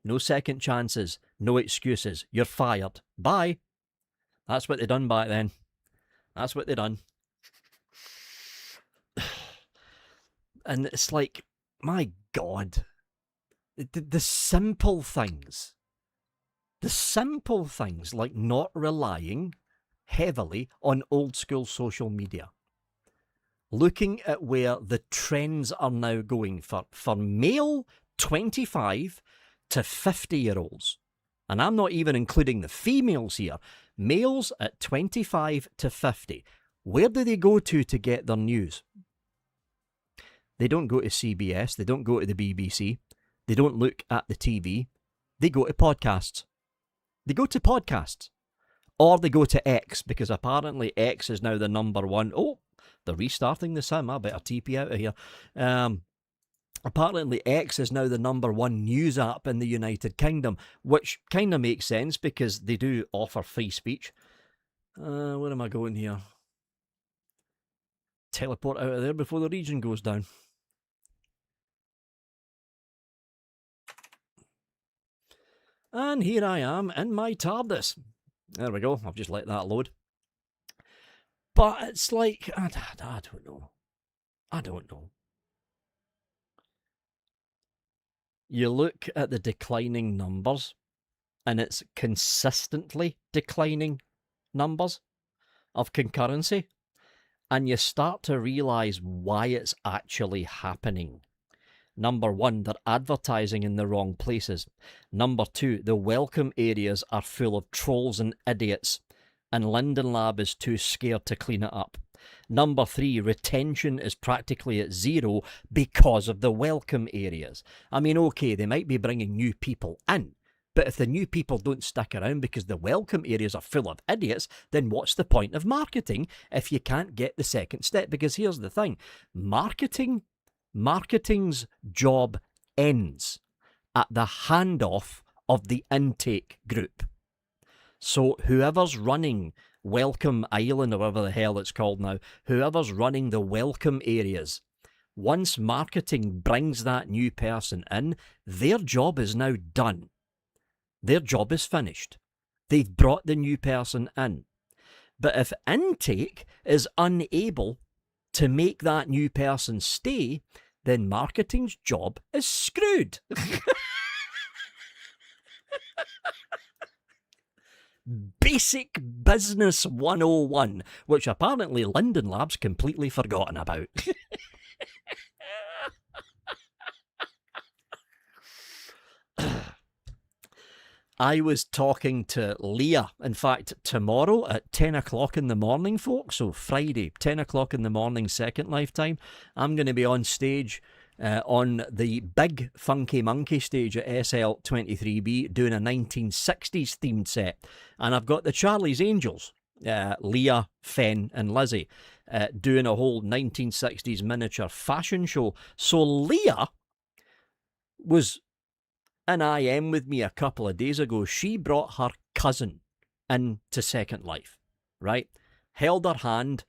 No second chances, no excuses. You're fired. Bye. That's what they done back then. That's what they done. And it's like, my God, the simple things. The simple things, like not relying heavily on old school social media. Looking at where the trends are now going for male 25 to 50-year-olds. And I'm not even including the females here. Males at 25 to 50. Where do they go to get their news? They don't go to CBS. They don't go to the BBC. They don't look at the TV. They go to podcasts. They go to podcasts. Or they go to X, because apparently X is now the number one. Oh, they're restarting the sim. I better TP out of here. Apparently X is now the number one news app in the United Kingdom, which kind of makes sense because they do offer free speech. Where am I going here? Teleport out of there before the region goes down. And here I am in my TARDIS. There we go. I've just let that load. But it's like, I don't know. I don't know. You look at the declining numbers, and it's consistently declining numbers of concurrency, and you start to realise why it's actually happening. Number one, they're advertising in the wrong places. Number two, the welcome areas are full of trolls and idiots, and Linden Lab is too scared to clean it up. Number three, retention is practically at zero because of the welcome areas. I mean, okay, they might be bringing new people in, but if the new people don't stick around because the welcome areas are full of idiots, then what's the point of marketing if you can't get the second step? Because here's the thing, marketing's job ends at the handoff of the intake group. So whoever's running Welcome Island, or whatever the hell it's called now, whoever's running the welcome areas, once marketing brings that new person in, their job is now done. Their job is finished. They've brought the new person in. But if intake is unable to make that new person stay, then marketing's job is screwed. Basic Business 101, which apparently Linden Lab's completely forgotten about. I was talking to Leah, in fact, tomorrow at 10 o'clock in the morning, folks. So Friday, 10 o'clock in the morning, Second Life time. I'm going to be on stage on the big Funky Monkey stage at SL23B doing a 1960s themed set. And I've got the Charlie's Angels, Leah, Fen and Lizzie, doing a whole 1960s miniature fashion show. So Leah was in IM with me a couple of days ago. She brought her cousin into Second Life, right? Held her hand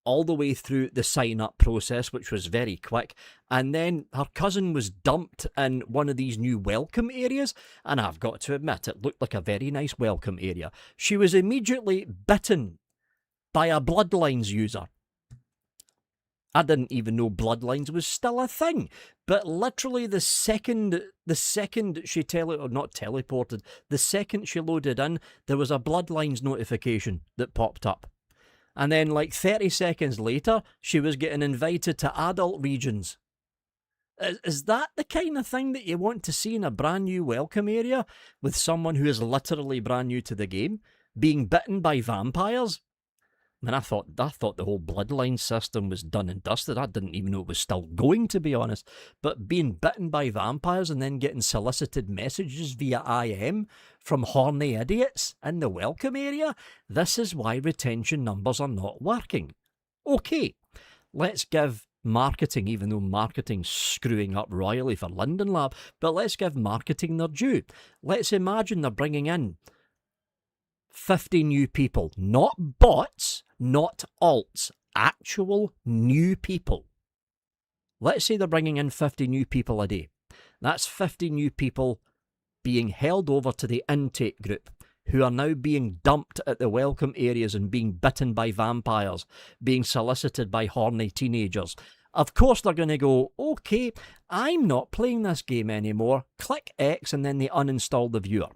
all the way through the sign-up process, which was very quick. And then her cousin was dumped in one of these new welcome areas. And I've got to admit, it looked like a very nice welcome area. She was immediately bitten by a Bloodlines user. I didn't even know Bloodlines was still a thing. But literally the second she teleported, the second she loaded in, there was a Bloodlines notification that popped up. And then like 30 seconds later, she was getting invited to adult regions. Is that the kind of thing that you want to see in a brand new welcome area with someone who is literally brand new to the game, being bitten by vampires? I mean, I thought the whole Bloodline system was done and dusted. I didn't even know it was still going, to be honest. But being bitten by vampires and then getting solicited messages via IM from horny idiots in the welcome area, this is why retention numbers are not working. Okay, let's give marketing, even though marketing's screwing up royally for Linden Lab, but let's give marketing their due. Let's imagine they're bringing in 50 new people, not bots, not alts, actual new people. Let's say they're bringing in 50 new people a day. That's 50 new people being held over to the intake group, who are now being dumped at the welcome areas and being bitten by vampires, being solicited by horny teenagers. Of course they're going to go, okay, I'm not playing this game anymore. Click X and then they uninstall the viewer.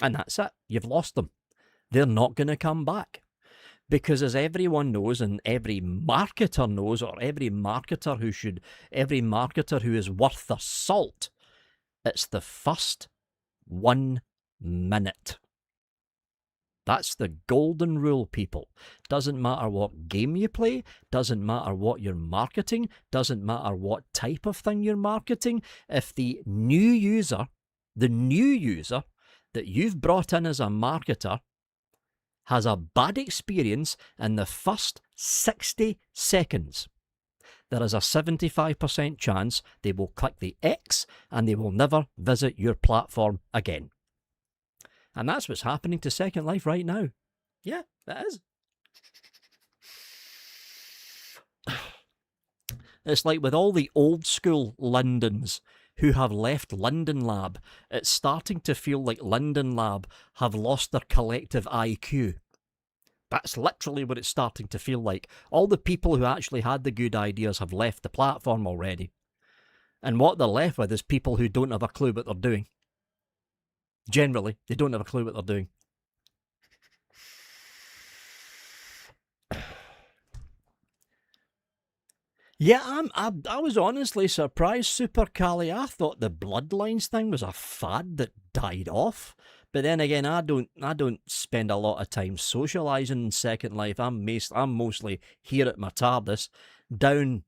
And that's it. You've lost them. They're not going to come back. Because as everyone knows, and every marketer knows, or every marketer who is worth their salt, it's the first 1 minute. That's the golden rule, people. Doesn't matter what game you play, doesn't matter what you're marketing, doesn't matter what type of thing you're marketing. If the new user that you've brought in as a marketer has a bad experience in the first 60 seconds, there is a 75% chance they will click the X and they will never visit your platform again. And that's what's happening to Second Life right now. Yeah, that is. It's like with all the old school Lindens who have left Linden Lab, it's starting to feel like Linden Lab have lost their collective IQ. That's literally what it's starting to feel like. All the people who actually had the good ideas have left the platform already. And what they're left with is people who don't have a clue what they're doing. Generally, they don't have a clue what they're doing. Yeah, I was honestly surprised, Super Cali. I thought the Bloodlines thing was a fad that died off. But then again, I don't spend a lot of time socialising in Second Life. I'm mostly here at my TARDIS, down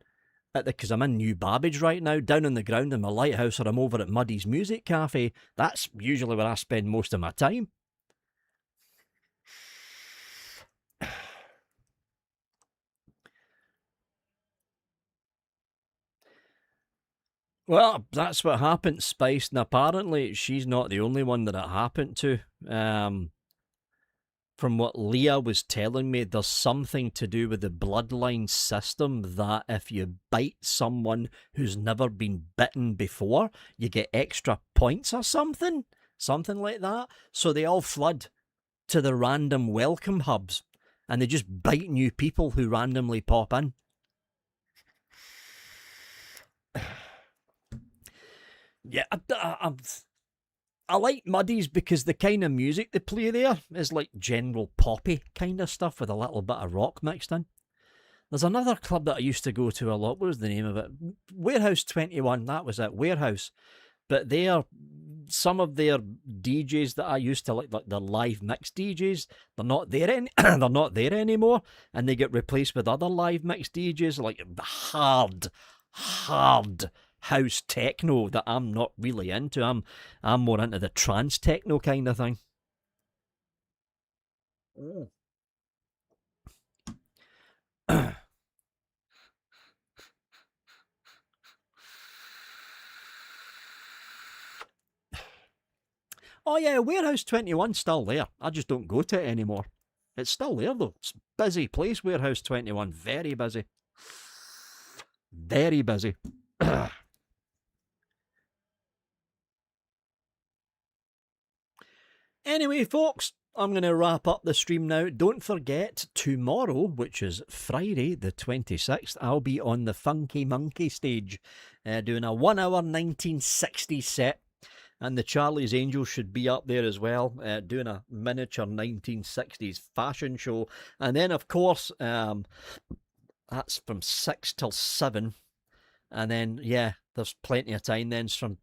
at because I'm in New Babbage right now, down on the ground in my lighthouse, or I'm over at Muddy's Music Cafe. That's usually where I spend most of my time. Well, that's what happened, Spice, and apparently she's not the only one that it happened to. From what Leah was telling me, there's something to do with the bloodline system that if you bite someone who's never been bitten before, you get extra points or something? Something like that. So they all flood to the random welcome hubs, and they just bite new people who randomly pop in. Yeah, I like Muddies because the kind of music they play there is like general poppy kind of stuff with a little bit of rock mixed in. There's another club that I used to go to a lot. What was the name of it? Warehouse 21. That was it. Warehouse. But some of their DJs that I used to like the live mix DJs, they're not there they're not there anymore, and they get replaced with other live mix DJs like hard house techno that I'm not really into. I'm more into the trance techno kind of thing. Oh yeah, Warehouse 21's still there. I just don't go to it anymore. It's still there though. It's a busy place, Warehouse 21. Very busy. Very busy. Anyway, folks, I'm going to wrap up the stream now. Don't forget, tomorrow, which is Friday the 26th, I'll be on the Funky Monkey stage doing a 1 hour 1960s set. And the Charlie's Angels should be up there as well, doing a miniature 1960s fashion show. And then, of course, that's from 6 till 7. And then, yeah, there's plenty of time then. It's from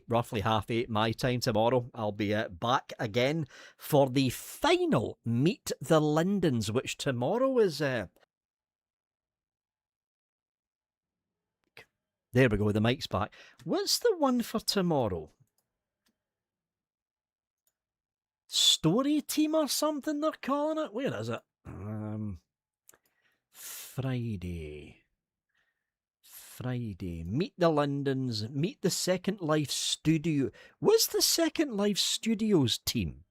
roughly half 8 my time tomorrow. I'll be back again for the final Meet the Lindens, which tomorrow is... there we go, the mic's back. What's the one for tomorrow? Story Team or something they're calling it? Where is it? Friday. Meet the Lindens. Meet the Second Life Studio. What's the Second Life Studios team?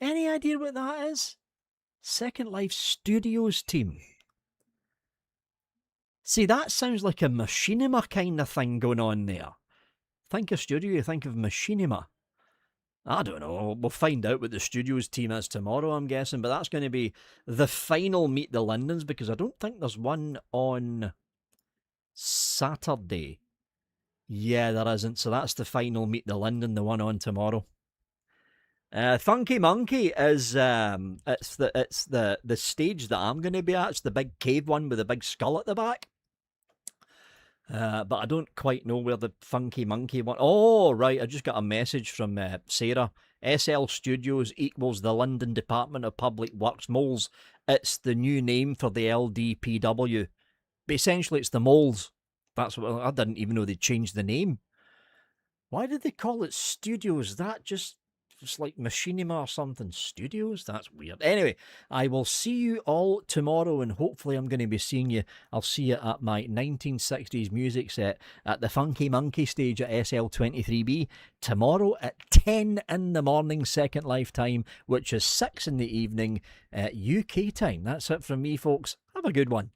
Any idea what that is? Second Life Studios team. See, that sounds like a machinima kind of thing going on there. Think of studio, you think of machinima. I don't know. We'll find out what the studios team is tomorrow, I'm guessing. But that's going to be the final Meet the Lindens, because I don't think there's one on Saturday. Yeah, there isn't. So that's the final Meet the Linden, the one on tomorrow. Funky Monkey is it's the stage that I'm going to be at. It's the big cave one with the big skull at the back. But I don't quite know where the Funky Monkey one... Oh, right, I just got a message from Sarah. SL Studios equals the London Department of Public Works Moles. It's the new name for the LDPW. But essentially, it's the moles. That's what I didn't even know they changed the name. Why did they call it Studios? That just... It's like Machinima or something. Studios? That's weird. Anyway, I will see you all tomorrow, and hopefully I'm going to be seeing you. I'll see you at my 1960s music set at the Funky Monkey stage at SL23B tomorrow at 10 in the morning, Second Life time, which is 6 in the evening UK time. That's it from me, folks. Have a good one.